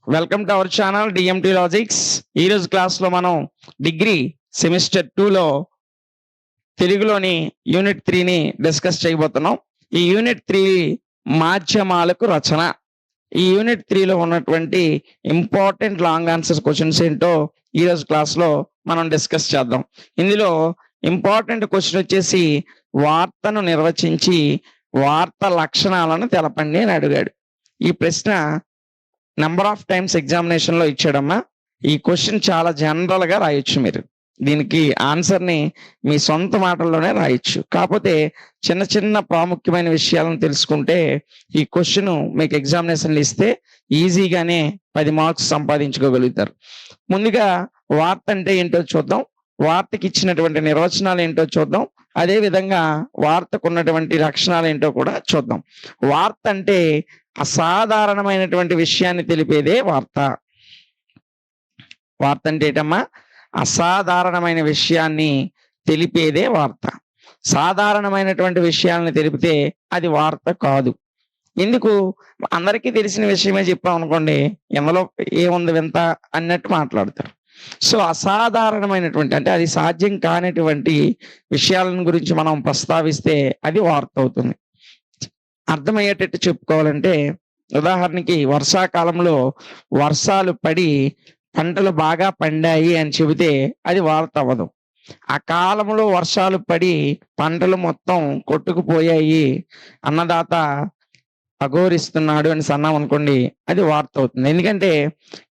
Welcome to our channel DMT logics. ఈ రోజు class లో మనం డిగ్రీ సెమిస్టర్ 2 లో తెలుగులోని యూనిట్ 3 ని డిస్కస్ చేయబోతున్నాం. ఈ యూనిట్ 3 మాధ్యమాలకు రచన. ఈ యూనిట్ 3 లో ఉన్నటువంటి ఇంపార్టెంట్ లాంగ్ ఆన్సర్ క్వశ్చన్స్ ఏంటో ఈ రోజు క్లాస్ లో మనం డిస్కస్ చేద్దాం. ఇందులో ఇంపార్టెంట్ క్వశ్చన్ వచ్చేసి వార్తను నిర్వచించి వార్త లక్షణాలను తెలపండి అని అడిగాడు. ఈ ప్రశ్న నెంబర్ ఆఫ్ టైమ్స్ ఎగ్జామినేషన్ లో ఇచ్చాడమ్మా. ఈ క్వశ్చన్ చాలా జనరల్ గా రాయొచ్చు, మీరు దీనికి ఆన్సర్ ని మీ సొంత మాటల్లోనే రాయొచ్చు. కాకపోతే చిన్న చిన్న ప్రాముఖ్యమైన విషయాలను తెలుసుకుంటే ఈ క్వశ్చన్ మీకు ఎగ్జామినేషన్లు ఇస్తే ఈజీగానే 10 మార్క్స్ సంపాదించుకోగలుగుతారు. ముందుగా వార్త అంటే ఏంటో చూద్దాం, వార్తకి ఇచ్చినటువంటి నిర్వచనాలు ఏంటో చూద్దాం, అదే విధంగా వార్తకు ఉన్నటువంటి లక్షణాలు ఏంటో కూడా చూద్దాం. వార్త అంటే అసాధారణమైనటువంటి విషయాన్ని తెలిపేదే వార్త. వార్త అంటే ఏంటమ్మా? అసాధారణమైన విషయాన్ని తెలిపేదే వార్త. సాధారణమైనటువంటి విషయాలను తెలిపితే అది వార్త కాదు. ఎందుకు? అందరికీ తెలిసిన విషయమే చెప్పాం అనుకోండి, ఎందులో ఏముంది వింత అన్నట్టు మాట్లాడతారు. సో అసాధారణమైనటువంటి అంటే అది సాధ్యం కానిటువంటి విషయాలను గురించి మనం ప్రస్తావిస్తే అది వార్త అవుతుంది. అర్థమయ్యేటట్టు చెప్పుకోవాలంటే, ఉదాహరణకి వర్షాకాలంలో వర్షాలు పడి పంటలు బాగా పండాయి అని చెబితే అది వార్త అవ్వదు. ఆ కాలంలో వర్షాలు పడి పంటలు మొత్తం కొట్టుకుపోయాయి, అన్నదాత అఘోరిస్తున్నాడు అని అన్నాం అనుకోండి, అది వార్త అవుతుంది. ఎందుకంటే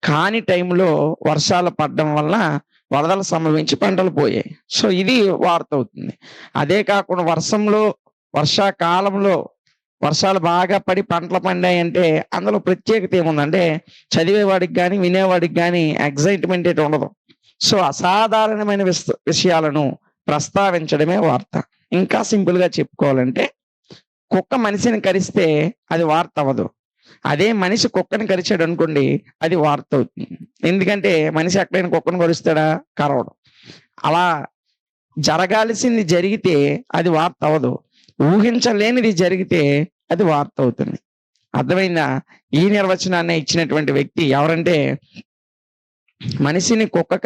కాని టైంలో వర్షాలు పడడం వల్ల వరదలు సంభవించి పంటలు పోయాయి. సో ఇది వార్త అవుతుంది. అదే కాకుండా వర్షాకాలంలో వర్షాలు బాగా పడి పంటలు పండాయి అంటే అందులో ప్రత్యేకత ఏముందంటే చదివేవాడికి కానీ వినేవాడికి కానీ ఎగ్జైట్మెంట్ ఏంటి ఉండదు. సో అసాధారణమైన విషయాలను ప్రస్తావించడమే వార్త. ఇంకా సింపుల్ గా చెప్పుకోవాలంటే, కుక్క మనిషిని కరిస్తే అది వార్త అవ్వదు. అదే మనిషి కుక్కని కరిచాడు అనుకోండి, అది వార్త అవుతుంది. ఎందుకంటే మనిషి ఎక్కడైనా కుక్కను కరుస్తాడా? కరవడం. అలా జరగాల్సింది జరిగితే అది వార్త అవ్వదు. ఊహించలేనిది జరిగితే అది వార్త అవుతుంది. అర్థమైందా? ఈ నిర్వచనాన్ని ఇచ్చినటువంటి వ్యక్తి ఎవరంటే, మనిషిని కుక్క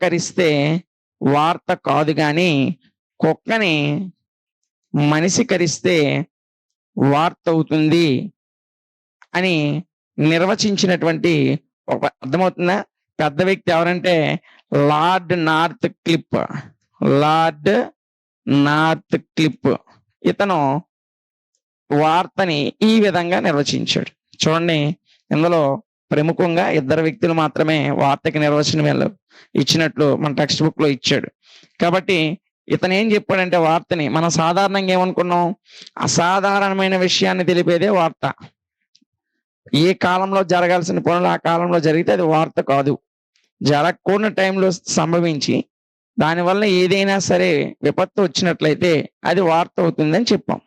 కరిస్తే వార్త కాదు, కానీ కుక్కని మనిషి కరిస్తే వార్త అవుతుంది అని నిర్వచించినటువంటి అర్థమవుతుందా పెద్ద వ్యక్తి ఎవరంటే లార్డ్ నార్త్ క్లిప్. ఇతను వార్తని ఈ విధంగా నిర్వచించాడు. చూడండి, ఇందులో ప్రముఖంగా 2 వ్యక్తులు మాత్రమే వార్తకి నిర్వచనం ఇచ్చినట్లు మన టెక్స్ట్ బుక్ లో ఇచ్చాడు. కాబట్టి ఇతను ఏం చెప్పాడంటే, వార్తని మనం సాధారణంగా ఏమనుకున్నాం? అసాధారణమైన విషయాన్ని తెలిపేదే వార్త. ఏ కాలంలో జరగాల్సిన పనులు ఆ కాలంలో జరిగితే అది వార్త కాదు. జరగకూడని టైంలో సంభవించి దానివల్ల ఏదైనా సరే విపత్తు వచ్చినట్లయితే అది వార్త అవుతుందని చెప్పాం.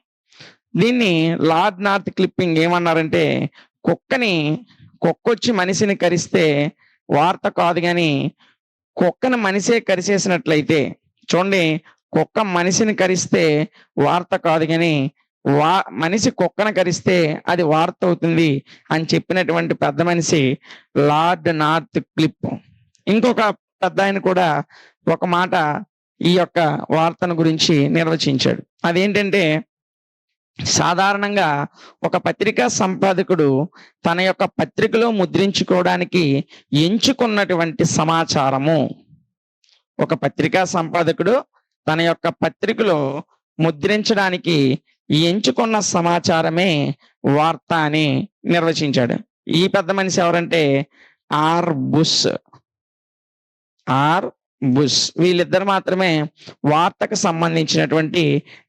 దీన్ని లార్డ్ నార్త్ క్లిప్పింగ్ ఏమన్నారంటే, కుక్క వచ్చి మనిషిని కరిస్తే వార్త కాదు, కానీ కుక్కను మనిషే కరిచేసినట్లయితే, చూడండి, కుక్క మనిషిని కరిస్తే వార్త కాదు, కానీ మనిషి కుక్కను కరిస్తే అది వార్త అవుతుంది అని చెప్పినటువంటి పెద్ద మనిషి లార్డ్ నార్త్ క్లిప్. ఇంకొక పెద్ద ఆయన కూడా ఒక మాట ఈ యొక్క వార్తను గురించి నిర్వచించాడు. అదేంటంటే, సాధారణంగా ఒక పత్రికా సంపాదకుడు తన యొక్క పత్రికలో ముద్రించుకోవడానికి ఎంచుకున్నటువంటి సమాచారము, ఒక పత్రికా సంపాదకుడు తన యొక్క పత్రికలో ముద్రించడానికి ఎంచుకున్న సమాచారమే వార్త అని నిర్వచించాడు. ఈ పెద్ద మనిషి ఎవరంటే ఆర్ బుష్. వీళ్ళిద్దరు మాత్రమే వార్తకు సంబంధించినటువంటి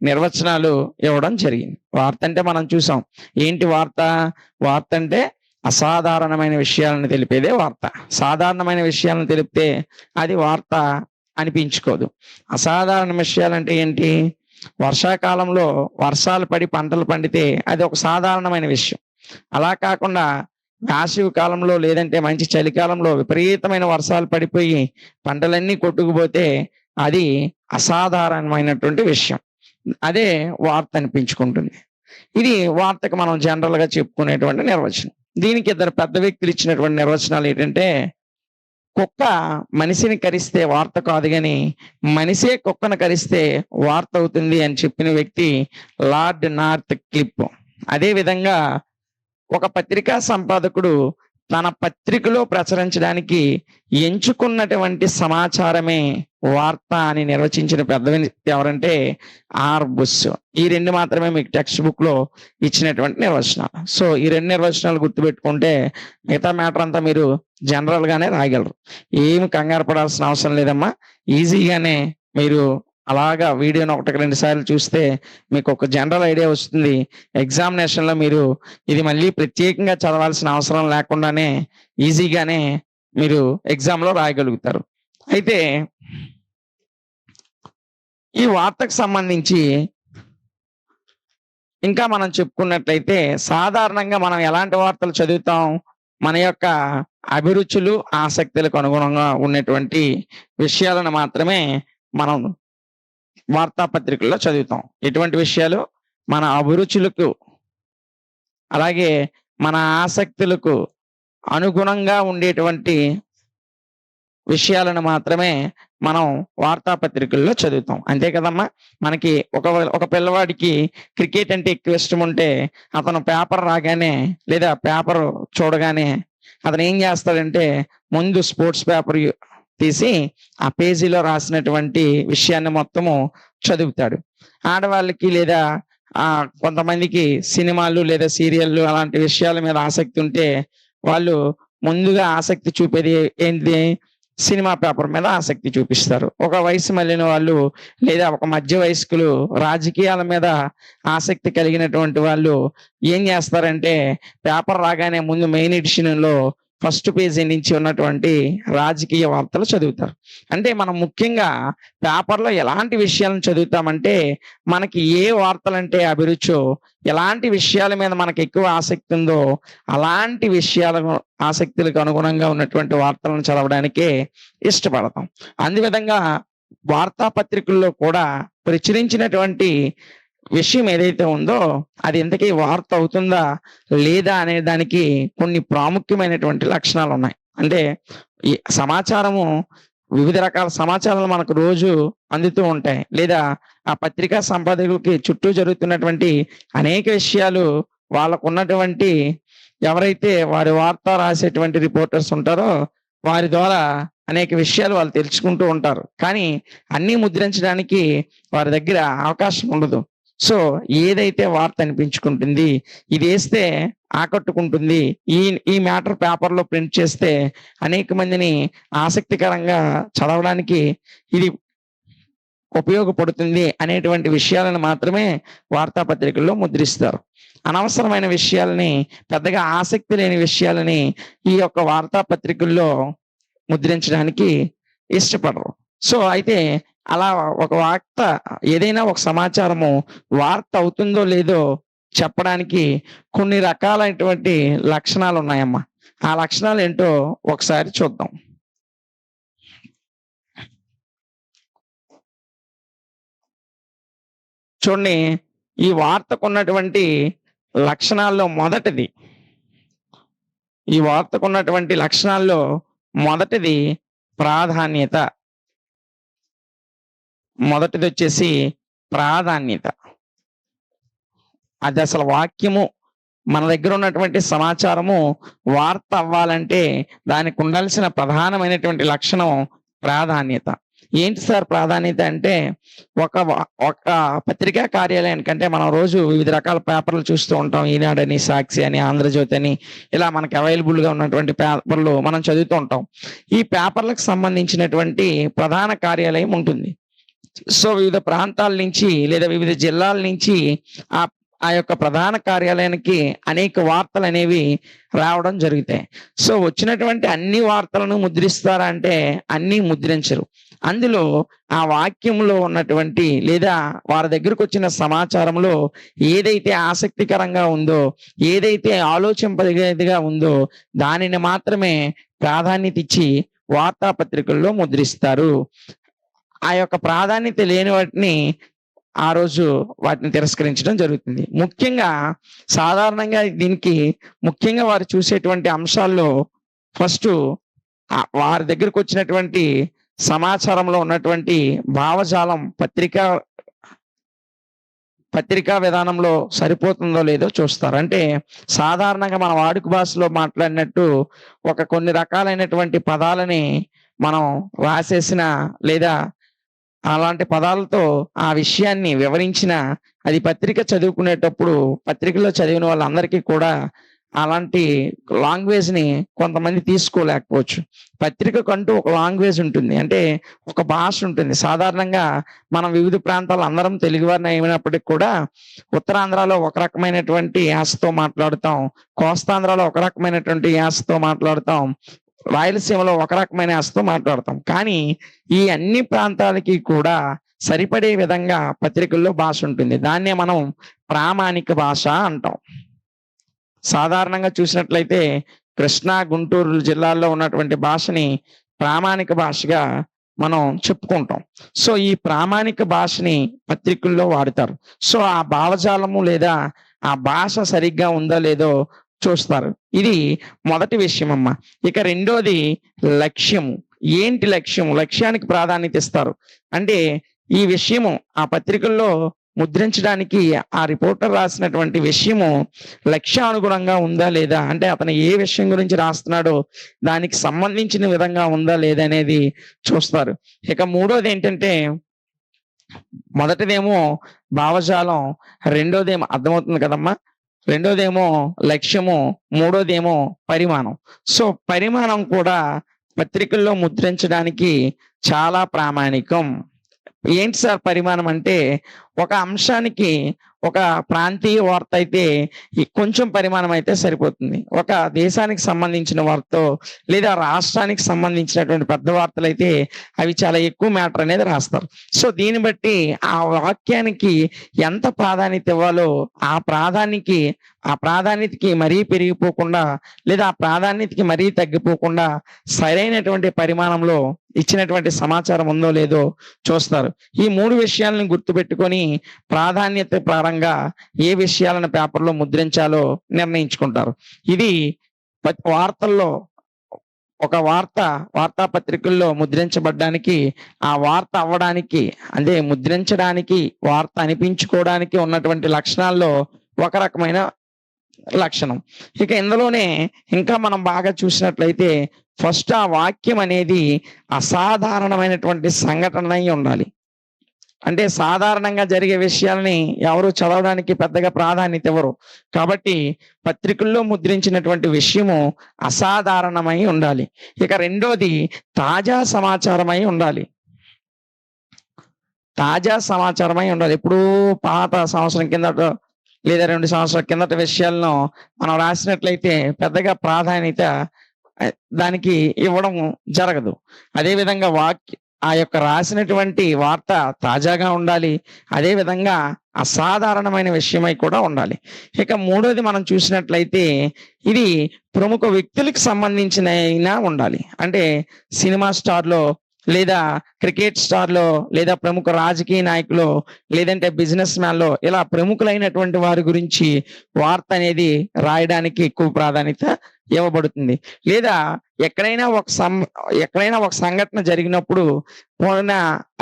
నిర్వచనాలు ఇవ్వడం జరిగింది. వార్త అంటే మనం చూసాం ఏంటి వార్త? వార్త అంటే అసాధారణమైన విషయాలను తెలిపేదే వార్త. సాధారణమైన విషయాలను తెలిపితే అది వార్త అనిపించుకోదు. అసాధారణ విషయాలంటే ఏంటి? వర్షాకాలంలో వర్షాలు పడి పంటలు పండితే అది ఒక సాధారణమైన విషయం. అలా కాకుండా వేసవి కాలంలో లేదంటే మంచి చలికాలంలో విపరీతమైన వర్షాలు పడిపోయి పంటలన్నీ కొట్టుకుపోతే అది అసాధారణమైనటువంటి విషయం. అదే వార్త అనిపించుకుంటుంది. ఇది వార్తకు మనం జనరల్ గా చెప్పుకునేటువంటి నిర్వచనం. దీనికి ఇద్దరు పెద్ద వ్యక్తులు ఇచ్చినటువంటి నిర్వచనాలు ఏంటంటే, కుక్క మనిషిని కరిస్తే వార్త కాదు గాని మనిషే కుక్కను కరిస్తే వార్త అవుతుంది అని చెప్పిన వ్యక్తి లార్డ్ నార్త్ క్లిప్. అదే విధంగా ఒక పత్రికా సంపాదకుడు తన పత్రికలో ప్రచురించడానికి ఎంచుకున్నటువంటి సమాచారమే వార్త అని నిర్వచించిన పెద్ద వ్యక్తి ఎవరంటే ఆర్ బుష్. ఈ రెండు మాత్రమే మీకు టెక్స్ట్ బుక్ లో ఇచ్చినటువంటి నిర్వచనాలు. సో ఈ రెండు నిర్వచనాలు గుర్తుపెట్టుకుంటే మిగతా మ్యాటర్ అంతా మీరు జనరల్ గానే రాయగలరు. ఏమి కంగారు పడాల్సిన అవసరం లేదమ్మా. ఈజీగానే మీరు అలాగా వీడియోని ఒకటికి 2 సార్లు చూస్తే మీకు ఒక జనరల్ ఐడియా వస్తుంది. ఎగ్జామినేషన్ లో మీరు ఇది మళ్ళీ ప్రత్యేకంగా చదవాల్సిన అవసరం లేకుండానే ఈజీగానే మీరు ఎగ్జామ్ లో రాయగలుగుతారు. అయితే ఈ వార్తకు సంబంధించి ఇంకా మనం చెప్పుకున్నట్లయితే సాధారణంగా మనం ఎలాంటి వార్తలు చదువుతాం? మన యొక్క అభిరుచులు, ఆసక్తులకు అనుగుణంగా ఉన్నటువంటి విషయాలను మాత్రమే మనం వార్తాపత్రికల్లో చదువుతాం. ఎటువంటి విషయాలు? మన అభిరుచులకు అలాగే మన ఆసక్తులకు అనుగుణంగా ఉండేటువంటి విషయాలను మాత్రమే మనం వార్తాపత్రికల్లో చదువుతాం. అంతే కదమ్మా. మనకి ఒక పిల్లవాడికి క్రికెట్ అంటే ఎక్కువ ఇష్టం ఉంటే అతను పేపర్ రాగానే లేదా పేపర్ చూడగానే అతను ఏం చేస్తాడంటే ముందు స్పోర్ట్స్ పేపర్ తీసి ఆ పేజీలో రాసినటువంటి విషయాన్ని మొత్తము చదువుతాడు. ఆడవాళ్ళకి లేదా కొంతమందికి సినిమాలు లేదా సీరియళ్ళు అలాంటి విషయాల మీద ఆసక్తి ఉంటే వాళ్ళు ముందుగా ఆసక్తి చూపేది ఏంటి? సినిమా పేపర్ మీద ఆసక్తి చూపిస్తారు. ఒక వయసు మళ్ళిన వాళ్ళు లేదా ఒక మధ్య వయస్కులు రాజకీయాల మీద ఆసక్తి కలిగినటువంటి వాళ్ళు ఏం చేస్తారంటే పేపర్ రాగానే ముందు మెయిన్ ఎడిషన్ లో ఫస్ట్ పేజీ నుంచి ఉన్నటువంటి రాజకీయ వార్తలు చదువుతారు. అంటే మనం ముఖ్యంగా పేపర్లో ఎలాంటి విషయాలను చదువుతామంటే మనకి ఏ వార్తలంటే అభిరుచో, ఎలాంటి విషయాల మీద మనకు ఎక్కువ ఆసక్తి ఉందో అలాంటి విషయాలకు ఆసక్తులకు అనుగుణంగా ఉన్నటువంటి వార్తలను చదవడానికే ఇష్టపడతాం. అందువిధంగా వార్తాపత్రికల్లో కూడా ప్రచురించినటువంటి విషయం ఏదైతే ఉందో అది ఇంతకీ వార్త అవుతుందా లేదా అనే దానికి కొన్ని ప్రాముఖ్యమైనటువంటి లక్షణాలు ఉన్నాయి. అంటే ఈ సమాచారము, వివిధ రకాల సమాచారాలు మనకు రోజు అందుతూ ఉంటాయి. లేదా ఆ పత్రికా సంపాదకులకి చుట్టూ జరుగుతున్నటువంటి అనేక విషయాలు వాళ్ళకు ఉన్నటువంటి ఎవరైతే వారి వార్త రాసేటువంటి రిపోర్టర్స్ ఉంటారో వారి ద్వారా అనేక విషయాలు వాళ్ళు తెలుసుకుంటూ ఉంటారు. కానీ అన్నీ ముద్రించడానికి వారి దగ్గర అవకాశం ఉండదు. సో ఏదైతే వార్త అనిపించుకుంటుంది, ఇది వేస్తే ఆకట్టుకుంటుంది, ఈ మ్యాటర్ పేపర్లో ప్రింట్ చేస్తే అనేక మందిని ఆసక్తికరంగా చదవడానికి ఇది ఉపయోగపడుతుంది అనేటువంటి విషయాలను మాత్రమే వార్తాపత్రికల్లో ముద్రిస్తారు. అనవసరమైన విషయాలని, పెద్దగా ఆసక్తి లేని విషయాలని ఈ యొక్క వార్తాపత్రికల్లో ముద్రించడానికి ఇష్టపడరు. సో అయితే అలా ఒక వార్త ఏదైనా ఒక సమాచారము వార్త అవుతుందో లేదో చెప్పడానికి కొన్ని రకాలైనటువంటి లక్షణాలు ఉన్నాయమ్మా. ఆ లక్షణాలు ఏంటో ఒకసారి చూద్దాం. చూడండి, ఈ వార్తకు ఉన్నటువంటి లక్షణాల్లో మొదటిది ప్రాధాన్యత. మొదటిది వచ్చేసి ప్రాధాన్యత. అది అసలు వాక్యము, మన దగ్గర ఉన్నటువంటి సమాచారము వార్త అవ్వాలంటే దానికి ఉండాల్సిన ప్రధానమైనటువంటి లక్షణం ప్రాధాన్యత. ఏంటి సార్ ప్రాధాన్యత అంటే, ఒక పత్రికా కార్యాలయానికంటే మనం రోజు వివిధ రకాల పేపర్లు చూస్తూ ఉంటాం. ఈనాడని, సాక్షి అని, ఆంధ్రజ్యోతి అని, ఇలా మనకి అవైలబుల్ గా ఉన్నటువంటి పేపర్లు మనం చదువుతూ ఉంటాం. ఈ పేపర్లకు సంబంధించినటువంటి ప్రధాన కార్యాలయం ఉంటుంది. సో వివిధ ప్రాంతాల నుంచి లేదా వివిధ జిల్లాల నుంచి ఆ యొక్క ప్రధాన కార్యాలయానికి అనేక వార్తలు అనేవి రావడం జరుగుతాయి. సో వచ్చినటువంటి అన్ని వార్తలను ముద్రిస్తారా అంటే అన్ని ముద్రించరు. అందులో ఆ వాక్యంలో ఉన్నటువంటి లేదా వారి దగ్గరకు వచ్చిన సమాచారంలో ఏదైతే ఆసక్తికరంగా ఉందో, ఏదైతే ఆలోచింపదగేదిగా ఉందో దానిని మాత్రమే ప్రాధాన్యత ఇచ్చి వార్తాపత్రికల్లో ముద్రిస్తారు. ఆ యొక్క ప్రాధాన్యత లేని వాటిని ఆ రోజు వాటిని తిరస్కరించడం జరుగుతుంది. ముఖ్యంగా సాధారణంగా దీనికి ముఖ్యంగా వారు చూసేటువంటి అంశాల్లో ఫస్టు వారి దగ్గరకొచ్చినటువంటి సమాచారంలో ఉన్నటువంటి భావజాలం పత్రికా విధానంలో సరిపోతుందో లేదో చూస్తారు. అంటే సాధారణంగా మన వాడుక భాషలో మాట్లాడినట్టు కొన్ని రకాలైనటువంటి పదాలని మనం రాసేసిన లేదా అలాంటి పదాలతో ఆ విషయాన్ని వివరించిన అది పత్రిక చదువుకునేటప్పుడు పత్రికలో చదివిన వాళ్ళందరికీ కూడా అలాంటి లాంగ్వేజ్‌ని కొంతమంది తీసుకోలేకపోవచ్చు. పత్రికకంటూ ఒక లాంగ్వేజ్ ఉంటుంది. అంటే ఒక భాష ఉంటుంది. సాధారణంగా మనం వివిధ ప్రాంతాల్లో అందరం తెలుగువారిని అయినప్పటికి కూడా ఉత్తరాంధ్రలో ఒక రకమైనటువంటి యాసతో మాట్లాడుతాం. కోస్తాంధ్రలో ఒక రకమైనటువంటి యాసతో మాట్లాడుతాం. రాయలసీమలో ఒక రకమైన యాసతో మాట్లాడతాం. కానీ ఈ అన్ని ప్రాంతాలకి కూడా సరిపడే విధంగా పత్రికల్లో భాష ఉంటుంది. దాన్నే మనం ప్రామాణిక భాష అంటాం. సాధారణంగా చూసినట్లయితే కృష్ణా, గుంటూరు జిల్లాల్లో ఉన్నటువంటి భాషని ప్రామాణిక భాషగా మనం చెప్పుకుంటాం. సో ఈ ప్రామాణిక భాషని పత్రికల్లో వాడతారు. సో ఆ భావజాలము లేదా ఆ భాష సరిగ్గా ఉందో లేదో చూస్తారు. ఇది మొదటి విషయమమ్మా. ఇక రెండోది లక్ష్యము. ఏంటి లక్ష్యము? లక్ష్యానికి ప్రాధాన్యత ఇస్తారు. అంటే ఈ విషయము ఆ పత్రికల్లో ముద్రించడానికి ఆ రిపోర్టర్ రాసినటువంటి విషయము లక్ష్యానుగుణంగా ఉందా లేదా, అంటే అతను ఏ విషయం గురించి రాస్తున్నాడో దానికి సంబంధించిన విధంగా ఉందా లేదా అనేది చూస్తారు. ఇక మూడోది ఏంటంటే మొదటిదేమో భావజాలం, రెండోదేమో అర్థమవుతుంది కదమ్మా, రెండోదేమో లక్ష్యము, మూడోదేమో పరిమాణం. సో పరిమాణం కూడా పత్రికల్లో ముద్రించడానికి చాలా ప్రామాణికం. ఏంటి సార్ పరిమాణం అంటే, ఒక అంశానికి ఒక ప్రాంతీయ వార్త అయితే కొంచెం పరిమాణం అయితే సరిపోతుంది. ఒక దేశానికి సంబంధించిన వార్తో లేదా రాష్ట్రానికి సంబంధించినటువంటి పెద్ద వార్తలు అయితే అవి చాలా ఎక్కువ మ్యాటర్ అనేది రాస్తారు. సో దీన్ని బట్టి ఆ వాక్యానికి ఎంత ప్రాధాన్యత ఇవ్వాలో ఆ ప్రాధాన్యతకి మరీ పెరిగిపోకుండా లేదా ఆ ప్రాధాన్యతకి మరీ తగ్గిపోకుండా సరైనటువంటి పరిమాణంలో ఇచ్చినటువంటి సమాచారం ఉందో లేదో చూస్తారు. ఈ మూడు విషయాలను గుర్తుపెట్టుకొని ప్రాధాన్యత పరంగా ఏ విషయాలను పేపర్లో ముద్రించాలో నిర్ణయించుకుంటారు. ఇది వార్తల్లో ఒక వార్తాపత్రికల్లో ముద్రించబడ్డానికి, ఆ వార్త అవ్వడానికి, అంటే ముద్రించడానికి, వార్త అనిపించుకోవడానికి ఉన్నటువంటి లక్షణాల్లో ఒక రకమైన లక్షణం. ఇక ఇందులోనే ఇంకా మనం బాగా చూసినట్లయితే ఫస్ట్ ఆ వాక్యం అనేది అసాధారణమైనటువంటి సంఘటన అయి ఉండాలి. అంటే సాధారణంగా జరిగే విషయాల్ని ఎవరు చదవడానికి పెద్దగా ప్రాధాన్యత ఇవ్వరు. కాబట్టి పత్రికల్లో ముద్రించినటువంటి విషయము అసాధారణమై ఉండాలి. ఇక రెండోది తాజా సమాచారమై ఉండాలి. ఎప్పుడూ పాత సంవత్సరం కిందట లేదా 2 సంవత్సరాల కిందట విషయాలను మనం రాసినట్లయితే పెద్దగా ప్రాధాన్యత దానికి ఇవ్వడం జరగదు. అదేవిధంగా ఆ యొక్క రాసినటువంటి వార్త తాజాగా ఉండాలి. అదే విధంగా అసాధారణమైన విషయమై కూడా ఉండాలి. ఇక మూడోది మనం చూసినట్లయితే ఇది ప్రముఖ వ్యక్తులకు సంబంధించిన ఉండాలి. అంటే సినిమా స్టార్‌లో లేదా క్రికెట్ స్టార్‌లో లేదా ప్రముఖ రాజకీయ నాయకులో లేదంటే బిజినెస్ మ్యాన్‌లో ఇలా ప్రముఖులైనటువంటి వారి గురించి వార్త అనేది రాయడానికి ఎక్కువ ప్రాధాన్యత ఇవ్వబడుతుంది. లేదా ఎక్కడైనా ఒక సంఘటన జరిగినప్పుడు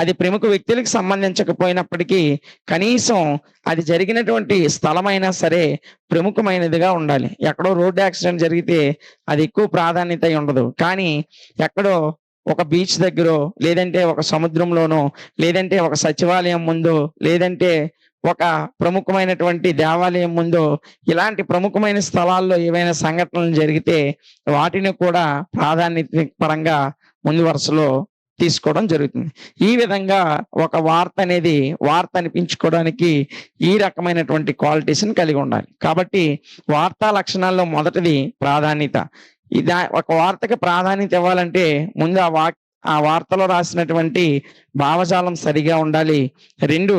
అది ప్రముఖ వ్యక్తులకు సంబంధించకపోయినప్పటికీ కనీసం అది జరిగినటువంటి స్థలమైనా సరే ప్రముఖమైనదిగా ఉండాలి. ఎక్కడో రోడ్డు యాక్సిడెంట్ జరిగితే అది ఎక్కువ ప్రాధాన్యత ఉండదు. కానీ ఎక్కడో ఒక బీచ్ దగ్గరో లేదంటే ఒక సముద్రంలోనో లేదంటే ఒక సచివాలయం ముందో లేదంటే ఒక ప్రముఖమైనటువంటి దేవాలయం ముందో ఇలాంటి ప్రముఖమైన స్థలాల్లో ఏవైనా సంఘటనలు జరిగితే వాటిని కూడా ప్రాధాన్యత పరంగా ముందు వరుసలో తీసుకోవడం జరుగుతుంది. ఈ విధంగా ఒక వార్త అనిపించుకోవడానికి ఈ రకమైనటువంటి క్వాలిటీస్‌ని కలిగి ఉండాలి. కాబట్టి వార్తా లక్షణాల్లో మొదటిది ప్రాధాన్యత. ఒక వార్తకి ప్రాధాన్యత ఇవ్వాలంటే ముందు ఆ వార్తలో రాసినటువంటి భావజాలం సరిగా ఉండాలి. 2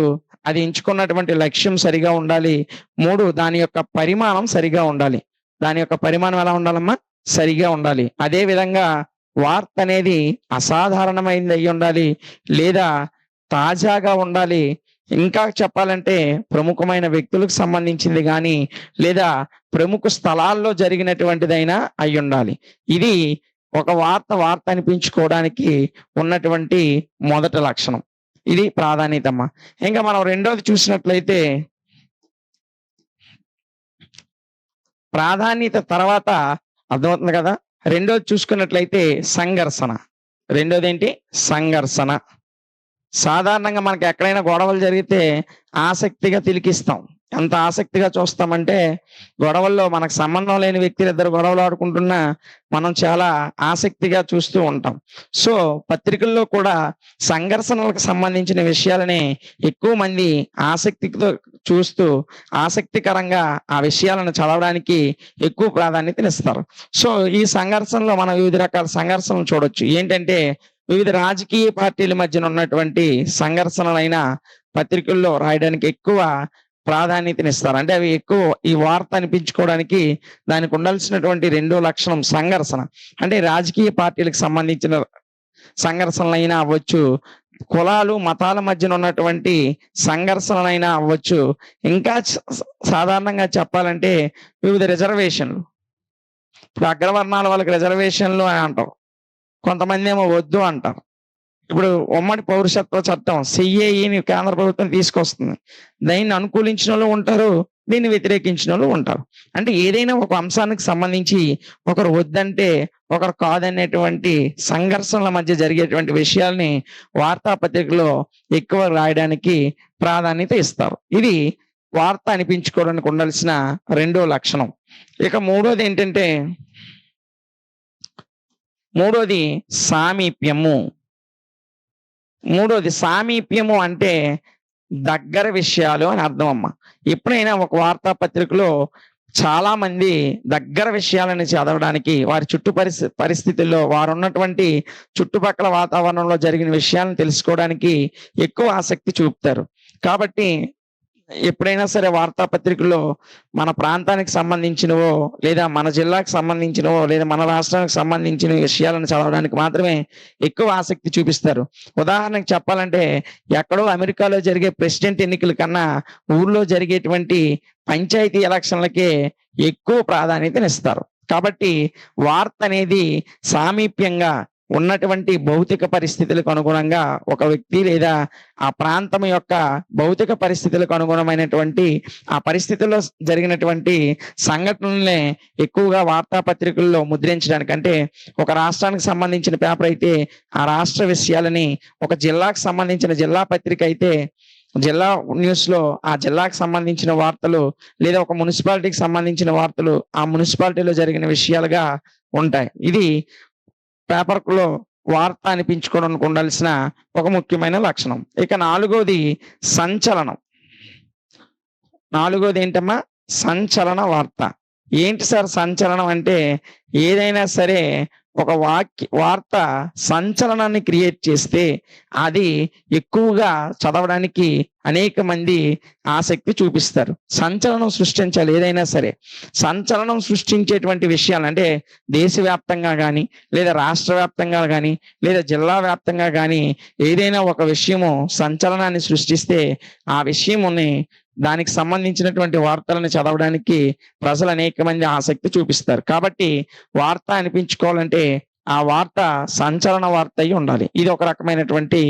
అది ఎంచుకున్నటువంటి లక్ష్యం సరిగా ఉండాలి. 3 దాని యొక్క పరిమాణం సరిగా ఉండాలి. దాని యొక్క పరిమాణం ఎలా ఉండాలమ్మా? సరిగా ఉండాలి. అదే విధంగా వార్త అనేది అసాధారణమైనది అయి ఉండాలి లేదా తాజాగా ఉండాలి. ఇంకా చెప్పాలంటే ప్రముఖమైన వ్యక్తులకు సంబంధించింది గాని, లేదా ప్రముఖ స్థలాల్లో జరిగినటువంటిదైనా అయ్యుండాలి. ఇది ఒక వార్త అనిపించుకోవడానికి ఉన్నటువంటి మొదటి లక్షణం. ఇది ప్రాధాన్యతమ్మ. ఇంకా మనం రెండోది చూసినట్లయితే ప్రాధాన్యత తర్వాత అర్థమవుతుంది కదా! రెండోది చూసుకున్నట్లయితే సంఘర్షణ. రెండోదేంటి? సంఘర్షణ. సాధారణంగా మనకి ఎక్కడైనా గొడవలు జరిగితే ఆసక్తిగా తిలికిస్తాం. ఎంత ఆసక్తిగా చూస్తామంటే గొడవల్లో మనకు సంబంధం లేని వ్యక్తులిద్దరు గొడవలు ఆడుకుంటున్నా మనం చాలా ఆసక్తిగా చూస్తూ ఉంటాం. సో పత్రికల్లో కూడా సంఘర్షణలకు సంబంధించిన విషయాలనే ఎక్కువ మంది ఆసక్తితో చూస్తూ ఆసక్తికరంగా ఆ విషయాలను చదవడానికి ఎక్కువ ప్రాధాన్యతనిస్తారు. సో ఈ సంఘర్షణలో మనం వివిధ రకాల సంఘర్షణలు చూడొచ్చు. ఏంటంటే వివిధ రాజకీయ పార్టీల మధ్యన ఉన్నటువంటి సంఘర్షణలైన పత్రికల్లో రాయడానికి ఎక్కువ ప్రాధాన్యతనిస్తారు. అంటే అవి ఎక్కువ ఈ వార్త అనిపించుకోవడానికి దానికి ఉండాల్సినటువంటి రెండో లక్షణం సంఘర్షణ. అంటే రాజకీయ పార్టీలకు సంబంధించిన సంఘర్షణలైనా అవ్వచ్చు, కులాలు మతాల మధ్యన ఉన్నటువంటి సంఘర్షణలైనా అవ్వచ్చు, ఇంకా సాధారణంగా చెప్పాలంటే వివిధ రిజర్వేషన్లు. ఇప్పుడు అగ్రవర్ణాల వాళ్ళకి రిజర్వేషన్లు అని అంటారు, కొంతమంది ఏమో వద్దు అంటారు. ఇప్పుడు ఉమ్మడి పౌరసత్వ చట్టం సిఏఈని కేంద్ర ప్రభుత్వం తీసుకొస్తుంది. దీన్ని అనుకూలించిన వాళ్ళు ఉంటారు, దీన్ని వ్యతిరేకించిన వాళ్ళు ఉంటారు. అంటే ఏదైనా ఒక అంశానికి సంబంధించి ఒకరు వద్దంటే ఒకరు కాదనేటువంటి సంఘర్షణల మధ్య జరిగేటువంటి విషయాల్ని వార్తాపత్రికలో ఎక్కువ రాయడానికి ప్రాధాన్యత ఇస్తారు. ఇది వార్త అనిపించుకోవడానికి ఉండాల్సిన రెండో లక్షణం. ఇక మూడోది సామీప్యము. సామీప్యము అంటే దగ్గర విషయాలు అని అర్థం అమ్మ. ఎప్పుడైనా ఒక వార్తాపత్రికలో చాలా మంది దగ్గర విషయాలను చదవడానికి వారి చుట్టూ పరిస్థితుల్లో వారు ఉన్నటువంటి చుట్టుపక్కల వాతావరణంలో జరిగిన విషయాలను తెలుసుకోవడానికి ఎక్కువ ఆసక్తి చూపుతారు. కాబట్టి ఎప్పుడైనా సరే వార్తాపత్రికల్లో మన ప్రాంతానికి సంబంధించినవో లేదా మన జిల్లాకు సంబంధించినవో లేదా మన రాష్ట్రానికి సంబంధించిన విషయాలను చదవడానికి మాత్రమే ఎక్కువ ఆసక్తి చూపిస్తారు. ఉదాహరణకు చెప్పాలంటే ఎక్కడో అమెరికాలో జరిగే ప్రెసిడెంట్ ఎన్నికల కన్నా ఊర్లో జరిగేటువంటి పంచాయతీ ఎలక్షన్లకే ఎక్కువ ప్రాధాన్యతనిస్తారు. కాబట్టి వార్త అనేది సామీప్యంగా ఉన్నటువంటి భౌతిక పరిస్థితులకు అనుగుణంగా ఒక వ్యక్తి లేదా ఆ ప్రాంతం యొక్క భౌతిక పరిస్థితులకు అనుగుణమైనటువంటి ఆ పరిస్థితుల్లో జరిగినటువంటి సంఘటనలనే ఎక్కువగా వార్తాపత్రికల్లో ముద్రించడానికి. అంటే ఒక రాష్ట్రానికి సంబంధించిన పేపర్ అయితే ఆ రాష్ట్ర విషయాలని, ఒక జిల్లాకు సంబంధించిన జిల్లా పత్రిక అయితే జిల్లా న్యూస్ లో ఆ జిల్లాకు సంబంధించిన వార్తలు, లేదా ఒక మున్సిపాలిటీకి సంబంధించిన వార్తలు ఆ మున్సిపాలిటీలో జరిగిన విషయాలుగా ఉంటాయి. ఇది పేపర్లో వార్త అనిపించుకోవడానికి ఉండాల్సిన ఒక ముఖ్యమైన లక్షణం. ఇక నాలుగోది సంచలనం. నాలుగోది ఏంటమ్మా? సంచలన వార్త. ఏంటి సార్ సంచలనం అంటే? ఏదైనా సరే ఒక వార్త సంచలనాన్ని క్రియేట్ చేస్తే అది ఎక్కువగా చదవడానికి అనేక మంది ఆసక్తి చూపిస్తారు. సంచలనం సృష్టించాలి. ఏదైనా సరే సంచలనం సృష్టించేటువంటి విషయాలు అంటే దేశవ్యాప్తంగా కానీ లేదా రాష్ట్ర వ్యాప్తంగా కానీ లేదా జిల్లా వ్యాప్తంగా కానీ ఏదైనా ఒక విషయము సంచలనాన్ని సృష్టిస్తే ఆ విషయముని దానికి సంబంధించినటువంటి వార్తలను చదవడానికి ప్రజలు అనేక మంది ఆసక్తి చూపిస్తారు. కాబట్టి వార్త అనిపించుకోవాలంటే ఆ వార్త సంచలన వార్త అయి ఉండాలి. ఇది ఒక రకమైనటువంటి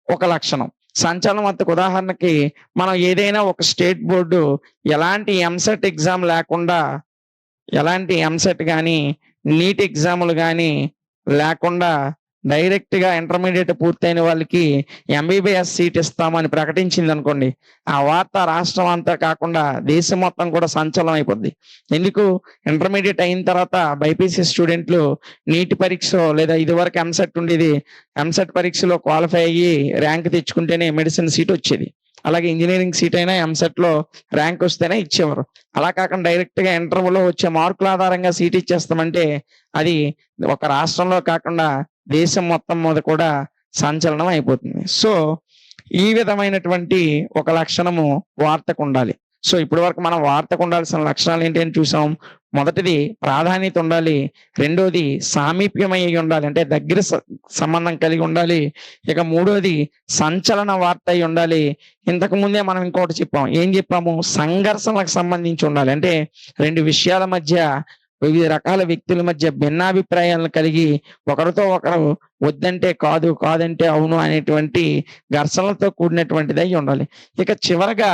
ఒక లక్షణం. సంచలనం అంతకు ఉదాహరణకి మనం ఏదైనా ఒక స్టేట్ బోర్డు ఎలాంటి ఎంసెట్ ఎగ్జామ్ లేకుండా, ఎలాంటి ఎంసెట్ కానీ నీట్ ఎగ్జాములు కానీ లేకుండా డైరెక్ట్ గా ఇంటర్మీడియట్ పూర్తయిన వాళ్ళకి ఎంబీబీఎస్ సీట్ ఇస్తామని ప్రకటించింది అనుకోండి, ఆ వార్త రాష్ట్రం అంతా కాకుండా దేశం మొత్తం కూడా సంచలనం అయిపోద్ది. ఎందుకు? ఇంటర్మీడియట్ అయిన తర్వాత బైపీసీ స్టూడెంట్లు నీట్ పరీక్ష లేదా ఇదివరకు ఎంసెట్ ఉండేది, ఎంసెట్ పరీక్షలో క్వాలిఫై అయ్యి ర్యాంక్ తెచ్చుకుంటేనే మెడిసిన్ సీట్ వచ్చేది. అలాగే ఇంజనీరింగ్ సీట్ అయినా ఎంసెట్ లో ర్యాంక్ వస్తేనే ఇచ్చేవారు. అలా కాకుండా డైరెక్ట్ గా ఇంటర్వ్యూలో వచ్చే మార్కుల ఆధారంగా సీట్ ఇచ్చేస్తామంటే అది ఒక రాష్ట్రంలో కాకుండా దేశం మొత్తం మీద కూడా సంచలనం అయిపోతుంది. సో ఈ విధమైనటువంటి ఒక లక్షణము వార్తకు ఉండాలి. సో ఇప్పటి వరకు మనం వార్తకు ఉండాల్సిన లక్షణాలు ఏంటి అని చూసాం. మొదటిది ప్రాధాన్యత ఉండాలి. రెండోది సామీప్యమై ఉండాలి. అంటే దగ్గర సంబంధం కలిగి ఉండాలి. ఇక మూడోది సంచలన వార్త అయి ఉండాలి. ఇంతకు ముందే మనం ఇంకోటి చెప్పాం. ఏం చెప్పాము? సంఘర్షణలకు సంబంధించి ఉండాలి. అంటే 2 విషయాల మధ్య, వివిధ రకాల వ్యక్తుల మధ్య భిన్నాభిప్రాయాలను కలిగి ఒకరితో ఒకరు వద్దంటే కాదు, కాదంటే అవును అనేటువంటి ఘర్షణలతో కూడినటువంటిది అయి ఉండాలి. ఇక చివరగా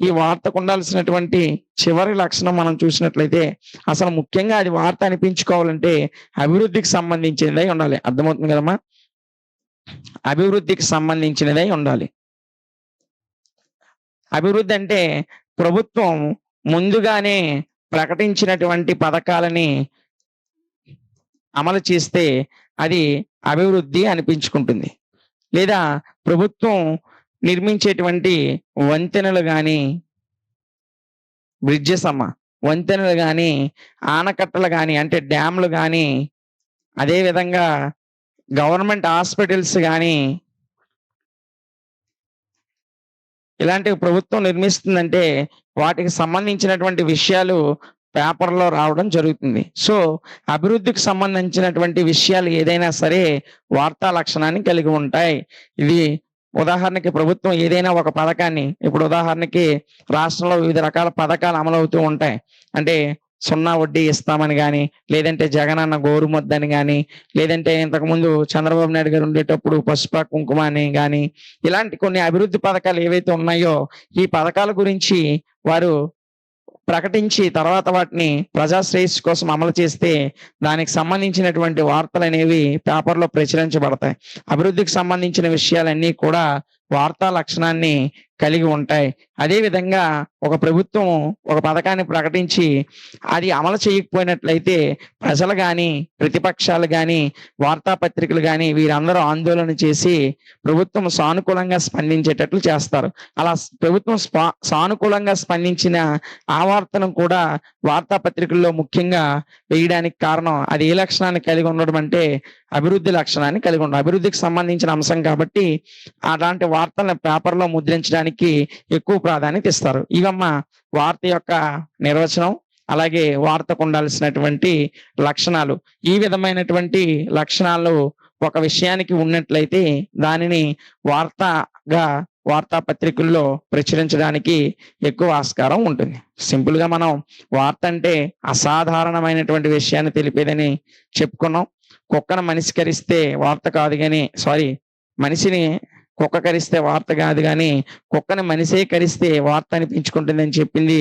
ఈ వార్తకు ఉండాల్సినటువంటి చివరి లక్షణం మనం చూసినట్లయితే, అసలు ముఖ్యంగా అది వార్త అనిపించుకోవాలంటే అభివృద్ధికి సంబంధించినదై ఉండాలి. అర్థమవుతుంది కదమ్మా? అభివృద్ధికి సంబంధించినదై ఉండాలి. అభివృద్ధి అంటే ప్రభుత్వం ముందుగానే ప్రకటించినటువంటి పథకాలని అమలు చేస్తే అది అభివృద్ధి అనిపించుకుంటుంది. లేదా ప్రభుత్వం నిర్మించేటువంటి వంతెనలు గాని, బ్రిడ్జెస్ వంతెనలు గాని, ఆనకట్టలు గాని, అంటే డ్యామ్‌లు గాని, అదే విధంగా గవర్నమెంట్ హాస్పిటల్స్ గాని, ఇలాంటివి ప్రభుత్వం నిర్మిస్తుందంటే వాటికి సంబంధించినటువంటి విషయాలు పేపర్‌లో రావడం జరుగుతుంది. సో అభివృద్ధికి సంబంధించినటువంటి విషయాలు ఏదైనా సరే వార్తా లక్షణాన్ని కలిగి ఉంటాయి. ఇది ఉదాహరణకి ప్రభుత్వం ఏదైనా ఒక పథకాన్ని, ఇప్పుడు ఉదాహరణకి రాష్ట్రంలో వివిధ రకాల పథకాలు అమలవుతూ ఉంటాయి. అంటే 0 వడ్డీ ఇస్తామని గాని, లేదంటే జగనన్న గోరుముద్ద అని గాని, లేదంటే ఇంతకుముందు చంద్రబాబు నాయుడు గారు ఉండేటప్పుడు పసుపు కుంకుమ అని గాని, ఇలాంటి కొన్ని అభివృద్ధి పథకాలు ఏవైతే ఉన్నాయో ఈ పథకాల గురించి వారు ప్రకటించి తర్వాత వాటిని ప్రజా శ్రేయస్సు కోసం అమలు చేస్తే దానికి సంబంధించినటువంటి వార్తలనేవి పేపర్‌లో ప్రచురించబడతాయి. అభివృద్ధికి సంబంధించిన విషయాలన్నీ కూడా వార్తా లక్షణాన్ని కలిగి ఉంటాయి. అదే విధంగా ఒక ప్రభుత్వం ఒక పథకాన్ని ప్రకటించి అది అమలు చేయకపోయినట్లయితే ప్రజలు గాని, ప్రతిపక్షాలు గాని, వార్తాపత్రికలు గాని వీరందరూ ఆందోళన చేసి ప్రభుత్వం సానుకూలంగా స్పందించేటట్లు చేస్తారు. అలా ప్రభుత్వం సానుకూలంగా స్పందించిన ఆ వార్తను కూడా వార్తాపత్రికల్లో ముఖ్యంగా వేయడానికి కారణం అది ఏ లక్షణాన్ని కలిగి ఉండడం అంటే అభివృద్ధి లక్షణాన్ని కలిగి ఉండడం. అభివృద్ధికి సంబంధించిన అంశం కాబట్టి అలాంటి వార్తలను పేపర్‌లో ముద్రించడానికి ఎక్కువ ప్రాధాన్యత ఇస్తారు. ఇవమ్మ వార్త యొక్క నిర్వచనం, అలాగే వార్తకు ఉండాల్సినటువంటి లక్షణాలు. ఈ విధమైనటువంటి లక్షణాలు ఒక విషయానికి ఉన్నట్లయితే దానిని వార్తాపత్రికల్లో ప్రచురించడానికి ఎక్కువ ఆస్కారం ఉంటుంది. సింపుల్ గా మనం వార్త అంటే అసాధారణమైనటువంటి విషయాన్ని తెలిపేదని చెప్పుకున్నాం. కుక్కను మనిషి కరిస్తే వార్త కాదు కానీ, మనిషిని కుక్క కరిస్తే వార్త కాదు కానీ కుక్కని మనిషే కరిస్తే వార్త అనిపించుకుంటుందని చెప్పింది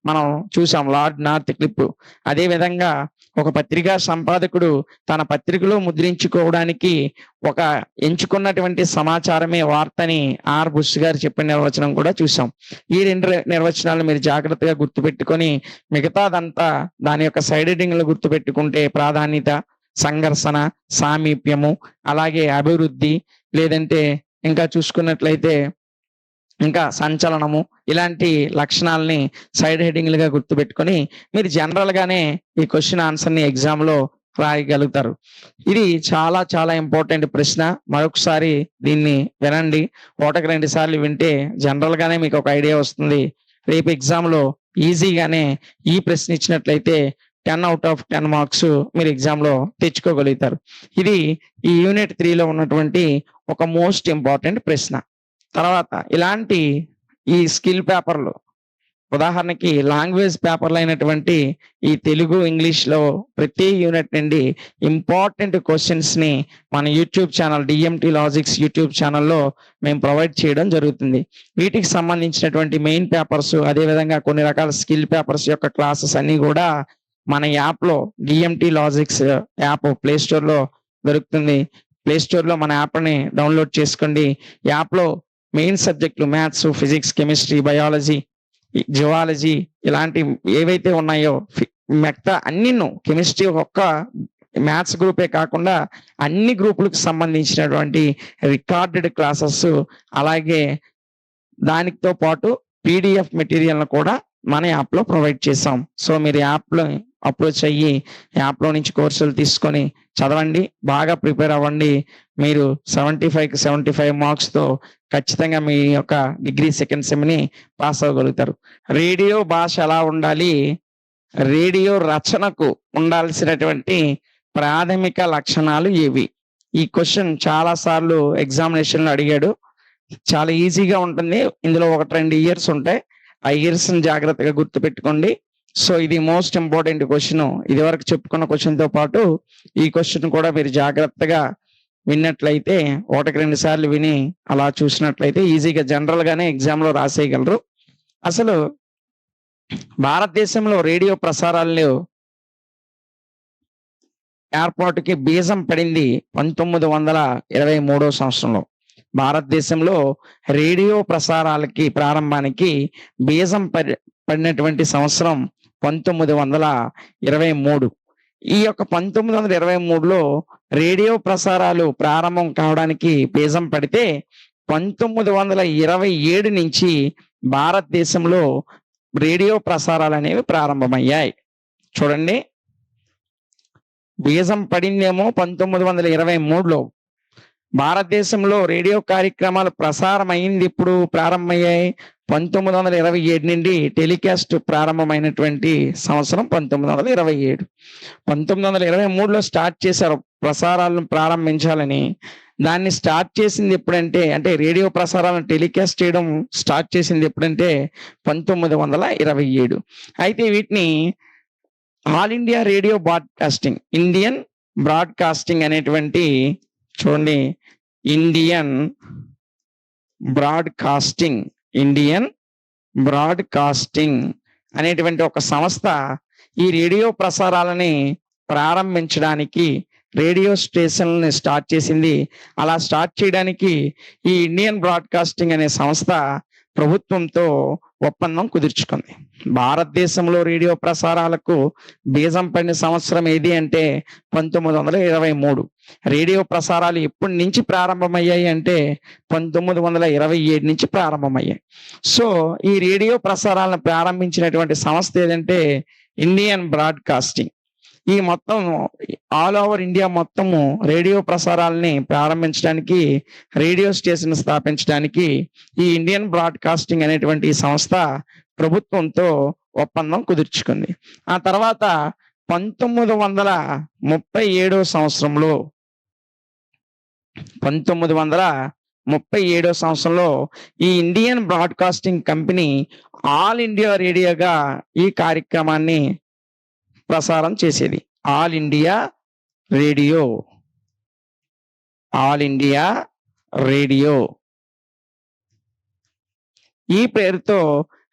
మనం చూసాం, లార్డ్ నార్త్ క్లిప్. అదే విధంగా ఒక పత్రికా సంపాదకుడు తన పత్రికలో ముద్రించుకోవడానికి ఒక ఎంచుకున్నటువంటి సమాచారమే వార్తని ఆర్ బుష్ గారు చెప్పిన నిర్వచనం కూడా చూసాం. ఈ 2 నిర్వచనాలు మీరు జాగ్రత్తగా గుర్తుపెట్టుకొని మిగతాదంతా దాని యొక్క సైడ్ హెడ్డింగ్లు గుర్తుపెట్టుకుంటే ప్రాధాన్యత, సంఘర్షణ, సామీప్యము, అలాగే అభివృద్ధి, లేదంటే ఇంకా చూసుకున్నట్లయితే ఇంకా సంచలనము, ఇలాంటి లక్షణాలని సైడ్ హెడ్డింగ్లుగా గుర్తుపెట్టుకొని మీరు జనరల్ గానే ఈ క్వశ్చన్ ఆన్సర్ ని ఎగ్జామ్ లో రాయగలుగుతారు. ఇది చాలా చాలా ఇంపార్టెంట్ ప్రశ్న. మరొకసారి దీన్ని వినండి. 1-2 సార్లు వింటే జనరల్ గానే మీకు ఒక ఐడియా వస్తుంది. రేపు ఎగ్జామ్ లో ఈజీగానే ఈ ప్రశ్న ఇచ్చినట్లయితే 10 out of 10 మార్క్స్ మీరు ఎగ్జామ్ లో తెచ్చుకోగలుగుతారు. ఇది ఈ యూనిట్ 3లో ఉన్నటువంటి ఒక మోస్ట్ ఇంపార్టెంట్ ప్రశ్న. తర్వాత ఇలాంటి ఈ స్కిల్ పేపర్లు, ఉదాహరణకి లాంగ్వేజ్ పేపర్లు అయినటువంటి ఈ తెలుగు, ఇంగ్లీష్ లో ప్రతి యూనిట్ నుండి ఇంపార్టెంట్ క్వశ్చన్స్ ని మన YouTube channel DMT logics YouTube ఛానల్లో మేము ప్రొవైడ్ చేయడం జరుగుతుంది. వీటికి సంబంధించినటువంటి మెయిన్ పేపర్స్, అదే విధంగా కొన్ని రకాల స్కిల్ పేపర్స్ యొక్క క్లాసెస్ అన్ని కూడా మన యాప్ లో DMT logics app play store లో దొరుకుతుంది. ప్లే స్టోర్ లో మన యాప్ ని డౌన్లోడ్ చేసుకోండి. యాప్ లో మెయిన్ సబ్జెక్టులు maths, physics, chemistry, biology, zoology ఇలాంటి ఏవైతే ఉన్నాయో మిగతా అన్ని, కెమిస్ట్రీ ఒక్క మ్యాథ్స్ గ్రూపే కాకుండా అన్ని గ్రూపులకు సంబంధించినటువంటి రికార్డెడ్ క్లాసెస్, అలాగే దానితో పాటు పీడిఎఫ్ మెటీరియల్ కూడా మన యాప్ లో ప్రొవైడ్ చేసాం. సో మీరు యాప్ లో అప్రోచ్ అయ్యి యాప్లో నుంచి కోర్సులు తీసుకొని చదవండి, బాగా ప్రిపేర్ అవ్వండి. మీరు 75కి 75 మార్క్స్తో ఖచ్చితంగా మీ యొక్క డిగ్రీ సెకండ్ సెమ్ని పాస్ అవ్వగలుగుతారు. రేడియో భాష ఎలా ఉండాలి, రేడియో రచనకు ఉండాల్సినటువంటి ప్రాథమిక లక్షణాలు ఏవి? ఈ క్వశ్చన్ చాలా సార్లు ఎగ్జామినేషన్లో అడిగాడు. చాలా ఈజీగా ఉంటుంది. ఇందులో 1-2 ఇయర్స్ ఉంటాయి. ఆ ఇయర్స్ని జాగ్రత్తగా గుర్తుపెట్టుకోండి. సో ఇది మోస్ట్ ఇంపార్టెంట్ క్వశ్చన్. ఇది వరకు చెప్పుకున్న క్వశ్చన్తో పాటు ఈ క్వశ్చన్ కూడా మీరు జాగ్రత్తగా విన్నట్లయితే, 1-2 సార్లు విని అలా చూసినట్లయితే ఈజీగా జనరల్ గానే ఎగ్జామ్ లో రాసేయగలరు. అసలు భారతదేశంలో రేడియో ప్రసారాలు ఏర్పాటుకి బీజం పడింది 1923 సంవత్సరంలో. భారతదేశంలో రేడియో ప్రసారాలకి ప్రారంభానికి బీజం పడినటువంటి సంవత్సరం 1923. ఈ యొక్క 1923లో రేడియో ప్రసారాలు ప్రారంభం కావడానికి బీజం పడితే 1927 నుంచి భారతదేశంలో రేడియో ప్రసారాలు అనేవి ప్రారంభమయ్యాయి. చూడండి, బీజం పడిందేమో 1923లో. భారతదేశంలో రేడియో కార్యక్రమాలు ప్రసారం అయింది ఇప్పుడు ప్రారంభమయ్యాయి 1927 నుండి. టెలికాస్ట్ ప్రారంభమైనటువంటి సంవత్సరం 1927. 1923లో స్టార్ట్ చేశారు ప్రసారాలను ప్రారంభించాలని. దాన్ని స్టార్ట్ చేసింది ఎప్పుడంటే, అంటే రేడియో ప్రసారాలను టెలికాస్ట్ చేయడం స్టార్ట్ చేసింది ఎప్పుడంటే 1927. అయితే వీటిని all India radio broadcasting, Indian broadcasting అనేటువంటి, చూడండి, ఇండియన్ బ్రాడ్కాస్టింగ్ అనేటువంటి ఒక సంస్థ ఈ రేడియో ప్రసారాలని ప్రారంభించడానికి రేడియో స్టేషన్లని స్టార్ట్ చేసింది. అలా స్టార్ట్ చేయడానికి ఈ ఇండియన్ బ్రాడ్కాస్టింగ్ అనే సంస్థ ప్రభుత్వంతో ఒప్పందం కుదుర్చుకుంది. భారతదేశంలో రేడియో ప్రసారాలకు బీజం పడిన సంవత్సరం ఏది అంటే 1923. రేడియో ప్రసారాలు ఎప్పటి నుంచి ప్రారంభమయ్యాయి అంటే 1927 నుంచి ప్రారంభమయ్యాయి. సో ఈ రేడియో ప్రసారాలను ప్రారంభించినటువంటి సంస్థ ఏదంటే ఇండియన్ బ్రాడ్కాస్టింగ్. ఈ మొత్తం ఆల్ ఓవర్ ఇండియా మొత్తము రేడియో ప్రసారాలని ప్రారంభించడానికి, రేడియో స్టేషన్ స్థాపించడానికి ఈ ఇండియన్ బ్రాడ్కాస్టింగ్ అనేటువంటి సంస్థ ప్రభుత్వంతో ఒప్పందం కుదుర్చుకుంది. ఆ తర్వాత 1937 సంవత్సరంలో ఈ Indian broadcasting company all India రేడియోగా ఈ కార్యక్రమాన్ని ప్రసారం చేసేది. ఆల్ ఇండియా రేడియో ఈ పేరుతో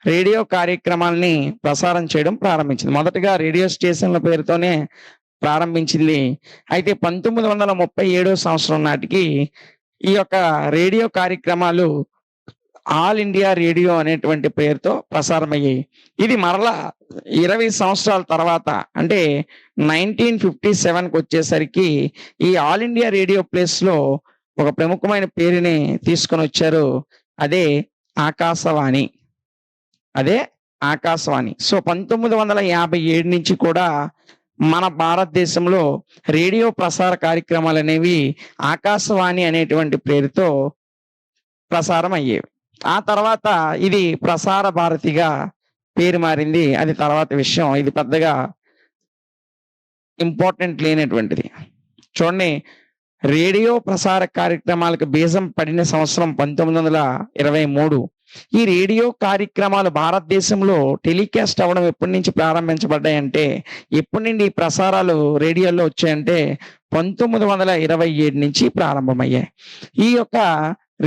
రేడియో కార్యక్రమాల్ని ప్రసారం చేయడం ప్రారంభించింది. మొదటగా రేడియో స్టేషన్ల పేరుతోనే ప్రారంభించింది. అయితే 1937 సంవత్సరం నాటికి ఈ యొక్క రేడియో కార్యక్రమాలు ఆల్ ఇండియా రేడియో అనేటువంటి పేరుతో ప్రసారమయ్యాయి. ఇది మరలా 20 సంవత్సరాల తర్వాత, అంటే 1957కి వచ్చేసరికి ఈ ఆల్ ఇండియా రేడియో ప్లేస్ లో ఒక ప్రముఖమైన పేరుని తీసుకొని వచ్చారు. అదే ఆకాశవాణి. సో 1957 నుంచి కూడా మన భారతదేశంలో రేడియో ప్రసార కార్యక్రమాలు అనేవి ఆకాశవాణి అనేటువంటి పేరుతో ప్రసారం అయ్యేవి. ఆ తర్వాత ఇది ప్రసార భారతిగా పేరు మారింది. అది తర్వాత విషయం. ఇది పెద్దగా ఇంపార్టెంట్ లేనటువంటిది. చూడండి, రేడియో ప్రసార కార్యక్రమాలకు బీజం పడిన సంవత్సరం 1923. ఈ రేడియో కార్యక్రమాలు భారతదేశంలో టెలికాస్ట్ అవ్వడం ఎప్పటి నుంచి ప్రారంభించబడ్డాయంటే, ఎప్పటి నుండి ఈ ప్రసారాలు రేడియోలో వచ్చాయంటే 1927 నుంచి ప్రారంభమయ్యాయి. ఈ యొక్క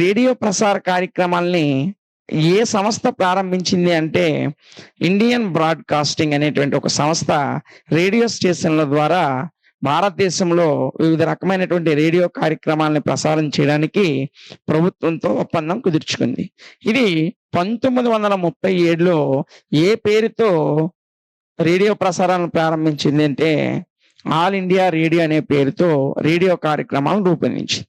రేడియో ప్రసార కార్యక్రమాల్ని ఏ సంస్థ ప్రారంభించింది అంటే ఇండియన్ బ్రాడ్కాస్టింగ్ అనేటువంటి ఒక సంస్థ రేడియో స్టేషన్ల ద్వారా భారతదేశంలో వివిధ రకమైనటువంటి రేడియో కార్యక్రమాలను ప్రసారం చేయడానికి ప్రభుత్వంతో ఒప్పందం కుదుర్చుకుంది. ఇది 1937లో ఏ పేరుతో రేడియో ప్రసారాలను ప్రారంభించింది అంటే ఆల్ ఇండియా రేడియో అనే పేరుతో రేడియో కార్యక్రమాలను రూపొందించింది.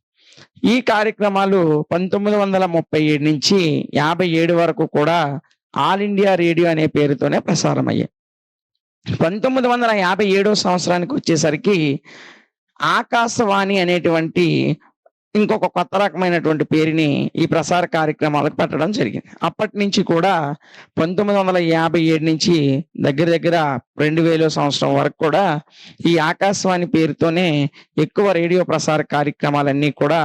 ఈ కార్యక్రమాలు 1937 నుంచి 57 వరకు కూడా ఆల్ ఇండియా రేడియో అనే పేరుతోనే ప్రసారం అయ్యాయి. 1957 సంవత్సరానికి వచ్చేసరికి ఆకాశవాణి అనేటువంటి ఇంకొక కొత్త రకమైనటువంటి పేరుని ఈ ప్రసార కార్యక్రమాలకు పెట్టడం జరిగింది. అప్పటి నుంచి కూడా 1957 నుంచి దగ్గర దగ్గర 2000 సంవత్సరం వరకు కూడా ఈ ఆకాశవాణి పేరుతోనే ఎక్కువ రేడియో ప్రసార కార్యక్రమాలన్నీ కూడా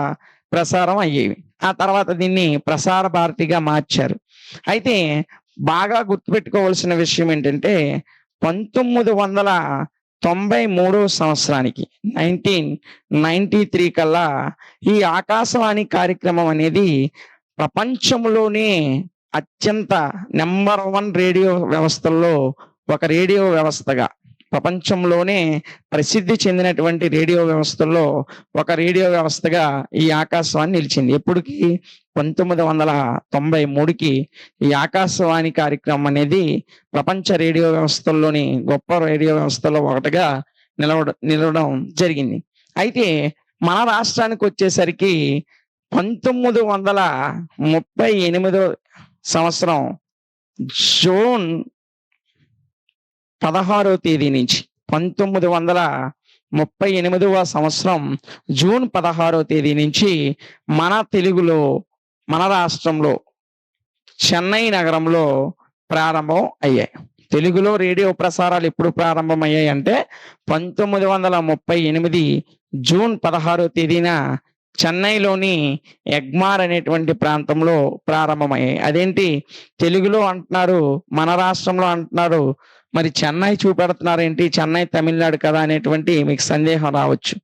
ప్రసారం అయ్యేవి. ఆ తర్వాత దీన్ని ప్రసార భారతిగా మార్చారు. అయితే బాగా గుర్తుపెట్టుకోవాల్సిన విషయం ఏంటంటే 1993 సంవత్సరానికి 1993 కల్లా ఈ ఆకాశవాణి కార్యక్రమం అనేది ప్రపంచంలోనే అత్యంత నంబర్ 1 రేడియో వ్యవస్థల్లో ఒక రేడియో వ్యవస్థగా, ప్రపంచంలోనే ప్రసిద్ధి చెందినటువంటి రేడియో వ్యవస్థల్లో ఒక రేడియో వ్యవస్థగా ఈ ఆకాశవాణి నిలిచింది. ఎప్పటికి 1993కి ఈ ఆకాశవాణి కార్యక్రమం అనేది ప్రపంచ రేడియో వ్యవస్థల్లోని గొప్ప రేడియో వ్యవస్థలో ఒకటిగా నిలవడం జరిగింది. అయితే మన రాష్ట్రానికి వచ్చేసరికి 1938 సంవత్సరం జూన్ 16వ తేదీ నుంచి 1938వ సంవత్సరం జూన్ 16వ తేదీ నుంచి మన తెలుగులో, మన రాష్ట్రంలో చెన్నై నగరంలో ప్రారంభం అయ్యాయి. తెలుగులో రేడియో ప్రసారాలు ఎప్పుడు ప్రారంభమయ్యాయి అంటే 1938 జూన్ 16వ తేదీన చెన్నైలోని ఎగ్మార్ అనేటువంటి ప్రాంతంలో ప్రారంభమయ్యాయి. అదేంటి తెలుగులో అంటున్నారు, మన రాష్ట్రంలో అంటున్నారు, మరి చెన్నై చూపెడుతున్నారేంటి, చెన్నై తమిళనాడు కదా అనేటువంటి మీకు సందేహం రావచ్చు.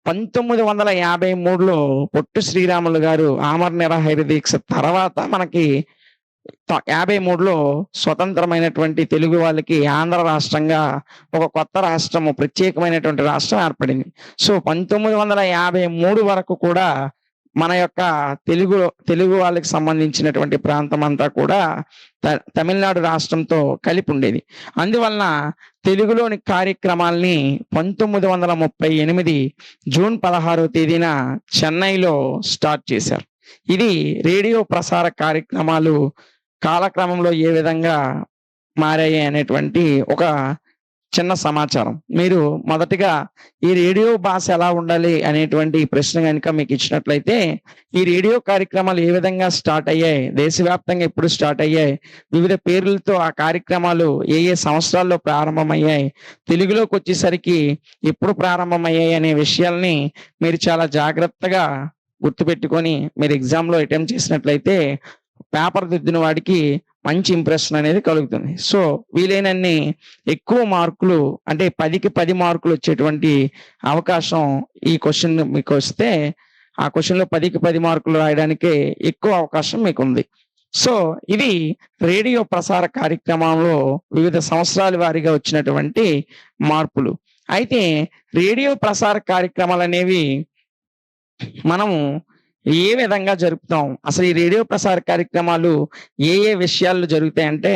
1953లో పొట్టి శ్రీరాములు గారు ఆమర నిరాహార దీక్ష తర్వాత మనకి 53లో స్వతంత్రమైనటువంటి తెలుగు వాళ్ళకి ఆంధ్ర రాష్ట్రంగా ఒక కొత్త రాష్ట్రము, ప్రత్యేకమైనటువంటి రాష్ట్రం ఏర్పడింది. సో 1953 వరకు కూడా మన యొక్క తెలుగు వాళ్ళకి సంబంధించినటువంటి ప్రాంతం అంతా కూడా తమిళనాడు రాష్ట్రంతో కలిపి ఉండేది. అందువలన తెలుగులోని కార్యక్రమాల్ని 1938 జూన్ 16వ తేదీన చెన్నైలో స్టార్ట్ చేశారు. ఇది రేడియో ప్రసార కార్యక్రమాలు కాలక్రమంలో ఏ విధంగా మారాయి అనేటువంటి ఒక చిన్న సమాచారం. మీరు మొదటిగా ఈ రేడియో భాష ఎలా ఉండాలి అనేటువంటి ప్రశ్న కనుక మీకు ఇచ్చినట్లయితే, ఈ రేడియో కార్యక్రమాలు ఏ విధంగా స్టార్ట్ అయ్యాయి, దేశవ్యాప్తంగా ఎప్పుడు స్టార్ట్ అయ్యాయి, వివిధ పేర్లతో ఆ కార్యక్రమాలు ఏ ఏ సంవత్సరాల్లో ప్రారంభమయ్యాయి, తెలుగులోకి వచ్చేసరికి ఎప్పుడు ప్రారంభమయ్యాయి అనే విషయాల్ని మీరు చాలా జాగ్రత్తగా గుర్తుపెట్టుకొని మీరు ఎగ్జామ్లో అటెంప్ట్ చేసినట్లయితే పేపర్ దిద్దిన వాడికి మంచి ఇంప్రెషన్ అనేది కలుగుతుంది. సో వీలైనన్ని ఎక్కువ మార్కులు, అంటే 10కి 10 మార్కులు వచ్చేటువంటి అవకాశం ఈ క్వశ్చన్ మీకు వస్తే, ఆ క్వశ్చన్లో 10కి 10 మార్కులు రాయడానికి ఎక్కువ అవకాశం మీకు ఉంది. సో ఇది రేడియో ప్రసార కార్యక్రమంలో వివిధ సంవత్సరాల వారీగా వచ్చినటువంటి మార్పులు. అయితే రేడియో ప్రసార కార్యక్రమాలు అనేవి మనము ఏ విధంగా జరుపుతాం, అసలు ఈ రేడియో ప్రసార కార్యక్రమాలు ఏ ఏ విషయాల్లో జరుగుతాయంటే,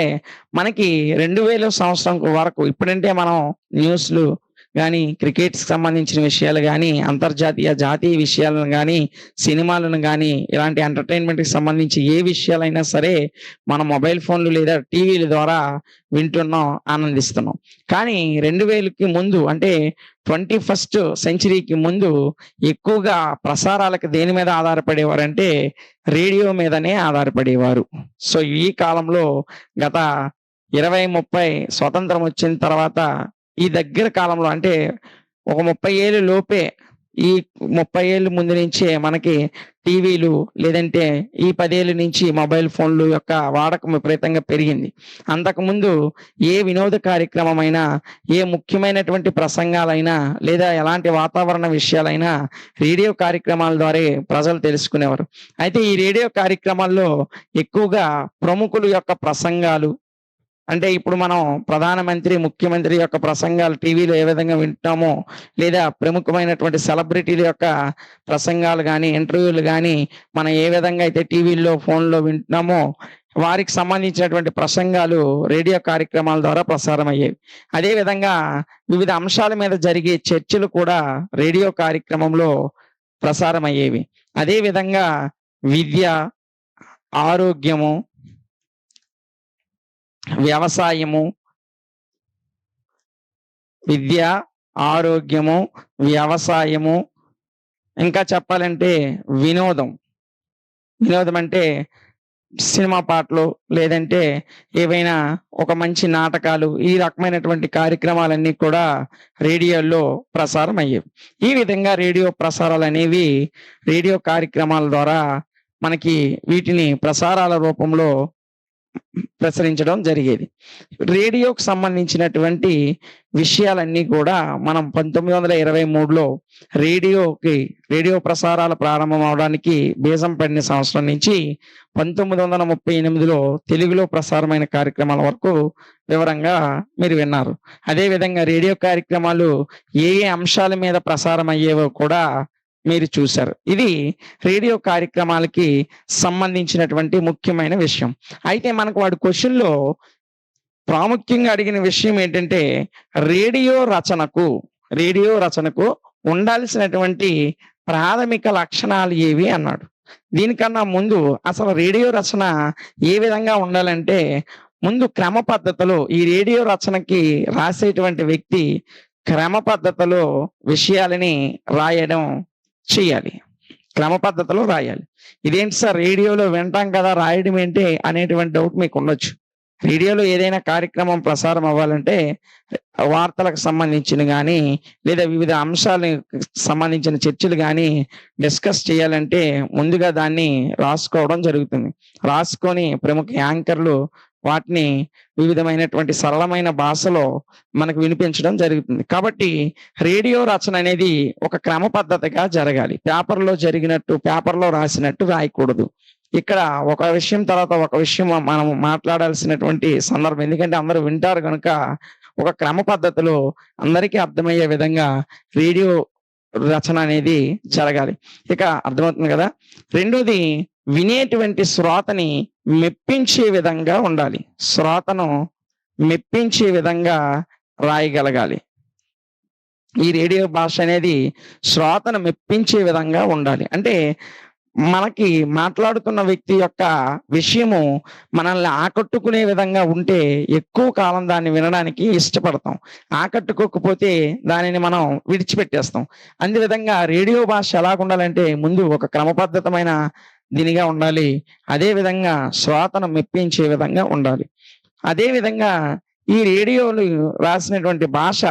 మనకి 2000 సంవత్సరం వరకు, ఇప్పుడంటే మనం న్యూస్లు కానీ, క్రికెట్కి సంబంధించిన విషయాలు కానీ, అంతర్జాతీయ జాతీయ విషయాలను కానీ, సినిమాలను కానీ, ఇలాంటి ఎంటర్టైన్మెంట్కి సంబంధించి ఏ విషయాలైనా సరే మన మొబైల్ ఫోన్లు లేదా టీవీల ద్వారా వింటున్నాం, ఆనందిస్తున్నాం. కానీ 2000కి ముందు, అంటే 21st సెంచరీకి ముందు ఎక్కువగా ప్రసారాలకు దేని మీద ఆధారపడేవారంటే రేడియో మీదనే ఆధారపడేవారు. సో ఈ కాలంలో గత 20-30 స్వతంత్రం వచ్చిన తర్వాత ఈ దగ్గర కాలంలో, అంటే ఒక 30 ఏళ్ళు లోపే, ఈ 30 ఏళ్ళు ముందు నుంచే మనకి టీవీలు, లేదంటే ఈ 10 ఏళ్ళ నుంచి మొబైల్ ఫోన్లు యొక్క వాడకం విపరీతంగా పెరిగింది. అంతకుముందు ఏ వినోద కార్యక్రమమైనా, ఏ ముఖ్యమైనటువంటి ప్రసంగాలైనా, లేదా ఎలాంటి వాతావరణ విషయాలైనా రేడియో కార్యక్రమాల ద్వారా ప్రజలు తెలుసుకునేవారు. అయితే ఈ రేడియో కార్యక్రమాల్లో ఎక్కువగా ప్రముఖుల యొక్క ప్రసంగాలు, అంటే ఇప్పుడు మనం ప్రధానమంత్రి, ముఖ్యమంత్రి యొక్క ప్రసంగాలు టీవీలో ఏ విధంగా వింటామో, లేదా ప్రముఖమైనటువంటి సెలబ్రిటీల యొక్క ప్రసంగాలు కానీ, ఇంటర్వ్యూలు కానీ మనం ఏ విధంగా అయితే టీవీల్లో, ఫోన్లో వింటున్నామో, వారికి సంబంధించినటువంటి ప్రసంగాలు రేడియో కార్యక్రమాల ద్వారా ప్రసారం అయ్యేవి. అదేవిధంగా వివిధ అంశాల మీద జరిగే చర్చలు కూడా రేడియో కార్యక్రమంలో ప్రసారం అయ్యేవి. అదేవిధంగా విద్య, ఆరోగ్యము, వ్యవసాయము, విద్య, ఆరోగ్యము, వ్యవసాయము, ఇంకా చెప్పాలంటే వినోదం. వినోదం అంటే సినిమా పాటలు, లేదంటే ఏవైనా ఒక మంచి నాటకాలు, ఈ రకమైనటువంటి కార్యక్రమాలన్నీ కూడా రేడియోలో ప్రసారం అయ్యేవి. ఈ విధంగా రేడియో ప్రసారాలనేవి రేడియో కార్యక్రమాల ద్వారా మనకి వీటిని ప్రసారాల రూపంలో ప్రసరించడం జరిగేది. రేడియోకి సంబంధించినటువంటి విషయాలన్నీ కూడా మనం 1923లో రేడియో ప్రసారాలు ప్రారంభం అవడానికి బీజం పడిన సంవత్సరం నుంచి 1938లో తెలుగులో ప్రసారమైన కార్యక్రమాల వరకు వివరంగా మీరు విన్నారు. అదే విధంగా రేడియో కార్యక్రమాలు ఏ ఏ అంశాల మీద ప్రసారం అయ్యేవో కూడా మీరు చూశారు. ఇది రేడియో కార్యక్రమాలకి సంబంధించినటువంటి ముఖ్యమైన విషయం. అయితే మనకు వాడు క్వెషన్‌లో ప్రాముఖ్యంగా అడిగిన విషయం ఏంటంటే, రేడియో రచనకు ఉండాల్సినటువంటి ప్రాథమిక లక్షణాలు ఏవి అన్నాడు. దీనికన్నా ముందు అసలు రేడియో రచన ఏ విధంగా ఉండాలంటే, ముందు క్రమ పద్ధతిలో ఈ రేడియో రచనకి రాసేటువంటి వ్యక్తి క్రమ పద్ధతిలో విషయాలని రాయడం చేయాలి. క్రమ పద్ధతిలో రాయాలి. ఇదేంటి సార్ రేడియోలో వింటాం కదా రాయడం ఏంటి అనేటువంటి డౌట్ మీకు ఉండొచ్చు. రేడియోలో ఏదైనా కార్యక్రమం ప్రసారం అవ్వాలంటే వార్తలకు సంబంధించిన గాని, లేదా వివిధ అంశాలకు సంబంధించిన చర్చలు గాని డిస్కస్ చేయాలంటే ముందుగా దాన్ని రాసుకోవడం జరుగుతుంది. రాసుకొని ప్రముఖ యాంకర్లు వాటిని వివిధమైనటువంటి సరళమైన భాషలో మనకు వినిపించడం జరుగుతుంది. కాబట్టి రేడియో రచన అనేది ఒక క్రమ పద్ధతిగా జరగాలి. పేపర్‌లో రాసినట్టు రాయకూడదు. ఇక్కడ ఒక విషయం తర్వాత ఒక విషయం మనం మాట్లాడాల్సినటువంటి సందర్భం. ఎందుకంటే అందరూ వింటారు గనుక ఒక క్రమ పద్ధతిలో అందరికీ అర్థమయ్యే విధంగా రేడియో రచన అనేది జరగాలి. ఇక అర్థమవుతుంది కదా! రెండోది వినేటువంటి శ్రోతని మెప్పించే విధంగా ఉండాలి. శ్రోతను మెప్పించే విధంగా రాయగలగాలి. ఈ రేడియో భాష అనేది శ్రోతను మెప్పించే విధంగా ఉండాలి. అంటే మనకి మాట్లాడుతున్న వ్యక్తి యొక్క విషయము మనల్ని ఆకట్టుకునే విధంగా ఉంటే ఎక్కువ కాలం దాన్ని వినడానికి ఇష్టపడతాం. ఆకట్టుకోకపోతే దానిని మనం విడిచిపెట్టేస్తాం. అందు విధంగా రేడియో భాష ఎలాగుండాలంటే ముందు ఒక క్రమపద్ధతమైన దీనిగా ఉండాలి. అదే విధంగా శ్రోతను మెప్పించే విధంగా ఉండాలి. అదే విధంగా ఈ రేడియోలు రాసినటువంటి భాష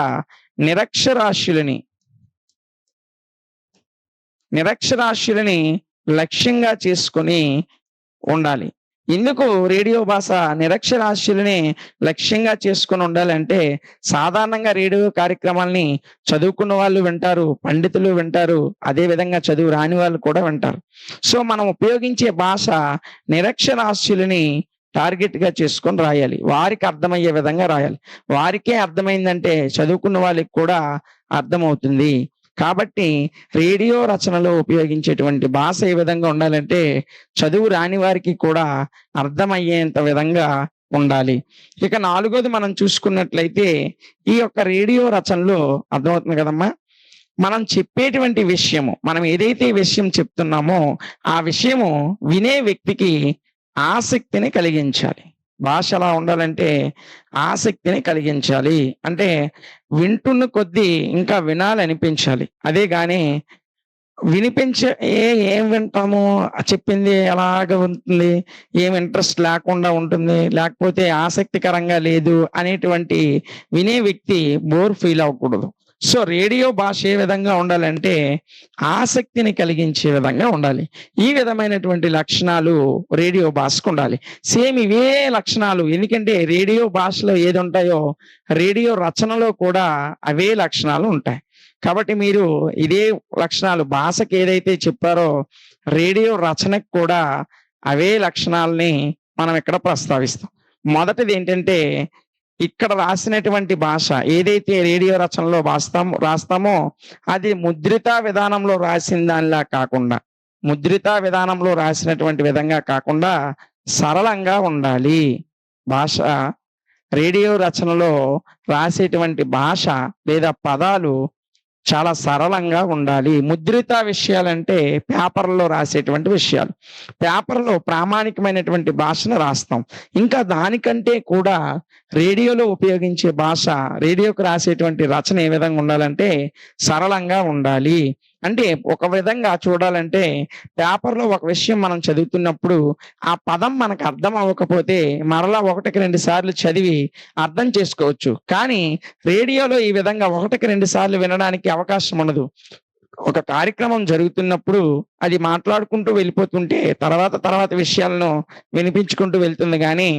నిరక్షరాస్యులని లక్ష్యంగా చేసుకొని ఉండాలి. ఎందుకు రేడియో భాష నిరక్షరాస్యులని లక్ష్యంగా చేసుకొని ఉండాలంటే, సాధారణంగా రేడియో కార్యక్రమాల్ని చదువుకున్న వాళ్ళు వింటారు, పండితులు వింటారు, అదే విధంగా చదువు రాని వాళ్ళు కూడా వింటారు. సో మనం ఉపయోగించే భాష నిరక్షరాస్యులని టార్గెట్‌గా చేసుకొని రాయాలి. వారికి అర్థమయ్యే విధంగా రాయాలి. వారికే అర్థమైందంటే చదువుకున్న వాళ్ళకి కూడా అర్థమవుతుంది. కాబట్టి రేడియో రచనలో ఉపయోగించేటువంటి భాష ఏ విధంగా ఉండాలంటే, చదువు రాని వారికి కూడా అర్థమయ్యేంత విధంగా ఉండాలి. ఇక నాలుగోది మనం చూసుకున్నట్లయితే, ఈ యొక్క రేడియో రచనలో అర్థమవుతుంది కదమ్మా! మనం చెప్పేటువంటి విషయము, మనం ఏదైతే విషయం చెప్తున్నామో ఆ విషయము వినే వ్యక్తికి ఆసక్తిని కలిగించాలి. భాష ఎలా ఉండాలంటే ఆసక్తిని కలిగించాలి. అంటే వింటున్న కొద్దీ ఇంకా వినాలనిపించాలి. అదే గాని ఏం వింటాము, చెప్పింది ఎలాగ ఉంటుంది, ఏం ఇంట్రెస్ట్ లేకుండా ఉంటుంది, లేకపోతే ఆసక్తికరంగా లేదు అనేటువంటి వినే వ్యక్తి బోర్ ఫీల్ అవ్వకూడదు. సో రేడియో భాష ఏ విధంగా ఉండాలంటే ఆసక్తిని కలిగించే విధంగా ఉండాలి. ఈ విధమైనటువంటి లక్షణాలు రేడియో భాషకు ఉండాలి. సేమ్ ఇవే లక్షణాలు, ఎందుకంటే రేడియో భాషలో ఏది ఉంటాయో రేడియో రచనలో కూడా అవే లక్షణాలు ఉంటాయి. కాబట్టి మీరు ఇదే లక్షణాలు భాషకి ఏదైతే చెప్పారో రేడియో రచనకు కూడా అవే లక్షణాలని మనం ఇక్కడ ప్రస్తావిస్తాం. మొదటిది ఏంటంటే, ఇక్కడ రాసినటువంటి భాష ఏదైతే రేడియో రచనలో రాస్తామో అది ముద్రిత విధానంలో రాసిన దానిలా కాకుండా, ముద్రిత విధానంలో రాసినటువంటి విధంగా కాకుండా సరళంగా ఉండాలి. భాష రేడియో రచనలో రాసేటువంటి భాష లేదా పదాలు చాలా సరళంగా ఉండాలి. ముద్రిత విషయాలంటే పేపర్‌లో రాసేటువంటి విషయాలు. పేపర్‌లో ప్రామాణికమైనటువంటి భాషను రాస్తాం. ఇంకా దానికంటే కూడా రేడియోలో ఉపయోగించే భాష, రేడియోకి రాసేటువంటి రచన ఏ విధంగా ఉండాలంటే సరళంగా ఉండాలి. అంటే ఒక విధంగా చూడాలంటే పేపర్‌లో ఒక విషయం మనం చదువుతున్నప్పుడు ఆ పదం మనకు అర్థం అవ్వకపోతే మరలా 1కి 2 సార్లు చదివి అర్థం చేసుకోవచ్చు. కానీ రేడియోలో ఈ విధంగా 1కి 2 సార్లు వినడానికి అవకాశం ఉండదు. ఒక కార్యక్రమం జరుగుతున్నప్పుడు అది మాట్లాడుకుంటూ వెళ్ళిపోతుంటే తర్వాత విషయాలను వినిపించుకుంటూ వెళ్తుంది గానీ,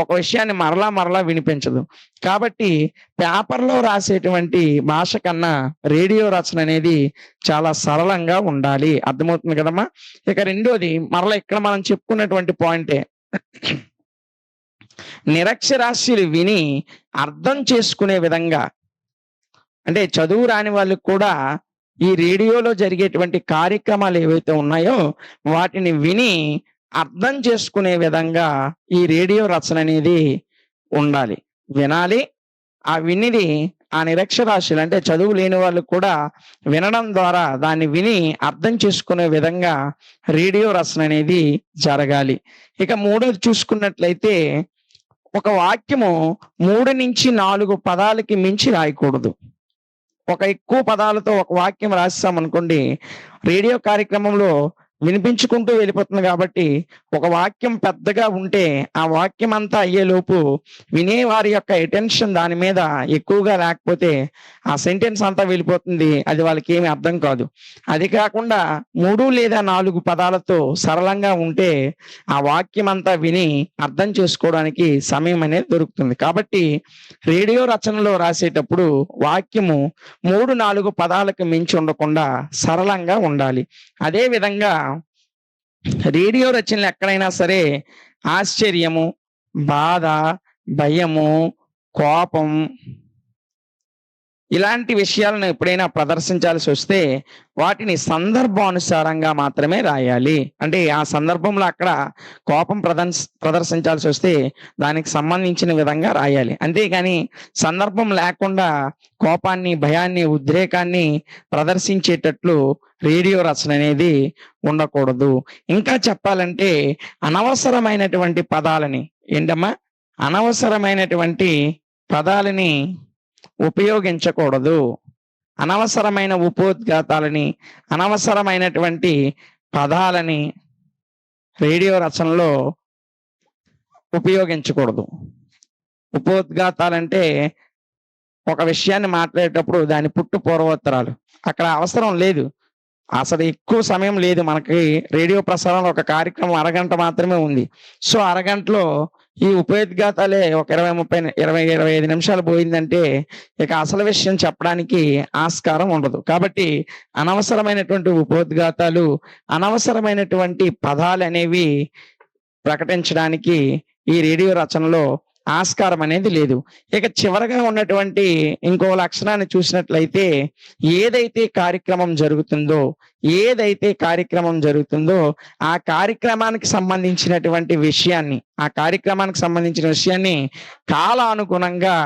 ఒక విషయాన్ని మరలా వినిపించదు. కాబట్టి పేపర్‌లో రాసేటువంటి భాష కన్నా రేడియో రచన అనేది చాలా సరళంగా ఉండాలి. అర్థమవుతుంది కదమ్మా! ఇక రెండోది మరలా ఇక్కడ మనం చెప్పుకున్నటువంటి పాయింటే. నిరక్షరాస్యులు విని అర్థం చేసుకునే విధంగా, అంటే చదువు రాని వాళ్ళకి కూడా ఈ రేడియోలో జరిగేటువంటి కార్యక్రమాలు ఏవైతే ఉన్నాయో వాటిని విని అర్థం చేసుకునే విధంగా ఈ రేడియో రచన అనేది ఉండాలి. వినాలి. ఆ వినిది ఆ నిరక్షరాస్యులు అంటే చదువు లేని వాళ్ళు కూడా వినడం ద్వారా దాన్ని విని అర్థం చేసుకునే విధంగా రేడియో రచన అనేది జరగాలి. ఇక మూడోది చూసుకున్నట్లయితే ఒక వాక్యము 3-4 పదాలకి మించి రాయకూడదు. ఒక ఎక్కువ పదాలతో ఒక వాక్యం రాసేసామనుకోండి, రేడియో కార్యక్రమంలో వినిపించుకుంటూ వెళ్ళిపోతుంది కాబట్టి ఒక వాక్యం పెద్దగా ఉంటే ఆ వాక్యం అంతా అయ్యేలోపు వినేవారి యొక్క అటెన్షన్ దాని మీద ఎక్కువగా లేకపోతే ఆ సెంటెన్స్ అంతా వెళ్ళిపోతుంది. అది వాళ్ళకి ఏమీ అర్థం కాదు. అది కాకుండా 3 లేదా 4 పదాలతో సరళంగా ఉంటే ఆ వాక్యం అంతా విని అర్థం చేసుకోవడానికి సమయం అనేది దొరుకుతుంది. కాబట్టి రేడియో రచనలో రాసేటప్పుడు వాక్యము 3-4 పదాలకు మించి ఉండకుండా సరళంగా ఉండాలి. అదే విధంగా రేడియో రచనలు ఎక్కడైనా సరే ఆశ్చర్యము, బాధ, భయము, కోపం ఇలాంటి విషయాలను ఎప్పుడైనా ప్రదర్శించాల్సి వస్తే వాటిని సందర్భానుసారంగా మాత్రమే రాయాలి. అంటే ఆ సందర్భంలో అక్కడ కోపం ప్రదర్శించాల్సి వస్తే దానికి సంబంధించిన విధంగా రాయాలి. అంతేగాని సందర్భం లేకుండా కోపాన్ని, భయాన్ని, ఉద్రేకాన్ని ప్రదర్శించేటట్లు రేడియో రచన అనేది ఉండకూడదు. ఇంకా చెప్పాలంటే అనవసరమైనటువంటి పదాలని ఏంటమ్మా? అనవసరమైనటువంటి పదాలని ఉపయోగించకూడదు. అనవసరమైన ఉపోద్ఘాతాలని, అనవసరమైనటువంటి పదాలని రేడియో రచనలో ఉపయోగించకూడదు. ఉపోద్ఘాతాలంటే ఒక విషయాన్ని మాట్లాడేటప్పుడు దాని పుట్టు పూర్వోత్తరాలు అక్కడ అవసరం లేదు. అసలు ఎక్కువ సమయం లేదు మనకి. రేడియో ప్రసారంలో ఒక కార్యక్రమం అరగంట మాత్రమే ఉంది. సో అరగంటలో ఈ ఉపోద్ఘాతాలే ఒక 20-25 నిమిషాలు పోయిందంటే ఇక అసలు విషయం చెప్పడానికి ఆస్కారం ఉండదు. కాబట్టి అనవసరమైనటువంటి ఉపోద్ఘాతాలు, అనవసరమైనటువంటి పదాలు అనేవి ప్రకటించడానికి ఈ రేడియో రచనలో ఆస్కారం అనేది లేదు. ఇక చివరగా ఉన్నటువంటి ఇంకో లక్షణాన్ని చూసినట్లయితే ఏదైతే కార్యక్రమం జరుగుతుందో ఆ కార్యక్రమానికి సంబంధించిన విషయాన్ని కాలానుగుణంగా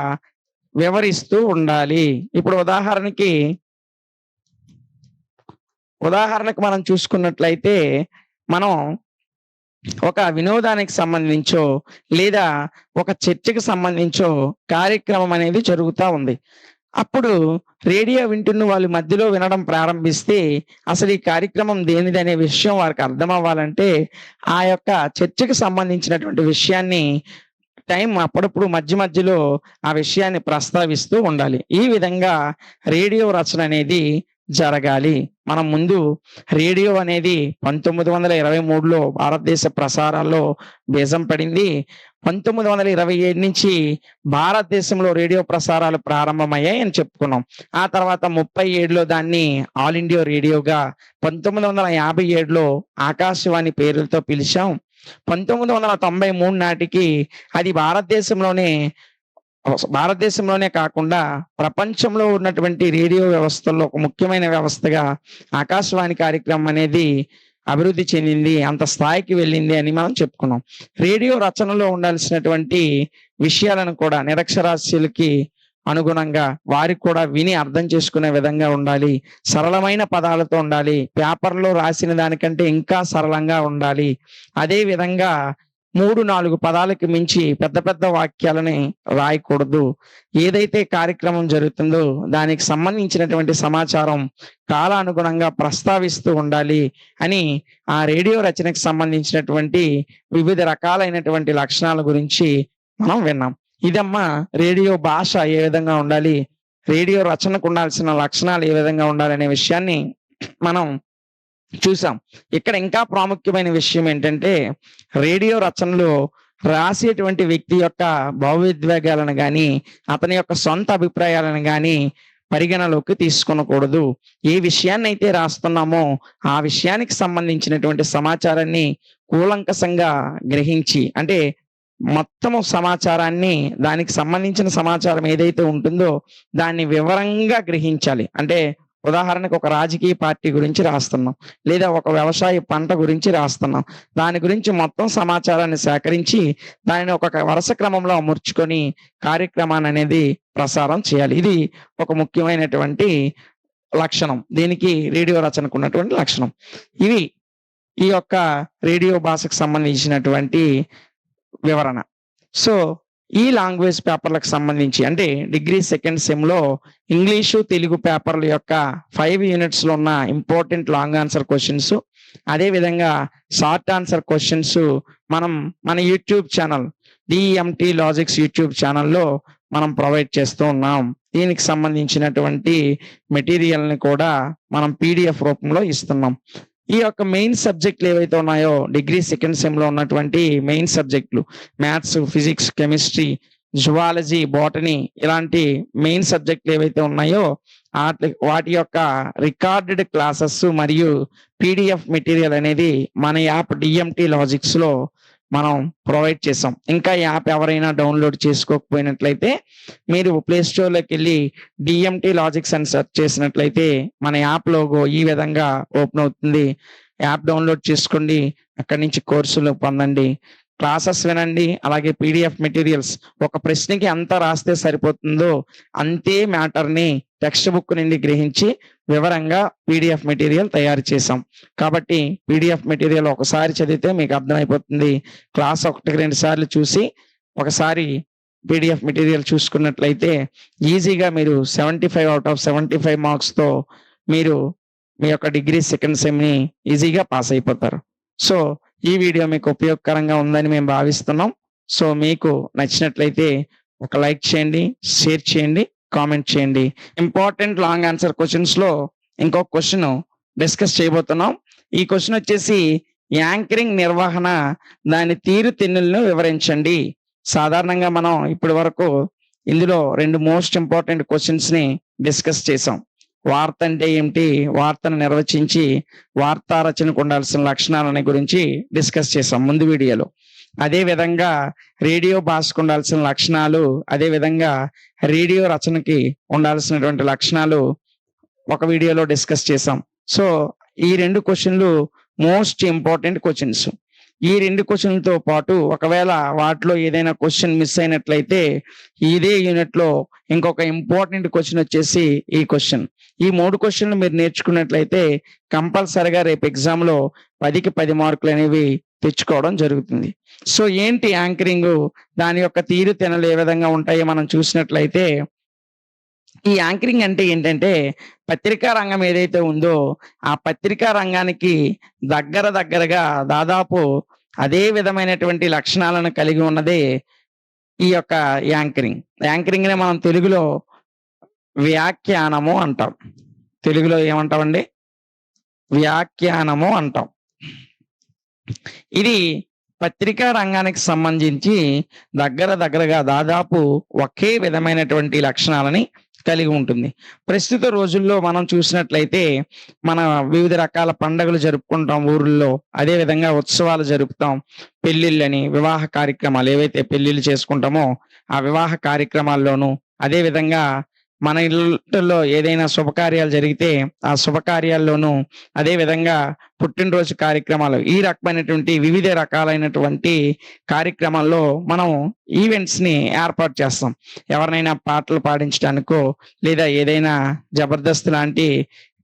వివరిస్తూ ఉండాలి. ఇప్పుడు ఉదాహరణకు మనం చూసుకున్నట్లయితే మనం ఒక వినోదానికి సంబంధించో లేదా ఒక చర్చకి సంబంధించో కార్యక్రమం అనేది జరుగుతా ఉంది. అప్పుడు రేడియో వింటున్న వాళ్ళు మధ్యలో వినడం ప్రారంభిస్తే అసలు ఈ కార్యక్రమం దేనిదనే విషయం వారికి అర్థం అవ్వాలంటే ఆ యొక్క చర్చకి సంబంధించినటువంటి విషయాన్ని అప్పుడప్పుడు మధ్యలో ఆ విషయాన్ని ప్రస్తావిస్తూ ఉండాలి. ఈ విధంగా రేడియో రచన అనేది జరగాలి. మనం ముందు రేడియో అనేది 1923లో భారతదేశ ప్రసారాల్లో బీజం పడింది. 1927 నుంచి భారతదేశంలో రేడియో ప్రసారాలు ప్రారంభమయ్యాయి అని చెప్పుకున్నాం. ఆ తర్వాత 37లో దాన్ని ఆల్ ఇండియా రేడియోగా, 1957లో ఆకాశవాణి పేరుతో పిలిచాం. 1993 నాటికి అది భారతదేశంలోనే కాకుండా ప్రపంచంలో ఉన్నటువంటి రేడియో వ్యవస్థల్లో ఒక ముఖ్యమైన వ్యవస్థగా ఆకాశవాణి కార్యక్రమం అనేది అభివృద్ధి చెందింది, అంత స్థాయికి వెళ్ళింది అని మనం చెప్పుకున్నాం. రేడియో రచనలో ఉండాల్సినటువంటి విషయాలను కూడా నిరక్షరాస్యులకి అనుగుణంగా వారికి కూడా విని అర్థం చేసుకునే విధంగా ఉండాలి. సరళమైన పదాలతో ఉండాలి. పేపర్‌లో రాసిన దానికంటే ఇంకా సరళంగా ఉండాలి. అదే విధంగా 3, 4 పదాలకు మించి పెద్ద పెద్ద వాక్యాలని రాయకూడదు. ఏదైతే కార్యక్రమం జరుగుతుందో దానికి సంబంధించినటువంటి సమాచారం కాలానుగుణంగా ప్రస్తావిస్తూ ఉండాలి అని ఆ రేడియో రచనకు సంబంధించినటువంటి వివిధ రకాలైనటువంటి లక్షణాల గురించి మనం విన్నాం. ఇదమ్మా రేడియో భాష ఏ విధంగా ఉండాలి, రేడియో రచనకు ఉండాల్సిన లక్షణాలు ఏ విధంగా ఉండాలనే విషయాన్ని మనం చూసాం. ఇక్కడ ఇంకా ప్రాముఖ్యమైన విషయం ఏంటంటే రేడియో రచనలో రాసేటువంటి వ్యక్తి యొక్క భావోద్వేగాలను గాని, అతని యొక్క సొంత అభిప్రాయాలను గాని పరిగణలోకి తీసుకొనకూడదు. ఏ విషయాన్నైతే రాస్తున్నామో ఆ విషయానికి సంబంధించినటువంటి సమాచారాన్ని కూలంకషంగా గ్రహించి, అంటే మొత్తము సమాచారాన్ని, దానికి సంబంధించిన సమాచారం ఏదైతే ఉంటుందో దాన్ని వివరంగా గ్రహించాలి. అంటే ఉదాహరణకు ఒక రాజకీయ పార్టీ గురించి రాస్తున్నాం, లేదా ఒక వ్యవసాయ పంట గురించి రాస్తున్నాం. దాని గురించి మొత్తం సమాచారాన్ని సేకరించి దానిని ఒక వరుస క్రమంలో అమర్చుకొని కార్యక్రమాన్ని అనేది ప్రసారం చేయాలి. ఇది ఒక ముఖ్యమైనటువంటి లక్షణం. దీనికి రేడియో రచనకు ఉన్నటువంటి లక్షణం. ఇవి ఈ యొక్క రేడియో భాషకు సంబంధించినటువంటి వివరణ. సో ఈ లాంగ్వేజ్ పేపర్లకు సంబంధించి అంటే డిగ్రీ సెకండ్ సెమ్‌లో ఇంగ్లీషు, తెలుగు పేపర్ల యొక్క 5 యూనిట్స్ లో ఉన్న ఇంపార్టెంట్ లాంగ్ ఆన్సర్ క్వెషన్స్, అదే విధంగా షార్ట్ ఆన్సర్ క్వెషన్స్ మనం మన YouTube channel DMT logics YouTube ఛానల్లో మనం ప్రొవైడ్ చేస్తూ ఉన్నాం. దీనికి సంబంధించినటువంటి మెటీరియల్‌ని కూడా మనం పీడిఎఫ్ రూపంలో ఇస్తున్నాం. ఈ యొక్క మెయిన్ సబ్జెక్టులు ఏవైతే ఉన్నాయో డిగ్రీ సెకండ్ సెమ్‌లో ఉన్నటువంటి మెయిన్ సబ్జెక్టులు maths, physics, chemistry, zoology, botany ఇలాంటి మెయిన్ సబ్జెక్టులు ఏవైతే ఉన్నాయో వాటి యొక్క రికార్డెడ్ క్లాసెస్ మరియు పీడిఎఫ్ మెటీరియల్ అనేది మన యాప్ డిఎంటి లాజిక్స్ లో మనం ప్రొవైడ్ చేసాం. ఇంకా యాప్ ఎవరైనా డౌన్లోడ్ చేసుకోకపోయినట్లయితే మీరు ప్లే స్టోర్ లోకి వెళ్ళి డిఎంటి లాజిక్స్ అని సెర్చ్ చేసినట్లయితే మన యాప్ లోగో ఈ విధంగా ఓపెన్ అవుతుంది. యాప్ డౌన్లోడ్ చేసుకోండి, అక్కడి నుంచి కోర్సులు పొందండి, క్లాసెస్ వినండి. అలాగే పీడిఎఫ్ మెటీరియల్స్, ఒక ప్రశ్నకి ఎంత రాస్తే సరిపోతుందో అంతే మ్యాటర్ ని టెక్స్ట్ బుక్ నుండి గ్రహించి వివరంగా పీడిఎఫ్ మెటీరియల్ తయారు చేసాం. కాబట్టి పీడిఎఫ్ మెటీరియల్ ఒకసారి చదివితే మీకు అర్థమైపోతుంది. క్లాస్ 1-2 సార్లు చూసి ఒకసారి పీడిఎఫ్ మెటీరియల్ చూసుకున్నట్లయితే ఈజీగా మీరు 75 out of 75 మార్క్స్ తో మీరు మీ యొక్క డిగ్రీ సెకండ్ సెమ్ ని ఈజీగా పాస్ అయిపోతారు. సో ఈ వీడియో మీకు ఉపయోగకరంగా ఉందని మేము భావిస్తున్నాం. సో మీకు నచ్చినట్లయితే ఒక లైక్ చేయండి, షేర్ చేయండి, కామెంట్ చేయండి. ఇంపార్టెంట్ లాంగ్ ఆన్సర్ క్వశ్చన్స్ లో ఇంకొక క్వశ్చన్ డిస్కస్ చేయబోతున్నాం. ఈ క్వశ్చన్ వచ్చేసి యాంకరింగ్ నిర్వహణ, దాని తీరుతెన్నులను వివరించండి. సాధారణంగా మనం ఇప్పటి వరకు ఇందులో 2 మోస్ట్ ఇంపార్టెంట్ క్వశ్చన్స్ ని డిస్కస్ చేసాం. వార్త అంటే ఏమిటి, వార్తను నిర్వచించి వార్తా రచనకు ఉండాల్సిన లక్షణాలని గురించి డిస్కస్ చేసాం ముందు వీడియోలో. అదే విధంగా రేడియో భాషకు ఉండాల్సిన లక్షణాలు, అదే విధంగా రేడియో రచనకి ఉండాల్సినటువంటి లక్షణాలు ఒక వీడియోలో డిస్కస్ చేసాం. సో ఈ 2 క్వశ్చన్లు మోస్ట్ ఇంపార్టెంట్ క్వశ్చన్స్. ఈ 2 క్వశ్చన్లతో పాటు ఒకవేళ వాటిలో ఏదైనా క్వశ్చన్ మిస్ అయినట్లయితే ఇదే యూనిట్ లో ఇంకొక ఇంపార్టెంట్ క్వశ్చన్ వచ్చేసి ఈ క్వశ్చన్. ఈ 3 క్వశ్చన్లు మీరు నేర్చుకున్నట్లయితే కంపల్సరిగా రేపు ఎగ్జామ్ లో 10కి 10 మార్కులు అనేవి తెచ్చుకోవడం జరుగుతుంది. సో ఏంటి యాంకరింగ్, దాని యొక్క తీరుతెన్నులు ఏ విధంగా ఉంటాయో మనం చూసినట్లయితే, ఈ యాంకరింగ్ అంటే ఏంటంటే పత్రికా రంగం ఏదైతే ఉందో ఆ పత్రికా రంగానికి దగ్గరగా దాదాపు అదే విధమైనటువంటి లక్షణాలను కలిగి ఉన్నదే ఈ యొక్క యాంకరింగ్. యాంకరింగ్ నే మనం తెలుగులో వ్యాఖ్యానము అంటాం. తెలుగులో ఏమంటామండి? వ్యాఖ్యానము అంటాం. ఇది పత్రికా రంగానికి సంబంధించి దగ్గరగా దాదాపు ఒకే విధమైనటువంటి లక్షణాలని కలిగి ఉంటుంది. ప్రస్తుత రోజుల్లో మనం చూసినట్లయితే మన వివిధ రకాల పండుగలు జరుపుకుంటాం ఊర్లలో, అదే విధంగా ఉత్సవాలు జరుపుతాం, పెళ్లిళ్ళని, వివాహ కార్యక్రమాలు ఏవైతే పెళ్లిళ్ళు చేసుకుంటామో ఆ వివాహ కార్యక్రమాల్లోనూ, అదే విధంగా మన ఇళ్ళలో ఏదైనా శుభకార్యాలు జరిగితే ఆ శుభకార్యాల్లోనూ అదే విధంగా పుట్టినరోజు కార్యక్రమాలు ఈ రకమైనటువంటి వివిధ రకాలైనటువంటి కార్యక్రమాల్లో మనం ఈవెంట్స్ ని ఏర్పాటు చేస్తాం. ఎవరినైనా పాటలు పాడించడానికో లేదా ఏదైనా జబర్దస్త్ లాంటి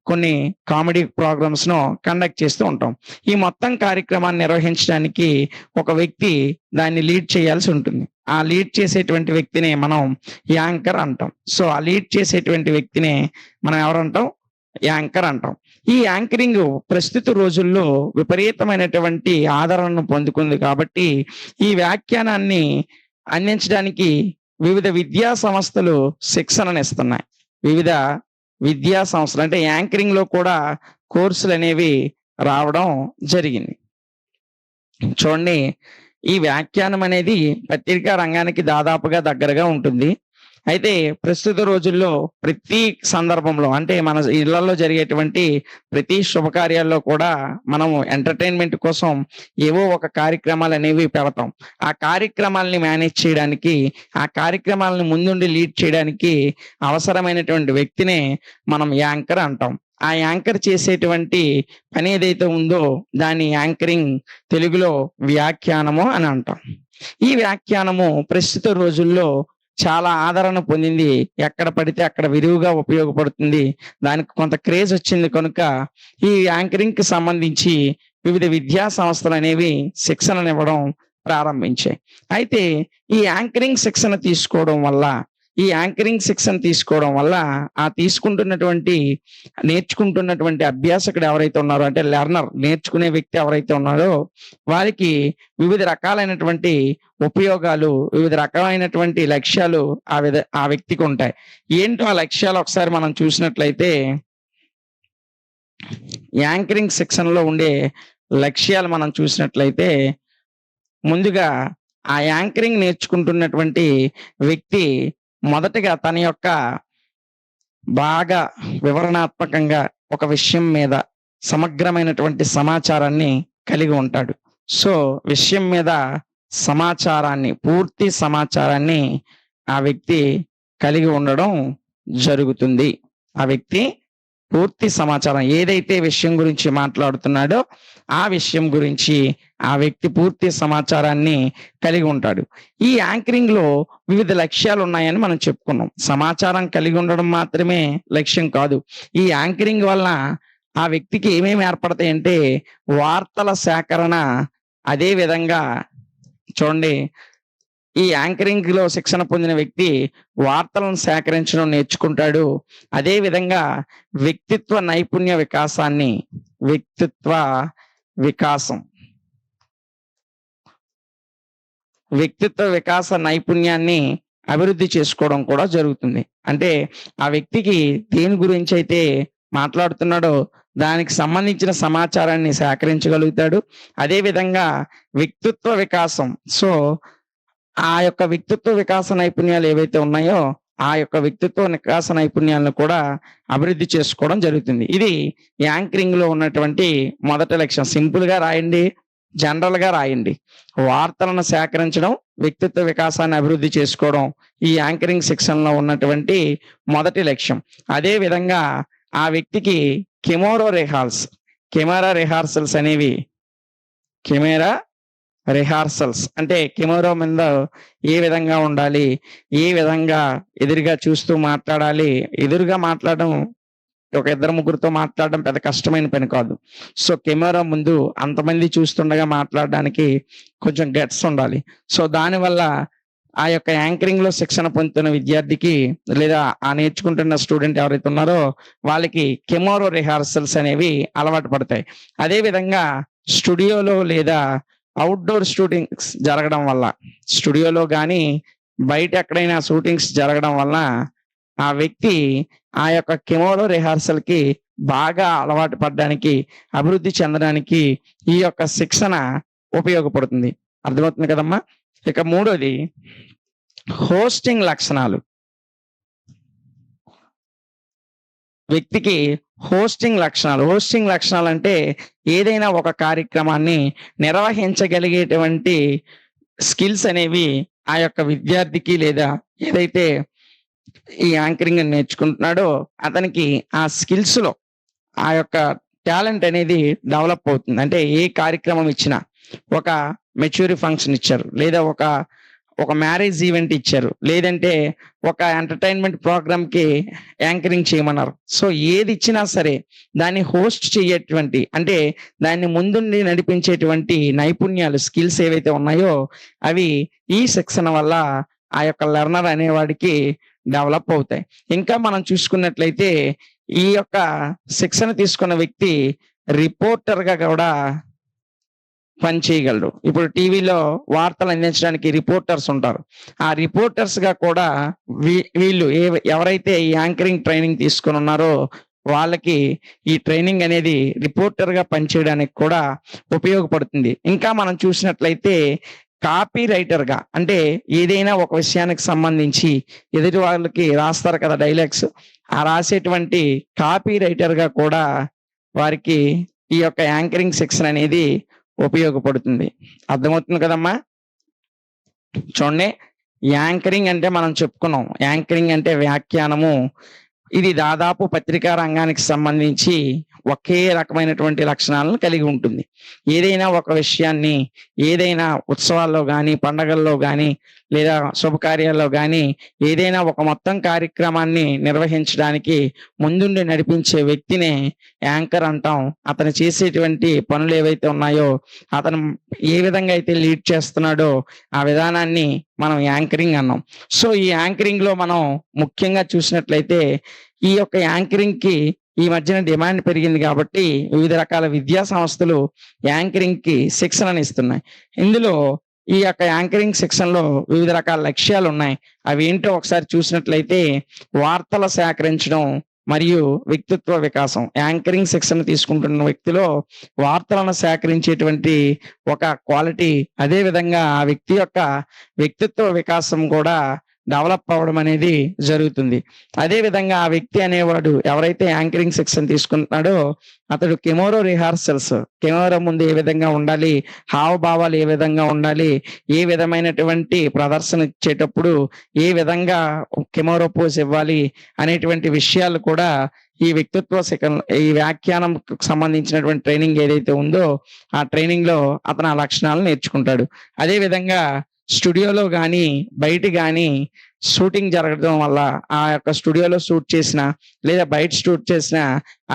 కొన్ని కామెడీ ప్రోగ్రామ్స్ ను కండక్ట్ చేస్తూ ఉంటాం. ఈ మొత్తం కార్యక్రమాన్ని నిర్వహించడానికి ఒక వ్యక్తి దాన్ని లీడ్ చేయాల్సి ఉంటుంది. ఆ లీడ్ చేసేటువంటి వ్యక్తిని మనం యాంకర్ అంటాం. సో ఆ లీడ్ చేసేటువంటి వ్యక్తిని మనం ఎవరంటాం? యాంకర్ అంటాం. ఈ యాంకరింగ్ ప్రస్తుత రోజుల్లో విపరీతమైనటువంటి ఆదరణను పొందుకుంది కాబట్టి ఈ వ్యాఖ్యానాన్ని అందించడానికి వివిధ విద్యా సంస్థలు శిక్షణను ఇస్తున్నాయి. వివిధ విద్యా సంస్థలు అంటే యాంకరింగ్ లో కూడా కోర్సులు అనేవి రావడం జరిగింది. చూడండి, ఈ వ్యాఖ్యానం అనేది పత్రికా రంగానికి దాదాపుగా దగ్గరగా ఉంటుంది. అయితే ప్రస్తుత రోజుల్లో ప్రతి సందర్భంలో అంటే మన ఇళ్లలో జరిగేటువంటి ప్రతి శుభకార్యాల్లో కూడా మనము ఎంటర్టైన్మెంట్ కోసం ఏవో ఒక కార్యక్రమాలు అనేవి పెడతాం. ఆ కార్యక్రమాలని మేనేజ్ చేయడానికి, ఆ కార్యక్రమాలను ముందుండి లీడ్ చేయడానికి అవసరమైనటువంటి వ్యక్తినే మనం యాంకర్ అంటాం. ఆ యాంకర్ చేసేటువంటి పని ఏదైతే ఉందో దాని యాంకరింగ్ తెలుగులో వ్యాఖ్యానము అని అంటాం. ఈ వ్యాఖ్యానము ప్రస్తుత రోజుల్లో చాలా ఆదరణ పొందింది. ఎక్కడ పడితే అక్కడ విరివిగా ఉపయోగపడుతుంది. దానికి కొంత క్రేజ్ వచ్చింది కనుక ఈ యాంకరింగ్ కి సంబంధించి వివిధ విద్యా సంస్థలు అనేవి శిక్షణనివ్వడం ప్రారంభించాయి. అయితే ఈ యాంకరింగ్ శిక్షణ తీసుకోవడం వల్ల ఆ నేర్చుకుంటున్నటువంటి అభ్యాసకుడు ఎవరైతే ఉన్నారో అంటే లెర్నర్, నేర్చుకునే వ్యక్తి ఎవరైతే ఉన్నారో వారికి వివిధ రకాలైనటువంటి ఉపయోగాలు, వివిధ రకమైనటువంటి లక్ష్యాలు ఆ వ్యక్తికి ఉంటాయి. ఏంటో ఆ లక్ష్యాలు ఒకసారి మనం చూసినట్లయితే యాంకరింగ్ శిక్షణలో ఉండే లక్ష్యాలు మనం చూసినట్లయితే ముందుగా ఆ యాంకరింగ్ నేర్చుకుంటున్నటువంటి వ్యక్తి మొదటగా తన యొక్క బాగా వివరణాత్మకంగా ఒక విషయం మీద సమగ్రమైనటువంటి సమాచారాన్ని కలిగి ఉంటాడు. సో విషయం మీద పూర్తి సమాచారాన్ని ఆ వ్యక్తి కలిగి ఉండడం జరుగుతుంది. ఆ వ్యక్తి పూర్తి సమాచారం ఏదైతే విషయం గురించి మాట్లాడుతున్నాడో ఆ విషయం గురించి ఆ వ్యక్తి పూర్తి సమాచారాన్ని కలిగి ఉంటాడు. ఈ యాంకరింగ్ లో వివిధ లక్ష్యాలు ఉన్నాయని మనం చెప్పుకున్నాం. సమాచారం కలిగి ఉండడం మాత్రమే లక్ష్యం కాదు. ఈ యాంకరింగ్ వల్ల ఆ వ్యక్తికి ఏమేమి ఏర్పడతాయంటే వార్తల సేకరణ, అదే విధంగా చూడండి, ఈ యాంకరింగ్ లో శిక్షణ పొందిన వ్యక్తి వార్తలను సేకరించడం నేర్చుకుంటాడు. అదే విధంగా వ్యక్తిత్వ వికాస నైపుణ్యాన్ని అభివృద్ధి చేసుకోవడం కూడా జరుగుతుంది. అంటే ఆ వ్యక్తికి దేని గురించి అయితే మాట్లాడుతున్నాడో దానికి సంబంధించిన సమాచారాన్ని సేకరించగలుగుతాడు. అదే విధంగా వ్యక్తిత్వ వికాసం, సో ఆ యొక్క వ్యక్తిత్వ వికాస నైపుణ్యాలు ఏవైతే ఉన్నాయో ఆ యొక్క వ్యక్తిత్వ వికాస నైపుణ్యాలను కూడా అభివృద్ధి చేసుకోవడం జరుగుతుంది. ఇది యాంకరింగ్ లో ఉన్నటువంటి మొదటి లక్ష్యం. సింపుల్ గా రాయండి, జనరల్ గా రాయండి. వార్తలను సేకరించడం, వ్యక్తిత్వ వికాసాన్ని అభివృద్ధి చేసుకోవడం ఈ యాంకరింగ్ శిక్షణలో ఉన్నటువంటి మొదటి లక్ష్యం. అదే విధంగా ఆ వ్యక్తికి కెమెరా రిహార్సల్స్ అంటే కెమెరా మీద ఏ విధంగా ఉండాలి, ఏ విధంగా ఎదురుగా చూస్తూ మాట్లాడాలి. ఎదురుగా మాట్లాడడం, ఒక ఇద్దరు ముగ్గురితో మాట్లాడడం పెద్ద కష్టమైన పని కాదు. సో కెమెరా ముందు అంతమంది చూస్తుండగా మాట్లాడడానికి కొంచెం గట్స్ ఉండాలి. సో దానివల్ల ఆ యొక్క యాంకరింగ్ లో శిక్షణ పొందుతున్న విద్యార్థికి లేదా ఆ నేర్చుకుంటున్న స్టూడెంట్ ఎవరైతే ఉన్నారో వాళ్ళకి కెమెరా రిహార్సల్స్ అనేవి అలవాటు పడతాయి. అదే విధంగా స్టూడియోలో లేదా అవుట్డోర్ షూటింగ్స్ జరగడం వల్ల, స్టూడియోలో కానీ బయట ఎక్కడైనా షూటింగ్స్ జరగడం వల్ల ఆ వ్యక్తి ఆ యొక్క కెమెరా రిహార్సల్ కి బాగా అలవాటు పడడానికి, అభివృద్ధి చెందడానికి ఈ యొక్క శిక్షణ ఉపయోగపడుతుంది. అర్థమవుతుంది కదమ్మా? ఇక మూడోది హోస్టింగ్ లక్షణాలు. వ్యక్తికి హోస్టింగ్ లక్షణాలు అంటే ఏదైనా ఒక కార్యక్రమాన్ని నిర్వహించగలిగేటువంటి స్కిల్స్ అనేవి ఆ యొక్క విద్యార్థికి లేదా ఏదైతే ఈ యాంకరింగ్ నేర్చుకుంటున్నాడో అతనికి ఆ స్కిల్స్ లో ఆ యొక్క టాలెంట్ అనేది డెవలప్ అవుతుంది. అంటే ఏ కార్యక్రమం ఇచ్చినా, ఒక మెచ్యూరి ఫంక్షన్ ఇచ్చారు, లేదా ఒక ఒక మ్యారేజ్ ఈవెంట్ ఇచ్చారు, లేదంటే ఒక ఎంటర్టైన్మెంట్ ప్రోగ్రామ్ కి యాంకరింగ్ చేయమన్నారు. సో ఏది ఇచ్చినా సరే దాన్ని హోస్ట్ చేయటువంటి, అంటే దాన్ని ముందుండి నడిపించేటువంటి నైపుణ్యాలు, స్కిల్స్ ఏవైతే ఉన్నాయో అవి ఈ శిక్షణ వల్ల ఆ యొక్క లెర్నర్ అనేవాడికి డెవలప్ అవుతాయి. ఇంకా మనం చూసుకున్నట్లయితే ఈ యొక్క శిక్షణ తీసుకున్న వ్యక్తి రిపోర్టర్ గా కూడా పని చేయగలడు. ఇప్పుడు టీవీలో వార్తలు అందించడానికి రిపోర్టర్స్ ఉంటారు. ఆ రిపోర్టర్స్ గా కూడా వీళ్ళు ఎవరైతే ఈ యాంకరింగ్ ట్రైనింగ్ తీసుకొని ఉన్నారో వాళ్ళకి ఈ ట్రైనింగ్ అనేది రిపోర్టర్ గా పనిచేయడానికి కూడా ఉపయోగపడుతుంది. ఇంకా మనం చూసినట్లయితే కాపీ రైటర్ గా, అంటే ఏదైనా ఒక విషయానికి సంబంధించి ఎదుటి వాళ్ళకి రాస్తారు కదా డైలాగ్స్, ఆ రాసేటువంటి కాపీ రైటర్ గా కూడా వారికి ఈ యొక్క యాంకరింగ్ శిక్షణ అనేది ఉపయోగపడుతుంది. అర్థమవుతుంది కదమ్మా? చూడండి, యాంకరింగ్ అంటే మనం చెప్పుకున్నాం, యాంకరింగ్ అంటే వ్యాఖ్యానము. ఇది దాదాపు పత్రికా రంగానికి సంబంధించి ఒకే రకమైనటువంటి లక్షణాలను కలిగి ఉంటుంది. ఏదైనా ఒక విషయాన్ని, ఏదైనా ఉత్సవాల్లో కానీ, పండగల్లో కానీ, లేదా శుభకార్యాల్లో కానీ ఏదైనా ఒక మొత్తం కార్యక్రమాన్ని నిర్వహించడానికి ముందుండి నడిపించే వ్యక్తినే యాంకర్ అంటాం. అతను చేసేటువంటి పనులు ఏవైతే ఉన్నాయో, అతను ఏ విధంగా అయితే లీడ్ చేస్తున్నాడో ఆ విధానాన్ని మనం యాంకరింగ్ అన్నాం. సో ఈ యాంకరింగ్ లో మనం ముఖ్యంగా చూసినట్లయితే ఈ యొక్క యాంకరింగ్ కి ఈ మధ్యన డిమాండ్ పెరిగింది కాబట్టి వివిధ రకాల విద్యా సంస్థలు యాంకరింగ్ కి శిక్షణను ఇస్తున్నాయి. ఇందులో ఈ యొక్క యాంకరింగ్ శిక్షణలో వివిధ రకాల లక్ష్యాలు ఉన్నాయి. అవి ఏంటో ఒకసారి చూసినట్లయితే వార్తలు సేకరించడం మరియు వ్యక్తిత్వ వికాసం. యాంకరింగ్ శిక్షణ తీసుకుంటున్న వ్యక్తిలో వార్తలను సేకరించేటువంటి ఒక క్వాలిటీ, అదే విధంగా ఆ వ్యక్తి యొక్క వ్యక్తిత్వ వికాసం కూడా డెవలప్ అవ్వడం అనేది జరుగుతుంది. అదే విధంగా ఆ వ్యక్తి అనేవాడు ఎవరైతే యాంకరింగ్ శిక్షణ తీసుకుంటున్నాడో అతడు కెమెరా రిహార్సల్స్, కెమెరా ముందు ఏ విధంగా ఉండాలి, హావభావాలు ఏ విధంగా ఉండాలి, ఏ విధమైనటువంటి ప్రదర్శన ఇచ్చేటప్పుడు ఏ విధంగా కెమెరా పోజ్ ఇవ్వాలి అనేటువంటి విషయాలు కూడా ఈ వ్యక్తిత్వ ఈ వ్యాఖ్యానం సంబంధించినటువంటి ట్రైనింగ్ ఏదైతే ఉందో ఆ ట్రైనింగ్ లో అతను ఆ లక్షణాలను నేర్చుకుంటాడు. అదే విధంగా స్టూడియోలో కానీ బయట కానీ షూటింగ్ జరగడం వల్ల ఆ యొక్క స్టూడియోలో షూట్ చేసిన లేదా బయట షూట్ చేసిన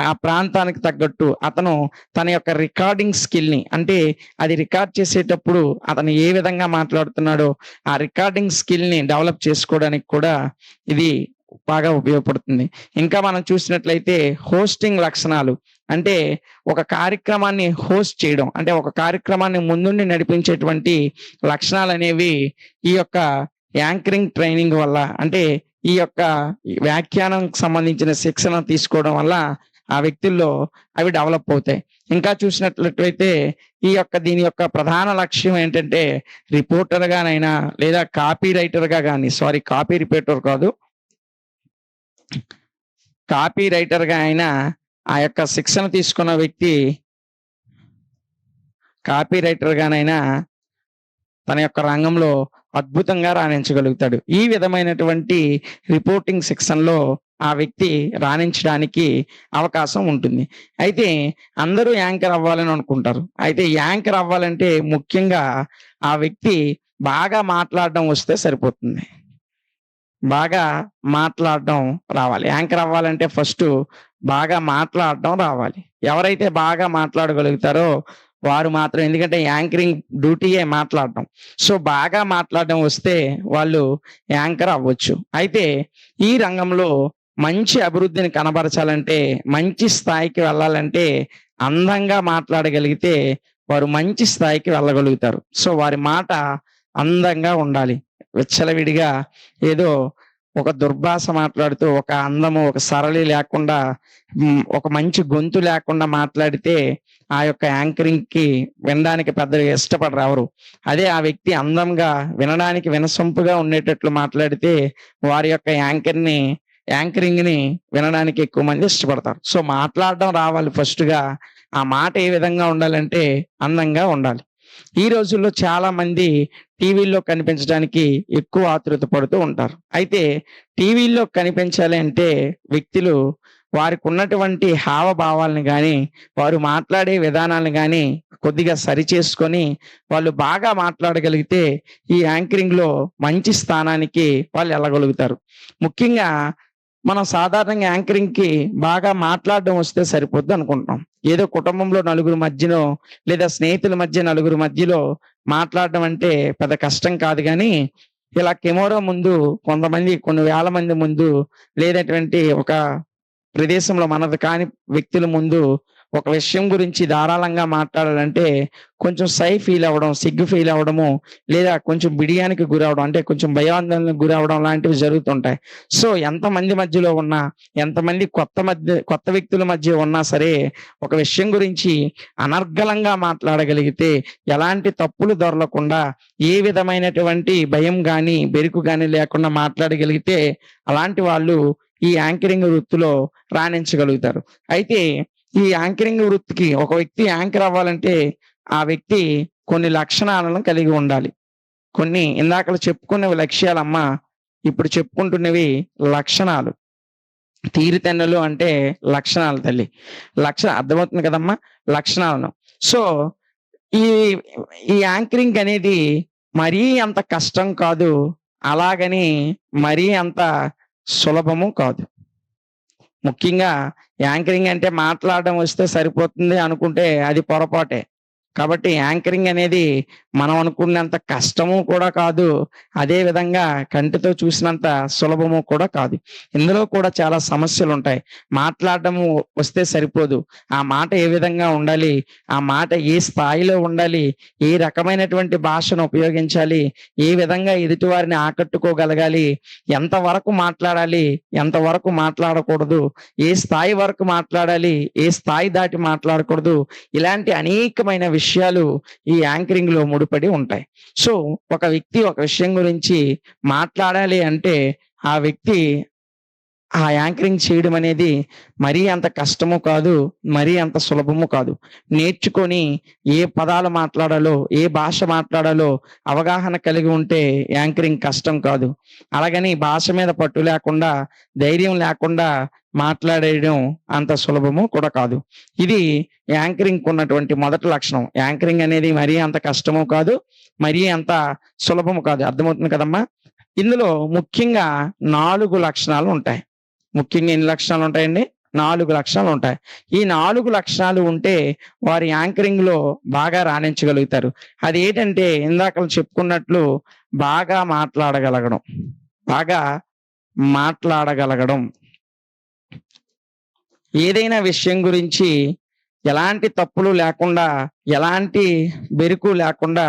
ఆ ప్రాంతానికి తగ్గట్టు అతను తన యొక్క రికార్డింగ్ స్కిల్ ని, అంటే అది రికార్డ్ చేసేటప్పుడు అతను ఏ విధంగా మాట్లాడుతున్నాడో ఆ రికార్డింగ్ స్కిల్ ని డెవలప్ చేసుకోవడానికి కూడా ఇది బాగా ఉపయోగపడుతుంది. ఇంకా మనం చూసినట్లయితే హోస్టింగ్ లక్షణాలు, అంటే ఒక కార్యక్రమాన్ని హోస్ట్ చేయడం, అంటే ఒక కార్యక్రమాన్ని ముందుండి నడిపించేటువంటి లక్షణాలు అనేవి ఈ యొక్క యాంకరింగ్ ట్రైనింగ్ వల్ల, అంటే ఈ యొక్క వ్యాఖ్యానం సంబంధించిన శిక్షణ తీసుకోవడం వల్ల ఆ వ్యక్తుల్లో అవి డెవలప్ అవుతాయి. ఇంకా చూసినట్లయితే దీని యొక్క ప్రధాన లక్ష్యం ఏంటంటే రిపోర్టర్ గానైనా లేదా కాపీ రైటర్ గా కానీ, కాపీ రిపోర్టర్ కాదు, కాపీ రైటర్ గా అయినా ఆ యొక్క శిక్షణ తీసుకున్న వ్యక్తి కాపీ రైటర్ గానైనా తన యొక్క రంగంలో అద్భుతంగా రాణించగలుగుతాడు. ఈ విధమైనటువంటి రిపోర్టింగ్ శిక్షణలో ఆ వ్యక్తి రాణించడానికి అవకాశం ఉంటుంది. అయితే అందరూ యాంకర్ అవ్వాలని అనుకుంటారు. అయితే యాంకర్ అవ్వాలంటే ముఖ్యంగా ఆ వ్యక్తి బాగా మాట్లాడడం వస్తే సరిపోతుంది. బాగా మాట్లాడడం రావాలి. యాంకర్ అవ్వాలంటే ఫస్ట్ బాగా మాట్లాడడం రావాలి. ఎవరైతే బాగా మాట్లాడగలుగుతారో వారు మాత్రం, ఎందుకంటే యాంకరింగ్ డ్యూటీయే మాట్లాడడం. సో బాగా మాట్లాడడం వస్తే వాళ్ళు యాంకర్ అవ్వచ్చు. అయితే ఈ రంగంలో మంచి అభివృద్ధిని కనబరచాలంటే, మంచి స్థాయికి వెళ్ళాలంటే అందంగా మాట్లాడగలిగితే వారు మంచి స్థాయికి వెళ్ళగలుగుతారు. సో వారి మాట అందంగా ఉండాలి. విచ్చలవిడిగా ఏదో ఒక దుర్భాష మాట్లాడుతూ ఒక అందము, ఒక సరళి లేకుండా, ఒక మంచి గొంతు లేకుండా మాట్లాడితే ఆ యొక్క యాంకరింగ్ కి వినడానికి పెద్దగా ఇష్టపడరు ఎవరు. అదే ఆ వ్యక్తి అందంగా, వినడానికి వినసొంపుగా ఉండేటట్లు మాట్లాడితే వారి యొక్క యాంకరింగ్ ని వినడానికి ఎక్కువ మంది ఇష్టపడతారు. సో మాట్లాడడం రావాలి ఫస్ట్ గా. ఆ మాట ఏ విధంగా ఉండాలంటే అందంగా ఉండాలి. ఈ రోజుల్లో చాలా మంది టీవీల్లో కనిపించడానికి ఎక్కువ ఆతృత పడుతూ ఉంటారు. అయితే టీవీల్లో కనిపించాలి అంటే వ్యక్తులు వారికున్నటువంటి హావభావాలను గాని, వారు మాట్లాడే విధానాలను గాని కొద్దిగా సరిచేసుకొని వాళ్ళు బాగా మాట్లాడగలిగితే ఈ యాంకరింగ్‌లో మంచి స్థానానికి వాళ్ళు ఎళ్ళగలుగుతారు. ముఖ్యంగా మనం సాధారణంగా యాంకరింగ్‌కి బాగా మాట్లాడడం వస్తే సరిపోద్దనుకుంటాం. ఏదో కుటుంబంలో నలుగురు మధ్యనో, లేదా స్నేహితుల మధ్య నలుగురు మధ్యలో మాట్లాడడం అంటే పెద్ద కష్టం కాదు గానీ, ఇలా కెమెరా ముందు కొంతమంది కొన్ని వేల మంది ముందు లేనటువంటి ఒక ప్రదేశంలో మనది కాని వ్యక్తుల ముందు ఒక విషయం గురించి ధారాళంగా మాట్లాడాలంటే కొంచెం ఫీల్ అవ్వడం, సిగ్గు ఫీల్ అవ్వడము, లేదా కొంచెం బిడియానికి గురవ్వడం అంటే కొంచెం భయాందోళనకు గురవ్వడం లాంటివి జరుగుతుంటాయి. సో ఎంతమంది మధ్యలో ఉన్నా, ఎంతమంది కొత్త వ్యక్తుల మధ్య ఉన్నా సరే, ఒక విషయం గురించి అనర్గళంగా మాట్లాడగలిగితే, ఎలాంటి తప్పులు దొర్లకుండా, ఏ విధమైనటువంటి భయం గాని, బెరుకు గాని లేకుండా మాట్లాడగలిగితే అలాంటి వాళ్ళు ఈ యాంకరింగ్ వృత్తిలో రాణించగలుగుతారు. అయితే ఈ యాంకరింగ్ వృత్తికి ఒక వ్యక్తి యాంకర్ అవ్వాలంటే ఆ వ్యక్తి కొన్ని లక్షణాలను కలిగి ఉండాలి. కొన్ని ఇందాకల చెప్పుకున్నవి లక్ష్యాలమ్మా. ఇప్పుడు చెప్పుకుంటున్నవి లక్షణాలు. తీరుతెన్నులు అంటే లక్షణాలు తల్లి. అర్థమవుతుంది కదమ్మా! లక్షణాలను. సో ఈ ఈ యాంకరింగ్ అనేది మరీ అంత కష్టం కాదు. అలాగని మరీ అంత సులభము కాదు. ముఖ్యంగా యాంకరింగ్ అంటే మాట్లాడడం వస్తే సరిపోతుంది అనుకుంటే అది పొరపాటే. కాబట్టి యాంకరింగ్ అనేది మనం అనుకున్నంత కష్టము కూడా కాదు. అదే విధంగా కంటితో చూసినంత సులభము కూడా కాదు. ఇందులో కూడా చాలా సమస్యలుంటాయి. మాట్లాడడము వస్తే సరిపోదు. ఆ మాట ఏ విధంగా ఉండాలి? ఆ మాట ఏ స్థాయిలో ఉండాలి? ఏ రకమైనటువంటి భాషను ఉపయోగించాలి? ఏ విధంగా ఎదుటివారిని ఆకట్టుకోగలగాలి? ఎంతవరకు మాట్లాడాలి? ఎంతవరకు మాట్లాడకూడదు? ఏ స్థాయి వరకు మాట్లాడాలి? ఏ స్థాయి దాటి మాట్లాడకూడదు? ఇలాంటి అనేకమైన విషయాలు ఈ యాంకరింగ్‌లో ముడిపడి ఉంటాయి. సో, ఒక వ్యక్తి ఒక విషయం గురించి మాట్లాడాలి అంటే ఆ వ్యక్తి ఆ యాంకరింగ్ చేయడం అనేది మరీ అంత కష్టము కాదు. మరీ అంత సులభము కాదు. నేర్చుకొని ఏ పదాలు మాట్లాడాలో, ఏ భాష మాట్లాడాలో అవగాహన కలిగి ఉంటే యాంకరింగ్ కష్టం కాదు. అలాగని భాష మీద పట్టు లేకుండా, ధైర్యం లేకుండా మాట్లాడేయడం అంత సులభము కూడా కాదు. ఇది యాంకరింగ్‌కి ఉన్నటువంటి మొదటి లక్షణం. యాంకరింగ్ అనేది మరీ అంత కష్టము కాదు. మరీ అంత సులభము కాదు. అర్థమవుతుంది కదమ్మా! ఇందులో ముఖ్యంగా 4 లక్షణాలు ఉంటాయి. ముఖ్యంగా ఎన్ని లక్షణాలు ఉంటాయండి? 4 లక్షణాలు ఉంటాయి. ఈ 4 లక్షణాలు ఉంటే వారు యాంకరింగ్‌లో బాగా రాణించగలుగుతారు. అదేంటంటే ఇందాకల చెప్పుకున్నట్లు బాగా మాట్లాడగలగడం. బాగా మాట్లాడగలగడం. ఏదైనా విషయం గురించి ఎలాంటి తప్పులు లేకుండా, ఎలాంటి బెరుకు లేకుండా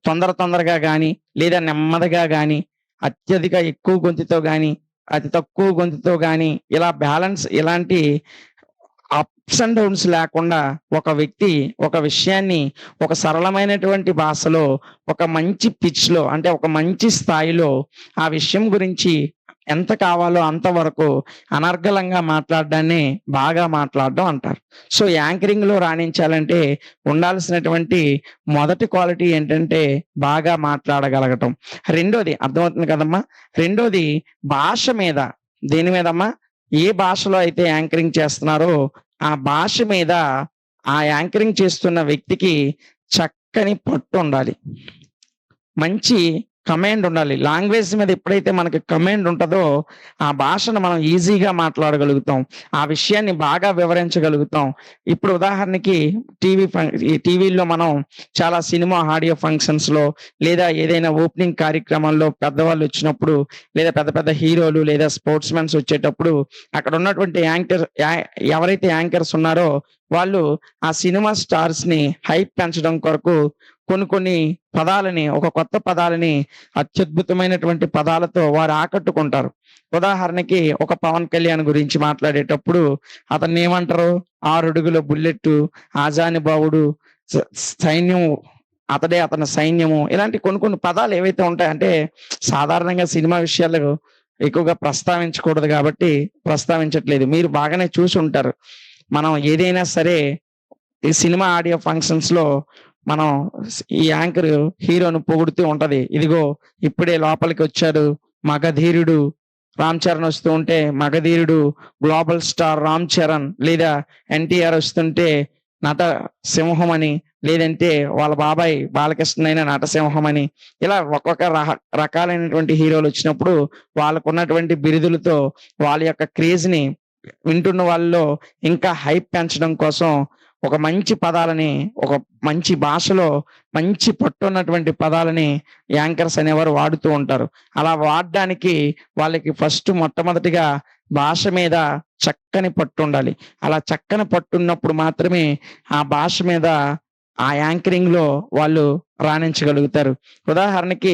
తొందరగా గాని, లేదా నెమ్మదిగా గాని, అత్యధిక ఎక్కువ గొంతుతో గాని, అతి తక్కువ గొంతుతో గాని, ఇలా బ్యాలెన్స్ ఇలాంటి అప్స్ అండ్ డౌన్స్ లేకుండా ఒక వ్యక్తి ఒక విషయాన్ని ఒక సరళమైనటువంటి భాషలో, ఒక మంచి పిచ్‌లో అంటే ఒక మంచి స్థాయిలో ఆ విషయం గురించి ఎంత కావాలో అంతవరకు అనర్గళంగా మాట్లాడడాన్ని బాగా మాట్లాడడం అంటారు. సో, యాంకరింగ్‌లో రాణించాలంటే ఉండాల్సినటువంటి మొదటి క్వాలిటీ ఏంటంటే బాగా మాట్లాడగలగటం. రెండోది అర్థమవుతుంది కదమ్మా! రెండోది భాష మీద దేని మీదమ్మా? ఏ భాషలో అయితే యాంకరింగ్ చేస్తున్నారో ఆ భాష మీద ఆ యాంకరింగ్ చేస్తున్న వ్యక్తికి చక్కని పట్టుండాలి. మంచి కమాండ్ ఉండాలి. లాంగ్వేజ్ మీద ఎప్పుడైతే మనకి కమాండ్ ఉంటదో ఆ భాషను మనం ఈజీగా మాట్లాడగలుగుతాం. ఆ విషయాన్ని బాగా వివరించగలుగుతాం. ఇప్పుడు ఉదాహరణకి ఈ టీవీల్లో మనం చాలా సినిమా ఆడియో ఫంక్షన్స్‌లో లేదా ఏదైనా ఓపెనింగ్ కార్యక్రమాల్లో పెద్దవాళ్ళు వచ్చినప్పుడు లేదా పెద్ద పెద్ద హీరోలు లేదా స్పోర్ట్స్ మెన్స్ వచ్చేటప్పుడు అక్కడ ఉన్నటువంటి ఎవరైతే యాంకర్స్ ఉన్నారో వాళ్ళు ఆ సినిమా స్టార్స్‌ని హైప్ పెంచడం కొరకు కొన్ని పదాలని ఒక కొత్త పదాలని అత్యద్భుతమైనటువంటి పదాలతో వారు ఆకట్టుకుంటారు. ఉదాహరణకి ఒక 'పవన్ కళ్యాణ్' గురించి మాట్లాడేటప్పుడు అతన్ని ఏమంటారు? 6 అడుగుల బుల్లెట్టు, ఆజానుబాహుడు, సైన్యం అతడే అతని సైన్యము. ఇలాంటి కొన్ని పదాలు ఏవైతే ఉంటాయంటే సాధారణంగా సినిమా విషయాలు ఎక్కువగా ప్రస్తావించకూడదు కాబట్టి ప్రస్తావించట్లేదు. మీరు బాగానే చూసుంటారు. మనం ఏదైనా సరే ఈ సినిమా ఆడియో ఫంక్షన్స్‌లో మనం ఈ యాంకర్ హీరోను పొగుడుతూ ఉంటది. ఇదిగో ఇప్పుడే లోపలికి వచ్చాడు మగధీరుడు రామ్ చరణ్ వస్తూ ఉంటే మగధీరుడు గ్లోబల్ స్టార్ రామ్ చరణ్, లేదా ఎన్టీఆర్ వస్తుంటే నట సింహం అని, లేదంటే వాళ్ళ బాబాయ్ బాలకృష్ణ అయిన నటసింహం అని, ఇలా ఒక్కొక్క రకాలైనటువంటి హీరోలు వచ్చినప్పుడు వాళ్ళకున్నటువంటి బిరుదులతో వాళ్ళ యొక్క క్రేజ్ ని వింటున్న వాళ్ళలో ఇంకా హైప్ పెంచడం కోసం ఒక మంచి పదాలని, ఒక మంచి భాషలో మంచి పట్టున్నటువంటి పదాలని యాంకర్స్ అనేవారు వాడుతూ ఉంటారు. అలా వాడడానికి వాళ్ళకి ఫస్ట్ మొట్టమొదటిగా భాష మీద చక్కని పట్టు ఉండాలి. అలా చక్కని పట్టున్నప్పుడు మాత్రమే ఆ భాష మీద ఆ యాంకరింగ్ లో వాళ్ళు రాణించగలుగుతారు. ఉదాహరణకి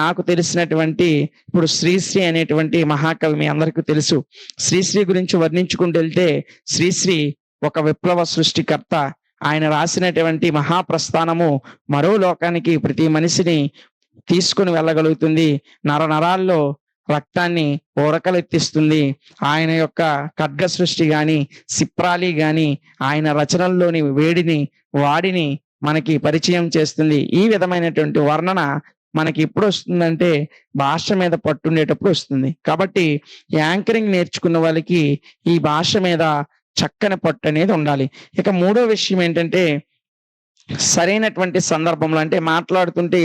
నాకు తెలిసినటువంటి ఇప్పుడు శ్రీశ్రీ అనేటువంటి మహాకవి మీ అందరికీ తెలుసు. శ్రీశ్రీ గురించి వర్ణించుకుంటూ వెళ్తే శ్రీశ్రీ ఒక విప్లవ సృష్టికర్త. ఆయన రాసినటువంటి మహాప్రస్థానము మరో లోకానికి ప్రతి మనిషిని తీసుకుని వెళ్ళగలుగుతుంది. నరాల్లో రక్తాన్ని ఉరకలెత్తిస్తుంది. ఆయన యొక్క ఖడ్గ సృష్టి గాని, సిప్రాలి గాని ఆయన రచనల్లోని వేడిని వాడిని మనకి పరిచయం చేస్తుంది. ఈ విధమైనటువంటి వర్ణన మనకి ఎప్పుడు వస్తుందంటే భాష మీద పట్టుండేటప్పుడు వస్తుంది. కాబట్టి యాంకరింగ్ నేర్చుకున్న వాళ్ళకి ఈ భాష మీద చక్కని పట్టు అనేది ఉండాలి. ఇక మూడో విషయం ఏంటంటే సరైనటువంటి సందర్భంలో, అంటే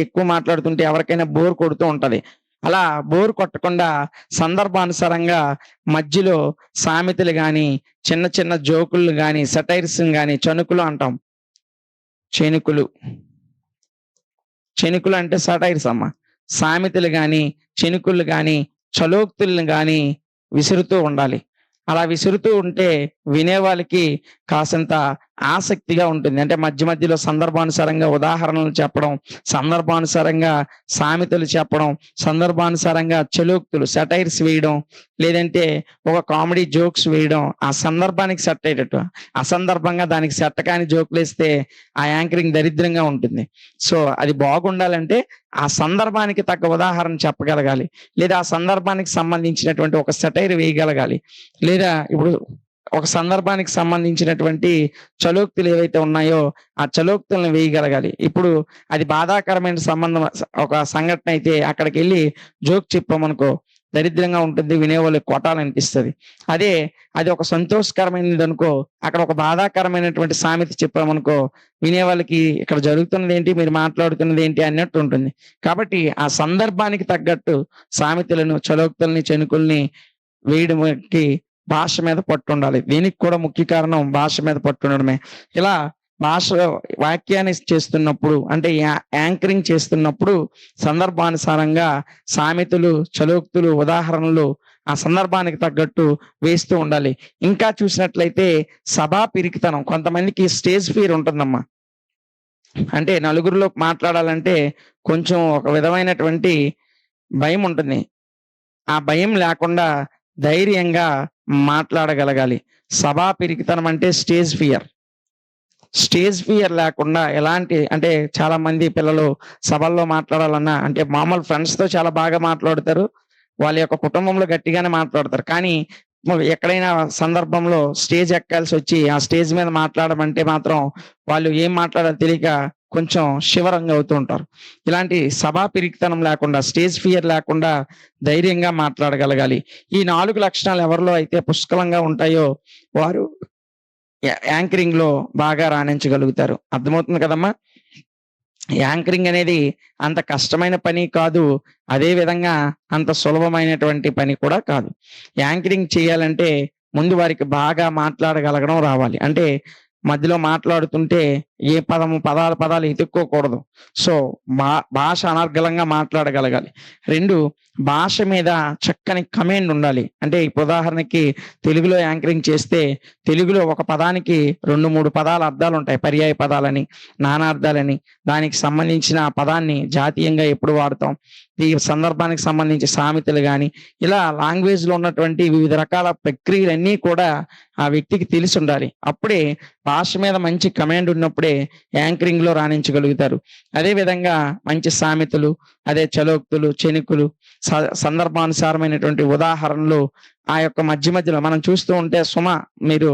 ఎక్కువ మాట్లాడుతుంటే ఎవరికైనా బోర్ కొడుతూ ఉంటది. అలా బోర్ కొట్టకుండా సందర్భానుసారంగా మధ్యలో సామెతలు గాని, చిన్న చిన్న జోకులు గాని, సెటైర్స్ గాని, చనుకులు అంటాం. చెనుకులు అంటే సెటైర్స్ అమ్మ. సామెతలు గాని, చెనుకులు గాని, చలోక్తులను గాని విసురుతూ ఉండాలి. అలా విసురుతూ ఉంటే వినే వాళ్ళకి కాసంత ఆసక్తిగా ఉంటుంది. అంటే మధ్య మధ్యలో సందర్భానుసారంగా ఉదాహరణలు చెప్పడం, సందర్భానుసారంగా సామెతలు చెప్పడం, సందర్భానుసారంగా చలోక్తులు సెటైర్స్ వేయడం, లేదంటే ఒక కామెడీ జోక్స్ వేయడం. ఆ సందర్భానికి సెట్ అయ్యేటట్టు, అసందర్భంగా దానికి సెట్ కాని జోకులు వేస్తే ఆ యాంకరింగ్ దరిద్రంగా ఉంటుంది. సో అది బాగుండాలంటే ఆ సందర్భానికి తగ్గ ఉదాహరణ చెప్పగలగాలి, లేదా ఆ సందర్భానికి సంబంధించినటువంటి ఒక సెటైర్ వేయగలగాలి, లేదా ఇప్పుడు ఒక సందర్భానికి సంబంధించినటువంటి చలోక్తులు ఏవైతే ఉన్నాయో ఆ చలోక్తులను వేయగలగాలి. ఇప్పుడు అది బాధాకరమైన సంబంధం ఒక సంఘటన అయితే అక్కడికి వెళ్ళి జోక్ చెప్పామనుకో దరిద్రంగా ఉంటుంది, వినేవాళ్ళకి కొట్టాలనిపిస్తుంది. అది ఒక సంతోషకరమైనది అనుకో, అక్కడ ఒక బాధాకరమైనటువంటి సామెత చెప్పామనుకో వినేవాళ్ళకి ఇక్కడ జరుగుతున్నది ఏంటి, మీరు మాట్లాడుతున్నది ఏంటి అన్నట్టు ఉంటుంది. కాబట్టి ఆ సందర్భానికి తగ్గట్టు సామెతలను, చలోక్తుల్ని, చెనుకుల్ని వేయడానికి భాష మీద పట్టు ఉండాలి. దీనికి కూడా ముఖ్య కారణం భాష మీద పట్టు ఉండడమే. ఇలా భాష వాక్యాన్ని చేస్తున్నప్పుడు, అంటే యాంకరింగ్ చేస్తున్నప్పుడు సందర్భానుసారంగా సామెతలు, చలోక్తులు, ఉదాహరణలు ఆ సందర్భానికి తగ్గట్టు వేస్తూ ఉండాలి. ఇంకా చూసినట్లయితే సభా పిరికితనం. కొంతమందికి స్టేజ్ ఫియర్ ఉంటుందమ్మా. అంటే నలుగురిలో మాట్లాడాలంటే కొంచెం ఒక విధమైనటువంటి భయం ఉంటుంది. ఆ భయం లేకుండా ధైర్యంగా మాట్లాడగలగాలి. సభా పిరికితనం అంటే స్టేజ్ ఫియర్ లేకుండా ఎలాంటి, అంటే చాలా మంది పిల్లలు సభల్లో మాట్లాడాలన్నా, అంటే మామూలు ఫ్రెండ్స్ తో చాలా బాగా మాట్లాడతారు, వాళ్ళ యొక్క కుటుంబంలో గట్టిగానే మాట్లాడతారు. కానీ ఎక్కడైనా సందర్భంలో స్టేజ్ ఎక్కాల్సి వచ్చి ఆ స్టేజ్ మీద మాట్లాడమంటే మాత్రం వాళ్ళు ఏం మాట్లాడాలో తెలియక కొంచెం శివరంగా అవుతూ ఉంటారు. ఇలాంటి సభా పిరికితనం లేకుండా, స్టేజ్ ఫియర్ లేకుండా ధైర్యంగా మాట్లాడగలగాలి. ఈ 4 లక్షణాలు ఎవరిలో అయితే పుష్కలంగా ఉంటాయో వారు యాంకరింగ్ లో బాగా రాణించగలుగుతారు. అర్థమవుతుంది కదమ్మా? యాంకరింగ్ అనేది అంత కష్టమైన పని కాదు, అదే విధంగా అంత సులభమైనటువంటి పని కూడా కాదు. యాంకరింగ్ చేయాలంటే ముందు వారికి బాగా మాట్లాడగలగడం రావాలి. అంటే మధ్యలో మాట్లాడుతుంటే ఏ పదాలు ఎతుక్కోకూడదు. సో భాష అనర్గళంగా మాట్లాడగలగాలి. 2, భాష మీద చక్కని కమాండ్ ఉండాలి. అంటే ఇప్పుడు ఉదాహరణకి తెలుగులో యాంకరింగ్ చేస్తే తెలుగులో ఒక పదానికి 2-3 పదాల అర్థాలు ఉంటాయి. పర్యాయ పదాలని, నానార్థాలని. దానికి సంబంధించిన ఆ పదాన్ని జాతీయంగా ఎప్పుడు వాడతాం, ఈ సందర్భానికి సంబంధించి సామెతలు కానీ, ఇలా లాంగ్వేజ్ లో ఉన్నటువంటి వివిధ రకాల ప్రక్రియలన్నీ కూడా ఆ వ్యక్తికి తెలిసి ఉండాలి. అప్పుడే భాష మీద మంచి కమాండ్ ఉన్నప్పుడే యాంకరింగ్ లో రాణించగలుగుతారు. అదే విధంగా మంచి సామెతలు, అదే చలోక్తులు, చెనుకులు, సందర్భానుసారమైనటువంటి ఉదాహరణలు ఆ యొక్క మధ్యలో మనం చూస్తూ ఉంటే సుమ, మీరు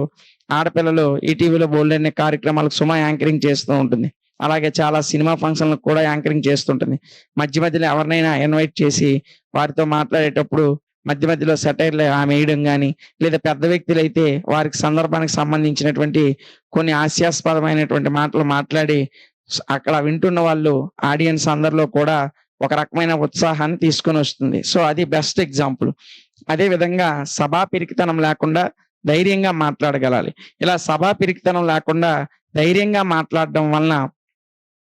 ఆడపిల్లలు ఈటీవీలో బోల్డెన్ని కార్యక్రమాలకు సుమ యాంకరింగ్ చేస్తూ ఉంటుంది. అలాగే చాలా సినిమా ఫంక్షన్లకు కూడా యాంకరింగ్ చేస్తుంటుంది. మధ్య మధ్యలో ఎవరినైనా ఇన్వైట్ చేసి వారితో మాట్లాడేటప్పుడు మధ్య మధ్యలో సెటైర్లు ఆమె వేయడం గాని, లేదా పెద్ద వ్యక్తులైతే వారికి సందర్భానికి సంబంధించినటువంటి కొన్ని హాస్యాస్పదమైనటువంటి మాటలు మాట్లాడి అక్కడ వింటున్న వాళ్ళు ఆడియన్స్ అందరిలో కూడా ఒక రకమైన ఉత్సాహాన్ని తీసుకొని వస్తుంది. సో అది బెస్ట్ ఎగ్జాంపుల్. అదే విధంగా సభా పిరికితనం లేకుండా ధైర్యంగా మాట్లాడగలాలి. ఇలా సభా పిరికితనం లేకుండా ధైర్యంగా మాట్లాడడం వలన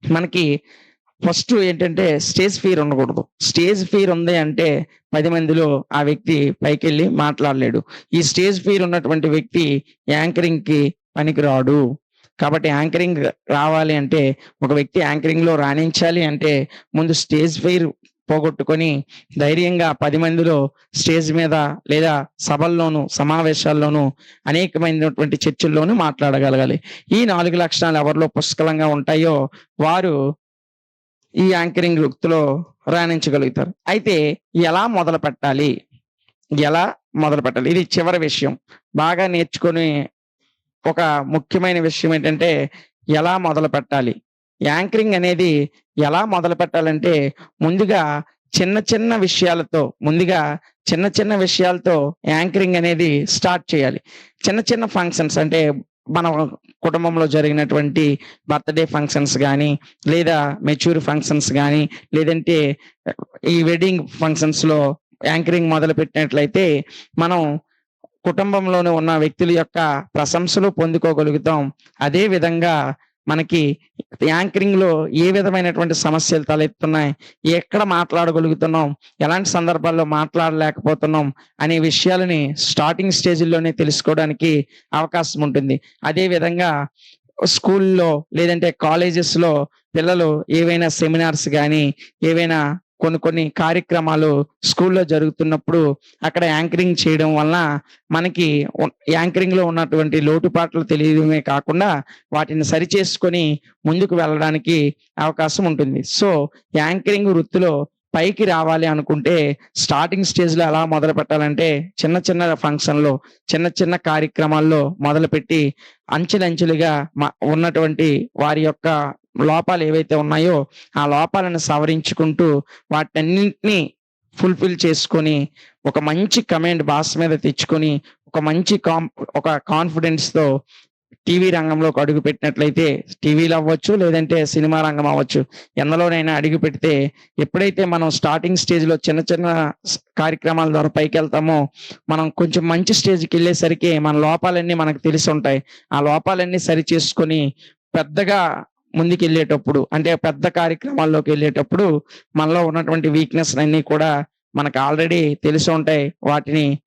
మనకి ఫస్ట్ ఏంటంటే స్టేజ్ ఫియర్ ఉండకూడదు. స్టేజ్ ఫియర్ ఉంది అంటే 10 మందిలో ఆ వ్యక్తి పైకెళ్ళి మాట్లాడలేడు. ఈ స్టేజ్ ఫియర్ ఉన్నటువంటి వ్యక్తి యాంకరింగ్‌కి పనికిరాడు. కాబట్టి యాంకరింగ్ రావాలి అంటే, ఒక వ్యక్తి యాంకరింగ్‌లో రాణించాలి అంటే ముందు స్టేజ్ ఫియర్ పోగొట్టుకొని ధైర్యంగా 10 మందిలో స్టేజ్ మీద లేదా సభల్లోనూ, సమావేశాల్లోనూ అనేకమైనటువంటి చర్చల్లోనూ మాట్లాడగలగాలి. ఈ 4 లక్షణాలు ఎవరిలో పుష్కలంగా ఉంటాయో వారు ఈ యాంకరింగ్ వృత్తిలో రాణించగలుగుతారు. అయితే ఎలా మొదలుపెట్టాలి? ఎలా మొదలుపెట్టాలి? ఇది చివరి విషయం. బాగా నేర్చుకునే ఒక ముఖ్యమైన విషయం ఏంటంటే ఎలా మొదలుపెట్టాలి? యాంకరింగ్ అనేది ఎలా మొదలుపెట్టాలంటే ముందుగా చిన్న చిన్న విషయాలతో యాంకరింగ్ అనేది స్టార్ట్ చేయాలి. చిన్న చిన్న ఫంక్షన్స్ అంటే మన కుటుంబంలో జరిగినటువంటి బర్త్‌డే ఫంక్షన్స్ గానీ, లేదా మెచ్యూర్ ఫంక్షన్స్ గానీ, లేదంటే ఈ వెడ్డింగ్ ఫంక్షన్స్‌లో యాంకరింగ్ మొదలుపెట్టినట్లయితే మనం కుటుంబంలోనే ఉన్న వ్యక్తుల యొక్క ప్రశంసలు పొందుకోగలుగుతాం. అదే విధంగా మనకి యాంకరింగ్‌లో ఏ విధమైనటువంటి సమస్యలు తలెత్తున్నాయి, ఎక్కడ మాట్లాడగలుగుతున్నాం, ఎలాంటి సందర్భాల్లో మాట్లాడలేకపోతున్నాం అనే విషయాలని స్టార్టింగ్ స్టేజ్‌ల్లోనే తెలుసుకోవడానికి అవకాశం ఉంటుంది. అదే విధంగా స్కూల్‌లో లేదంటే కాలేజెస్‌లో పిల్లలు ఏవైనా సెమినార్స్ గానీ, ఏవైనా కొన్ని కార్యక్రమాలు స్కూల్‌లో జరుగుతున్నప్పుడు అక్కడ యాంకరింగ్ చేయడం వలన మనకి యాంకరింగ్‌లో ఉన్నటువంటి లోటుపాట్లు తెలియడమే కాకుండా వాటిని సరిచేసుకొని ముందుకు వెళ్ళడానికి అవకాశం ఉంటుంది. సో, యాంకరింగ్ వృత్తిలో పైకి రావాలి అనుకుంటే స్టార్టింగ్ స్టేజ్‌లో ఎలా మొదలుపెట్టాలంటే చిన్న ఫంక్షన్‌లో, చిన్న కార్యక్రమాల్లో మొదలుపెట్టి అంచెలంచెలుగా ఉన్నటువంటి వారి యొక్క లోపాలు ఏవైతే ఉన్నాయో ఆ లోపాలను సవరించుకుంటూ వాటన్నింటిని ఫుల్‌ఫిల్ చేసుకొని ఒక మంచి కమాండ్ బాస్ మీద తెచ్చుకొని ఒక మంచి ఒక కాన్ఫిడెన్స్‌తో టీవీ రంగంలోకి అడుగుపెట్టినట్లయితే టీవీలో అవ్వచ్చు, లేదంటే సినిమా రంగం అవ్వచ్చు. ఎందులోనైనా అడుగుపెడితే ఎప్పుడైతే మనం స్టార్టింగ్ స్టేజ్‌లో చిన్న కార్యక్రమాల ద్వారా పైకెళ్తామో మనం కొంచెం మంచి స్టేజ్‌కెళ్ళేసరికి మన లోపాలన్నీ మనకు తెలిసుంటాయి. ఆ లోపాలన్నీ సరిచేసుకొని పెద్దగా ముందుకెళ్ళేటప్పుడు అంటే పెద్ద కార్యక్రమాల్లోకి వెళ్ళేటప్పుడు మనలో ఉన్నటువంటి వీక్‌నెస్‌లన్నీ కూడా మనకు ఆల్రెడీ తెలిసుంటాయి. వాటిని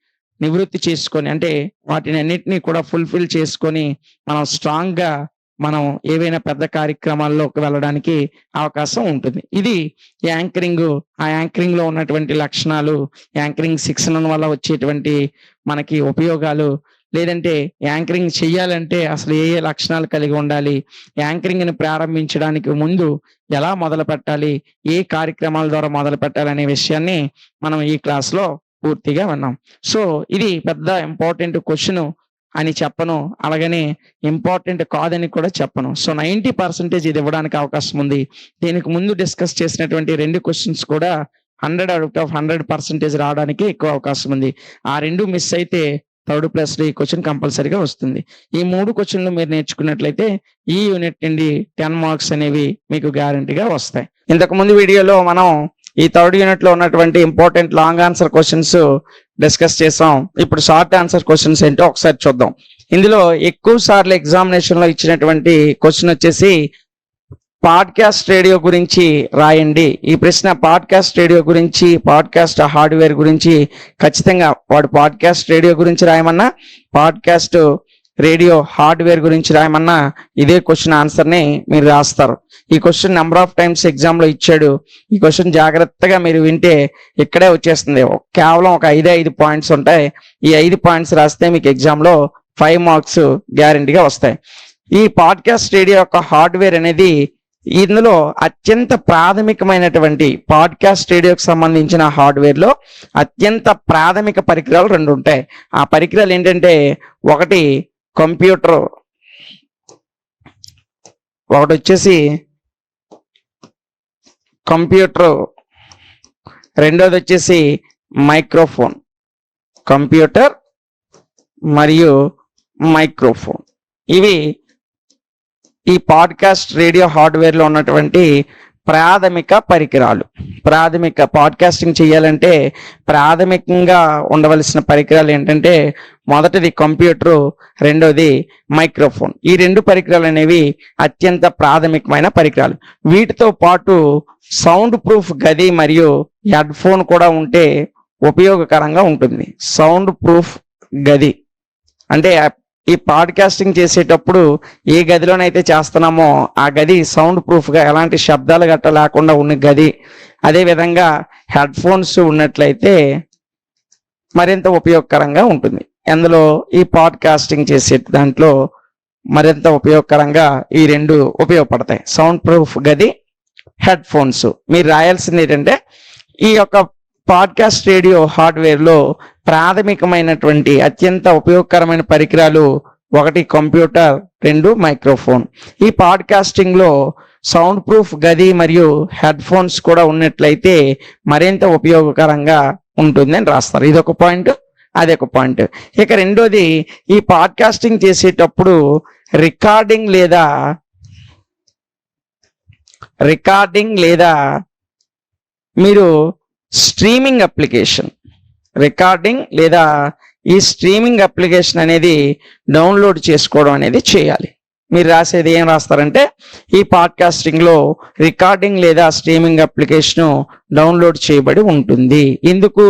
నివృత్తి చేసుకొని అంటే వాటిని అన్నిటిని కూడా ఫుల్‌ఫిల్ చేసుకొని మనం స్ట్రాంగ్‌గా మనం ఏవైనా పెద్ద కార్యక్రమాల్లోకి వెళ్ళడానికి అవకాశం ఉంటుంది. ఇది యాంకరింగు. ఆ యాంకరింగ్‌లో ఉన్నటువంటి లక్షణాలు, యాంకరింగ్ శిక్షణ వల్ల వచ్చేటువంటి మనకి ఉపయోగాలు, లేదంటే యాంకరింగ్ చెయ్యాలంటే అసలు ఏ లక్షణాలు కలిగి ఉండాలి, యాంకరింగ్‌ని ప్రారంభించడానికి ముందు ఎలా మొదలుపెట్టాలి, ఏ కార్యక్రమాల ద్వారా మొదలుపెట్టాలనే విషయాన్ని మనం ఈ క్లాస్‌లో పూర్తిగా విన్నాం. సో, ఇది పెద్ద ఇంపార్టెంట్ క్వెషన్ అని చెప్పను. అలాగని ఇంపార్టెంట్ కాదని కూడా చెప్పను. సో, 90% ఇది ఇవ్వడానికి అవకాశం ఉంది. దీనికి ముందు డిస్కస్ చేసినటువంటి 2 క్వెషన్స్ కూడా 100/100% రావడానికి ఎక్కువ అవకాశం ఉంది. ఆ 2 మిస్ అయితే థర్డ్ ప్లేస్‌లో ఈ క్వెషన్ కంపల్సరీగా వస్తుంది. ఈ 3 క్వెషన్‌లు మీరు నేర్చుకున్నట్లయితే ఈ యూనిట్ నుండి 10 మార్క్స్ అనేవి మీకు గ్యారంటీగా వస్తాయి. ఇంతకు ముందు వీడియోలో మనం ఈ థర్డ్ యూనిట్ లో ఉన్నటువంటి important long answer questions discuss చేసాం. ఇప్పుడు షార్ట్ ఆన్సర్ క్వశ్చన్స్ ఏంటో ఒకసారి చూద్దాం. ఇందులో ఎక్కువ సార్లు ఎగ్జామినేషన్ లో ఇచ్చినటువంటి క్వశ్చన్ వచ్చేసి పాడ్కాస్ట్ రేడియో గురించి రాయండి. ఈ ప్రశ్న పాడ్కాస్ట్ రేడియో గురించి, పాడ్కాస్ట్ హార్డ్వేర్ గురించి ఖచ్చితంగా వాడు పాడ్కాస్ట్ రేడియో గురించి రాయమన్నా, పాడ్కాస్ట్ రేడియో హార్డ్వేర్ గురించి రాయమన్నా ఇదే క్వశ్చన్ ఆన్సర్ని మీరు రాస్తారు. ఈ question number of times exam లో ఇచ్చాడు. ఈ క్వశ్చన్ జాగ్రత్తగా మీరు వింటే ఇక్కడే వచ్చేస్తుంది. కేవలం ఒక 5 పాయింట్స్ ఉంటాయి. ఈ 5 పాయింట్స్ రాస్తే మీకు ఎగ్జామ్ లో 5 మార్క్స్ గ్యారంటీగా వస్తాయి. ఈ పాడ్కాస్ట్ రేడియో యొక్క హార్డ్వేర్ అనేది ఇందులో అత్యంత ప్రాథమికమైనటువంటి పాడ్కాస్ట్ రేడియోకి సంబంధించిన హార్డ్వేర్ లో అత్యంత ప్రాథమిక పరికరాలు 2 ఉంటాయి. ఆ పరికరాలు ఏంటంటే ఒకటి కంప్యూటర్, ఒకటి వచ్చేసి కంప్యూటర్, రెండోది వచ్చేసి మైక్రోఫోన్. కంప్యూటర్ మరియు మైక్రోఫోన్ ఇవి ఈ పాడ్కాస్ట్ రేడియో హార్డ్వేర్లో ఉన్నటువంటి ప్రాథమిక పరికరాలు. ప్రాథమిక పాడ్కాస్టింగ్ చేయాలంటే ప్రాథమికంగా ఉండవలసిన పరికరాలు ఏంటంటే మొదటిది కంప్యూటరు, రెండోది మైక్రోఫోన్. ఈ రెండు పరికరాలు అనేవి అత్యంత ప్రాథమికమైన పరికరాలు. వీటితో పాటు సౌండ్ ప్రూఫ్ గది మరియు హెడ్ ఫోన్ కూడా ఉంటే ఉపయోగకరంగా ఉంటుంది. సౌండ్ ప్రూఫ్ గది అంటే ఈ పాడ్కాస్టింగ్ చేసేటప్పుడు ఏ గదిలోనైతే చేస్తున్నామో ఆ గది సౌండ్ ప్రూఫ్గా ఎలాంటి శబ్దాలు గట్ట లేకుండా ఉన్న గది. అదేవిధంగా హెడ్ ఫోన్స్ ఉన్నట్లయితే మరింత ఉపయోగకరంగా ఉంటుంది. అందులో ఈ పాడ్కాస్టింగ్ చేసే దాంట్లో మరింత ఉపయోగకరంగా ఈ రెండు ఉపయోగపడతాయి, సౌండ్ ప్రూఫ్ గది, హెడ్ ఫోన్స్. మీరు రాయాల్సింది ఏంటంటే ఈ యొక్క పాడ్కాస్ట్ రేడియో హార్డ్వేర్లో ప్రాథమికమైనటువంటి అత్యంత ఉపయోగకరమైన పరికరాలు ఒకటి కంప్యూటర్, రెండు మైక్రోఫోన్. ఈ పాడ్కాస్టింగ్లో సౌండ్ ప్రూఫ్ గది మరియు హెడ్ ఫోన్స్ కూడా ఉన్నట్లయితే మరింత ఉపయోగకరంగా ఉంటుందని రాస్తారు. ఇదొక పాయింట్, అదొక పాయింట్. ఇక రెండోది, ఈ పాడ్కాస్టింగ్ చేసేటప్పుడు రికార్డింగ్ లేదా మీరు స్ట్రీమింగ్ అప్లికేషన్, రికార్డింగ్ లేదా ఈ స్ట్రీమింగ్ అప్లికేషన్ అనేది డౌన్లోడ్ చేసుకోవడం అనేది చేయాలి. మీరు రాసేది ఏం రాస్తారంటే ఈ పాడ్కాస్టింగ్లో రికార్డింగ్ లేదా స్ట్రీమింగ్ అప్లికేషన్ డౌన్లోడ్ చేయబడి ఉంటుంది. ఇందుకు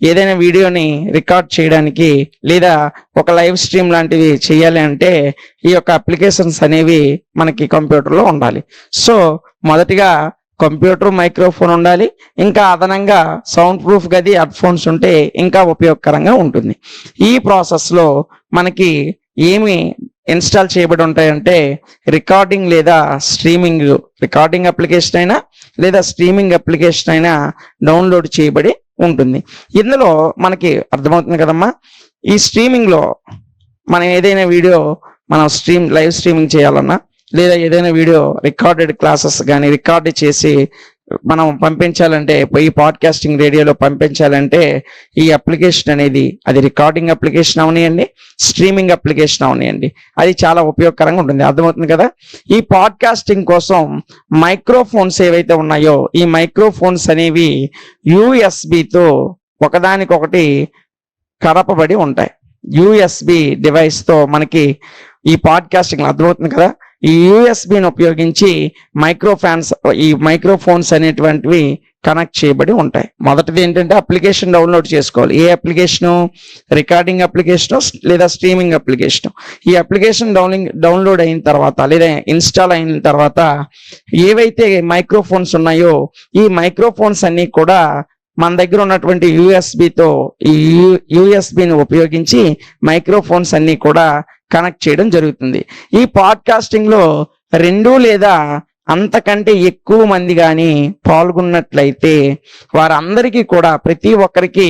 ఏదైనా వీడియోని రికార్డ్ చేయడానికి లేదా ఒక లైవ్ స్ట్రీమ్ లాంటివి చేయాలి అంటే ఈ యొక్క అప్లికేషన్స్ అనేవి మనకి కంప్యూటర్లో ఉండాలి. సో మొదటిగా కంప్యూటర్, మైక్రోఫోన్ ఉండాలి. ఇంకా అదనంగా సౌండ్ ప్రూఫ్ గది, హెడ్ ఫోన్స్ ఉంటే ఇంకా ఉపయోగకరంగా ఉంటుంది. ఈ ప్రాసెస్లో మనకి ఏమి ఇన్స్టాల్ చేయబడి ఉంటాయంటే రికార్డింగ్ లేదా స్ట్రీమింగ్, రికార్డింగ్ అప్లికేషన్ అయినా లేదా స్ట్రీమింగ్ అప్లికేషన్ అయినా డౌన్లోడ్ చేయబడి ఉంటుంది. ఇందులో మనకి అర్థమవుతుంది కదమ్మా, ఈ స్ట్రీమింగ్లో మనం ఏదైనా వీడియో లైవ్ స్ట్రీమింగ్ చేయాలన్నా లేదా ఏదైనా వీడియో రికార్డెడ్ క్లాసెస్ కానీ రికార్డ్ చేసి మనం పంపించాలంటే, ఈ పాడ్కాస్టింగ్ రేడియోలో పంపించాలంటే ఈ అప్లికేషన్ అనేది అది రికార్డింగ్ అప్లికేషన్ అవనియండి, స్ట్రీమింగ్ అప్లికేషన్ అవనియండి, అది చాలా ఉపయోగకరంగా ఉంటుంది. అర్థమవుతుంది కదా. ఈ పాడ్కాస్టింగ్ కోసం మైక్రోఫోన్స్ ఏవైతే ఉన్నాయో ఈ మైక్రోఫోన్స్ అనేవి యూఎస్బితో ఒకదానికొకటి కలపబడి ఉంటాయి. యూఎస్బి డివైస్తో మనకి ఈ పాడ్కాస్టింగ్ అర్థమవుతుంది కదా. ఈ యూఎస్బిని ఉపయోగించి ఈ మైక్రోఫోన్స్ అనేటువంటివి కనెక్ట్ చేయబడి ఉంటాయి. మొదటిది ఏంటంటే అప్లికేషన్ డౌన్లోడ్ చేసుకోవాలి. ఏ అప్లికేషను? రికార్డింగ్ అప్లికేషను లేదా స్ట్రీమింగ్ అప్లికేషను. ఈ అప్లికేషన్ డౌన్లోడ్ అయిన తర్వాత లేదా ఇన్స్టాల్ అయిన తర్వాత ఏవైతే మైక్రోఫోన్స్ ఉన్నాయో ఈ మైక్రోఫోన్స్ అన్ని కూడా మన దగ్గర ఉన్నటువంటి యూఎస్బిని ఉపయోగించి మైక్రోఫోన్స్ అన్ని కూడా కనెక్ట్ చేయడం జరుగుతుంది. ఈ పాడ్కాస్టింగ్ లో 2 లేదా అంతకంటే ఎక్కువ మంది కానీ పాల్గొన్నట్లయితే వారందరికీ కూడా ప్రతి ఒక్కరికి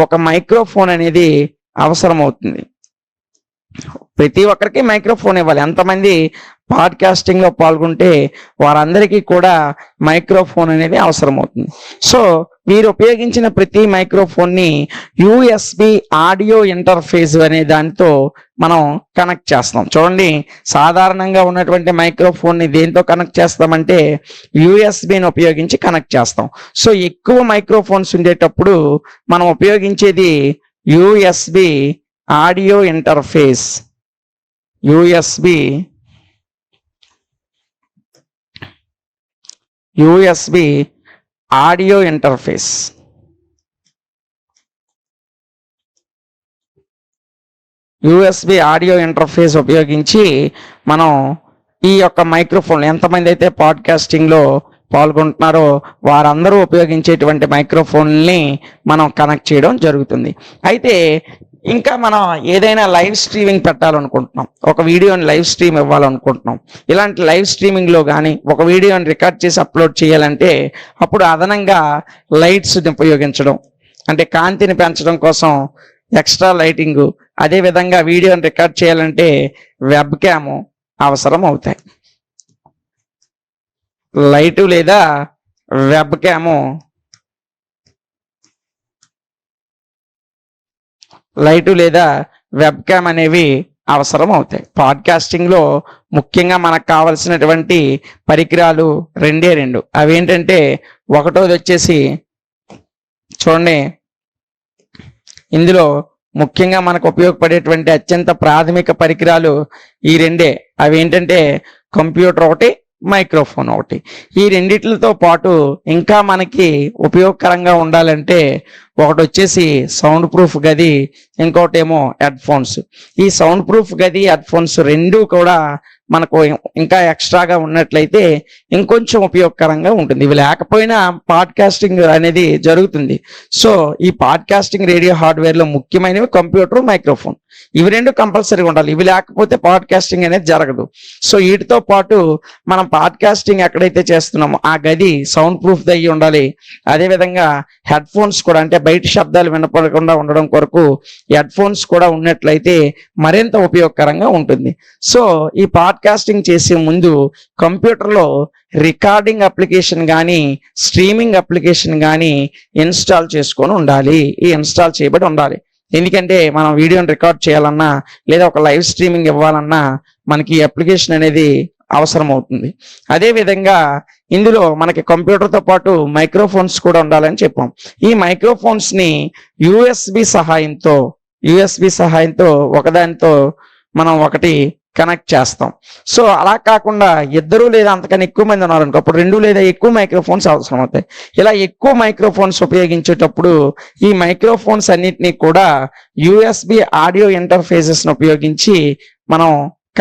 ఒక మైక్రోఫోన్ అనేది అవసరం అవుతుంది. ప్రతి ఒక్కరికి మైక్రోఫోన్ ఇవ్వాలి. ఎంతమంది పాడ్కాస్టింగ్ లో పాల్గొంటే వారందరికీ కూడా మైక్రోఫోన్ అనేది అవసరం అవుతుంది. సో వీరు ఉపయోగించిన ప్రతి మైక్రోఫోన్ ని యూఎస్బి ఆడియో ఇంటర్ఫేస్ అనే దానితో మనం కనెక్ట్ చేస్తాం. చూడండి, సాధారణంగా ఉన్నటువంటి మైక్రోఫోన్ ని దేంతో కనెక్ట్ చేస్తామంటే యూఎస్బిని ఉపయోగించి కనెక్ట్ చేస్తాం. సో ఎక్కువ మైక్రోఫోన్స్ ఉండేటప్పుడు మనం ఉపయోగించేది USB audio interface. USB audio interface. USB audio interface ఉపయోగించి మనం ఈ యొక్క మైక్రోఫోన్ ఎంతమంది అయితే పాడ్కాస్టింగ్ లో పాల్గొంటున్నారో వారందరూ ఉపయోగించేటువంటి మైక్రోఫోన్ని మనం కనెక్ట్ చేయడం జరుగుతుంది. అయితే ఇంకా మనం ఏదైనా లైవ్ స్ట్రీమింగ్ పెట్టాలనుకుంటున్నాం, ఒక వీడియోని లైవ్ స్ట్రీమ్ ఇవ్వాలనుకుంటున్నాం. ఇలాంటి లైవ్ స్ట్రీమింగ్ లో కానీ ఒక వీడియోని రికార్డ్ చేసి అప్లోడ్ చేయాలంటే అప్పుడు అదనంగా లైట్స్ని ఉపయోగించడం, అంటే కాంతిని పెంచడం కోసం ఎక్స్ట్రా లైటింగ్, అదే విధంగా వీడియోని రికార్డ్ చేయాలంటే వెబ్ క్యామ్ అవసరం అవుతాయి. లైటు లేదా వెబ్ క్యాము, లైటు లేదా వెబ్ క్యామ్ అనేవి అవసరం అవుతాయి. పాడ్కాస్టింగ్ లో ముఖ్యంగా మనకు కావలసినటువంటి పరికరాలు రెండు. అవేంటంటే ఒకటోది వచ్చేసి చూడండి, ఇందులో ముఖ్యంగా మనకు ఉపయోగపడేటువంటి అత్యంత ప్రాథమిక పరికరాలు ఈ రెండే. అవేంటంటే కంప్యూటర్ ఒకటి, మైక్రోఫోన్ ఒకటి. ఈ రెండిట్లతో పాటు ఇంకా మనకి ఉపయోగకరంగా ఉండాలంటే ఒకటి వచ్చేసి సౌండ్ ప్రూఫ్ గది, ఇంకోటేమో హెడ్ ఫోన్స్. ఈ సౌండ్ ప్రూఫ్ గది, హెడ్ ఫోన్స్ రెండు కూడా మనకు ఇంకా ఎక్స్ట్రాగా ఉన్నట్లయితే ఇంకొంచెం ఉపయోగకరంగా ఉంటుంది. ఇవి లేకపోయినా పాడ్కాస్టింగ్ అనేది జరుగుతుంది. సో ఈ పాడ్కాస్టింగ్ రేడియో హార్డ్వేర్ లో ముఖ్యమైనవి కంప్యూటర్, మైక్రోఫోన్. ఇవి రెండు కంపల్సరీగా ఉండాలి. ఇవి లేకపోతే పాడ్కాస్టింగ్ అనేది జరగదు. సో వీటితో పాటు మనం పాడ్కాస్టింగ్ ఎక్కడైతే చేస్తున్నామో ఆ గది సౌండ్ ప్రూఫ్ అయ్యి ఉండాలి. అదేవిధంగా హెడ్ ఫోన్స్ కూడా, అంటే బయట శబ్దాలు వినపడకుండా ఉండడం కొరకు హెడ్ ఫోన్స్ కూడా ఉన్నట్లయితే మరింత ఉపయోగకరంగా ఉంటుంది. సో ఈ పాడ్కాస్టింగ్ చేసే ముందు కంప్యూటర్లో రికార్డింగ్ అప్లికేషన్ కానీ స్ట్రీమింగ్ అప్లికేషన్ కానీ ఇన్స్టాల్ చేసుకొని ఉండాలి. ఈ ఇన్స్టాల్ చేయబడి ఉండాలి. ఎందుకంటే మనం వీడియోని రికార్డ్ చేయాలన్నా లేదా ఒక లైవ్ స్ట్రీమింగ్ ఇవ్వాలన్నా మనకి ఈ అప్లికేషన్ అనేది అవసరం అవుతుంది. అదేవిధంగా ఇందులో మనకి కంప్యూటర్తో పాటు మైక్రోఫోన్స్ కూడా ఉండాలని చెప్పాం. ఈ మైక్రోఫోన్స్ ని యూఎస్బి సహాయంతో ఒకదానితో మనం ఒకటి కనెక్ట్ చేస్తాం. సో అలా కాకుండా ఇద్దరు లేదా అంతకన్నా ఎక్కువ మంది ఉన్నారనుకో, అప్పుడు రెండు లేదా ఎక్కువ మైక్రోఫోన్స్ అవసరం అవుతాయి. ఇలా ఎక్కువ మైక్రోఫోన్స్ ఉపయోగించేటప్పుడు ఈ మైక్రోఫోన్స్ అన్నిటినీ కూడా యూఎస్బి ఆడియో ఇంటర్ఫేసెస్ ఉపయోగించి మనం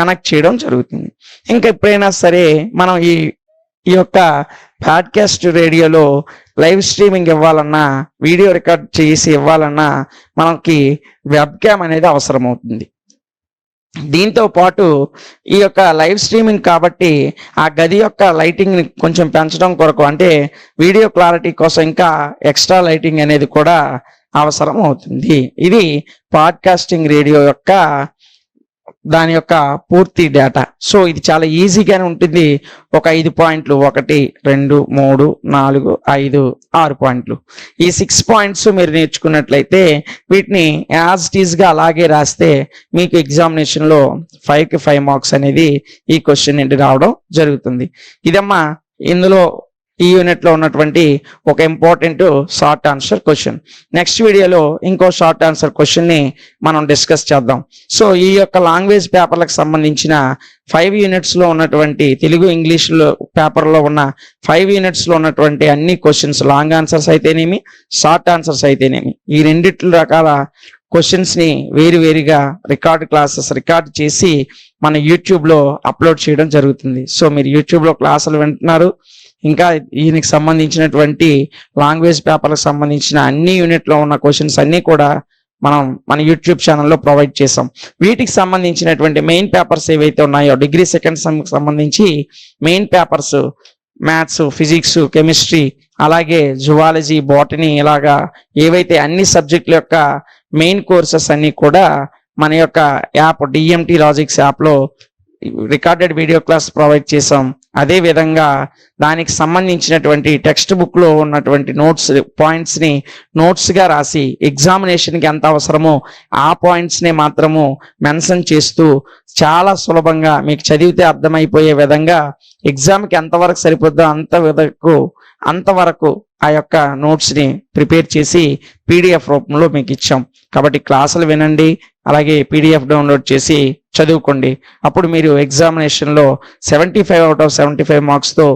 కనెక్ట్ చేయడం జరుగుతుంది. ఇంకా ఎప్పుడైనా సరే మనం ఈ యొక్క పాడ్కాస్ట్ రేడియోలో లైవ్ స్ట్రీమింగ్ ఇవ్వాలన్నా, వీడియో రికార్డ్ చేసి ఇవ్వాలన్నా మనకి వెబ్ క్యామ్ అనేది అవసరం అవుతుంది. దీంతో పాటు ఈ యొక్క లైవ్ స్ట్రీమింగ్ కాబట్టి ఆ గది యొక్క లైటింగ్ ని కొంచెం పెంచడం కొరకు, అంటే వీడియో క్లారిటీ కోసం ఇంకా ఎక్స్ట్రా లైటింగ్ అనేది కూడా అవసరం అవుతుంది. ఇది పాడ్కాస్టింగ్ రేడియో యొక్క దాని యొక్క పూర్తి డేటా. సో ఇది చాలా ఈజీగానే ఉంటుంది. ఒక 5 పాయింట్లు, 1 2 3 4 5 6 పాయింట్లు. ఈ 6 పాయింట్స్ మీరు నేర్చుకున్నట్లయితే వీటిని యాజ్ ఇట్ ఈజ్ గా అలాగే రాస్తే మీకు ఎగ్జామినేషన్ లో 5కి 5 మార్క్స్ అనేది ఈ క్వశ్చన్ నుండి రావడం జరుగుతుంది. ఇదమ్మా ఇందులో ఈ యూనిట్ లో ఉన్నటువంటి ఒక important short answer question. Next వీడియోలో ఇంకో షార్ట్ ఆన్సర్ క్వశ్చన్ ని మనం డిస్కస్ చేద్దాం. సో ఈ యొక్క లాంగ్వేజ్ పేపర్లకు సంబంధించిన 5 యూనిట్స్ లో ఉన్నటువంటి తెలుగు, ఇంగ్లీష్ లో పేపర్ లో ఉన్న 5 యూనిట్స్ లో ఉన్నటువంటి అన్ని క్వశ్చన్స్, లాంగ్ ఆన్సర్స్ అయితేనేమి, షార్ట్ ఆన్సర్స్ అయితేనేమి, ఈ రెండిట్లు రకాల క్వశ్చన్స్ ని వేరువేరుగా రికార్డ్ చేసి మన యూట్యూబ్ లో అప్లోడ్ చేయడం జరుగుతుంది. సో మీరు యూట్యూబ్ లో క్లాసులు వింటున్నారు. ఇంకా దీనికి సంబంధించినటువంటి లాంగ్వేజ్ పేపర్లకు సంబంధించిన అన్ని యూనిట్ లో ఉన్న క్వశ్చన్స్ అన్ని కూడా మనం మన యూట్యూబ్ ఛానల్లో ప్రొవైడ్ చేసాం. వీటికి సంబంధించినటువంటి మెయిన్ పేపర్స్ ఏవైతే ఉన్నాయో, డిగ్రీ సెకండ్ సెమ్ సంబంధించి main papers maths, physics, chemistry, అలాగే జువాలజీ, బాటనీ, ఇలాగా ఏవైతే అన్ని సబ్జెక్టుల యొక్క మెయిన్ కోర్సెస్ అన్ని కూడా మన యొక్క యాప్ డిఎంటి లాజిక్స్ యాప్లో రికార్డెడ్ వీడియో క్లాస్ ప్రొవైడ్ చేసాం. అదే విధంగా దానికి సంబంధించినటువంటి టెక్స్ట్ బుక్ లో ఉన్నటువంటి పాయింట్స్ ని నోట్స్ గా రాసి ఎగ్జామినేషన్ కి ఎంత అవసరమో ఆ పాయింట్స్ ని మాత్రము మెన్షన్ చేస్తూ చాలా సులభంగా మీకు చదివితే అర్థమైపోయే విధంగా ఎగ్జామ్ కి ఎంతవరకు సరిపోద్దో అంతవరకు ఆ యొక్క నోట్స్ ని ప్రిపేర్ చేసి పీడిఎఫ్ రూపంలో మీకు ఇచ్చాం. కాబట్టి క్లాసులు వినండి, అలాగే పీడిఎఫ్ డౌన్లోడ్ చేసి చదువుకోండి. అప్పుడు మీరు ఎగ్జామినేషన్ లో 75 out of 75 మార్క్స్ తో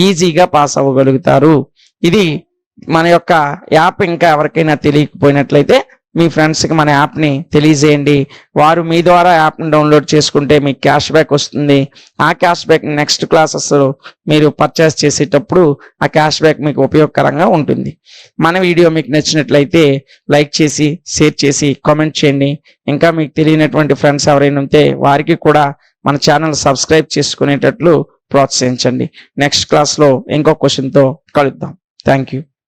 ఈజీగా పాస్ అవ్వగలుగుతారు. ఇది మన యొక్క యాప్ ఇంకా ఎవరికైనా తెలియకపోయినట్లయితే మీ ఫ్రెండ్స్కి మన యాప్ని తెలియజేయండి. వారు మీ ద్వారా యాప్ని డౌన్లోడ్ చేసుకుంటే మీకు క్యాష్ బ్యాక్ వస్తుంది. ఆ క్యాష్ బ్యాక్ నెక్స్ట్ క్లాసెస్ మీరు పర్చేస్ చేసేటప్పుడు ఆ క్యాష్ బ్యాక్ మీకు ఉపయోగకరంగా ఉంటుంది. మన వీడియో మీకు నచ్చినట్లయితే లైక్ చేసి, షేర్ చేసి, కామెంట్ చేయండి. ఇంకా మీకు తెలియనటువంటి ఫ్రెండ్స్ ఎవరైనా ఉంటే వారికి కూడా మన ఛానల్ సబ్స్క్రైబ్ చేసుకునేటట్లు ప్రోత్సహించండి. నెక్స్ట్ క్లాస్లో ఇంకో క్వశ్చన్తో కలుద్దాం. Thank you.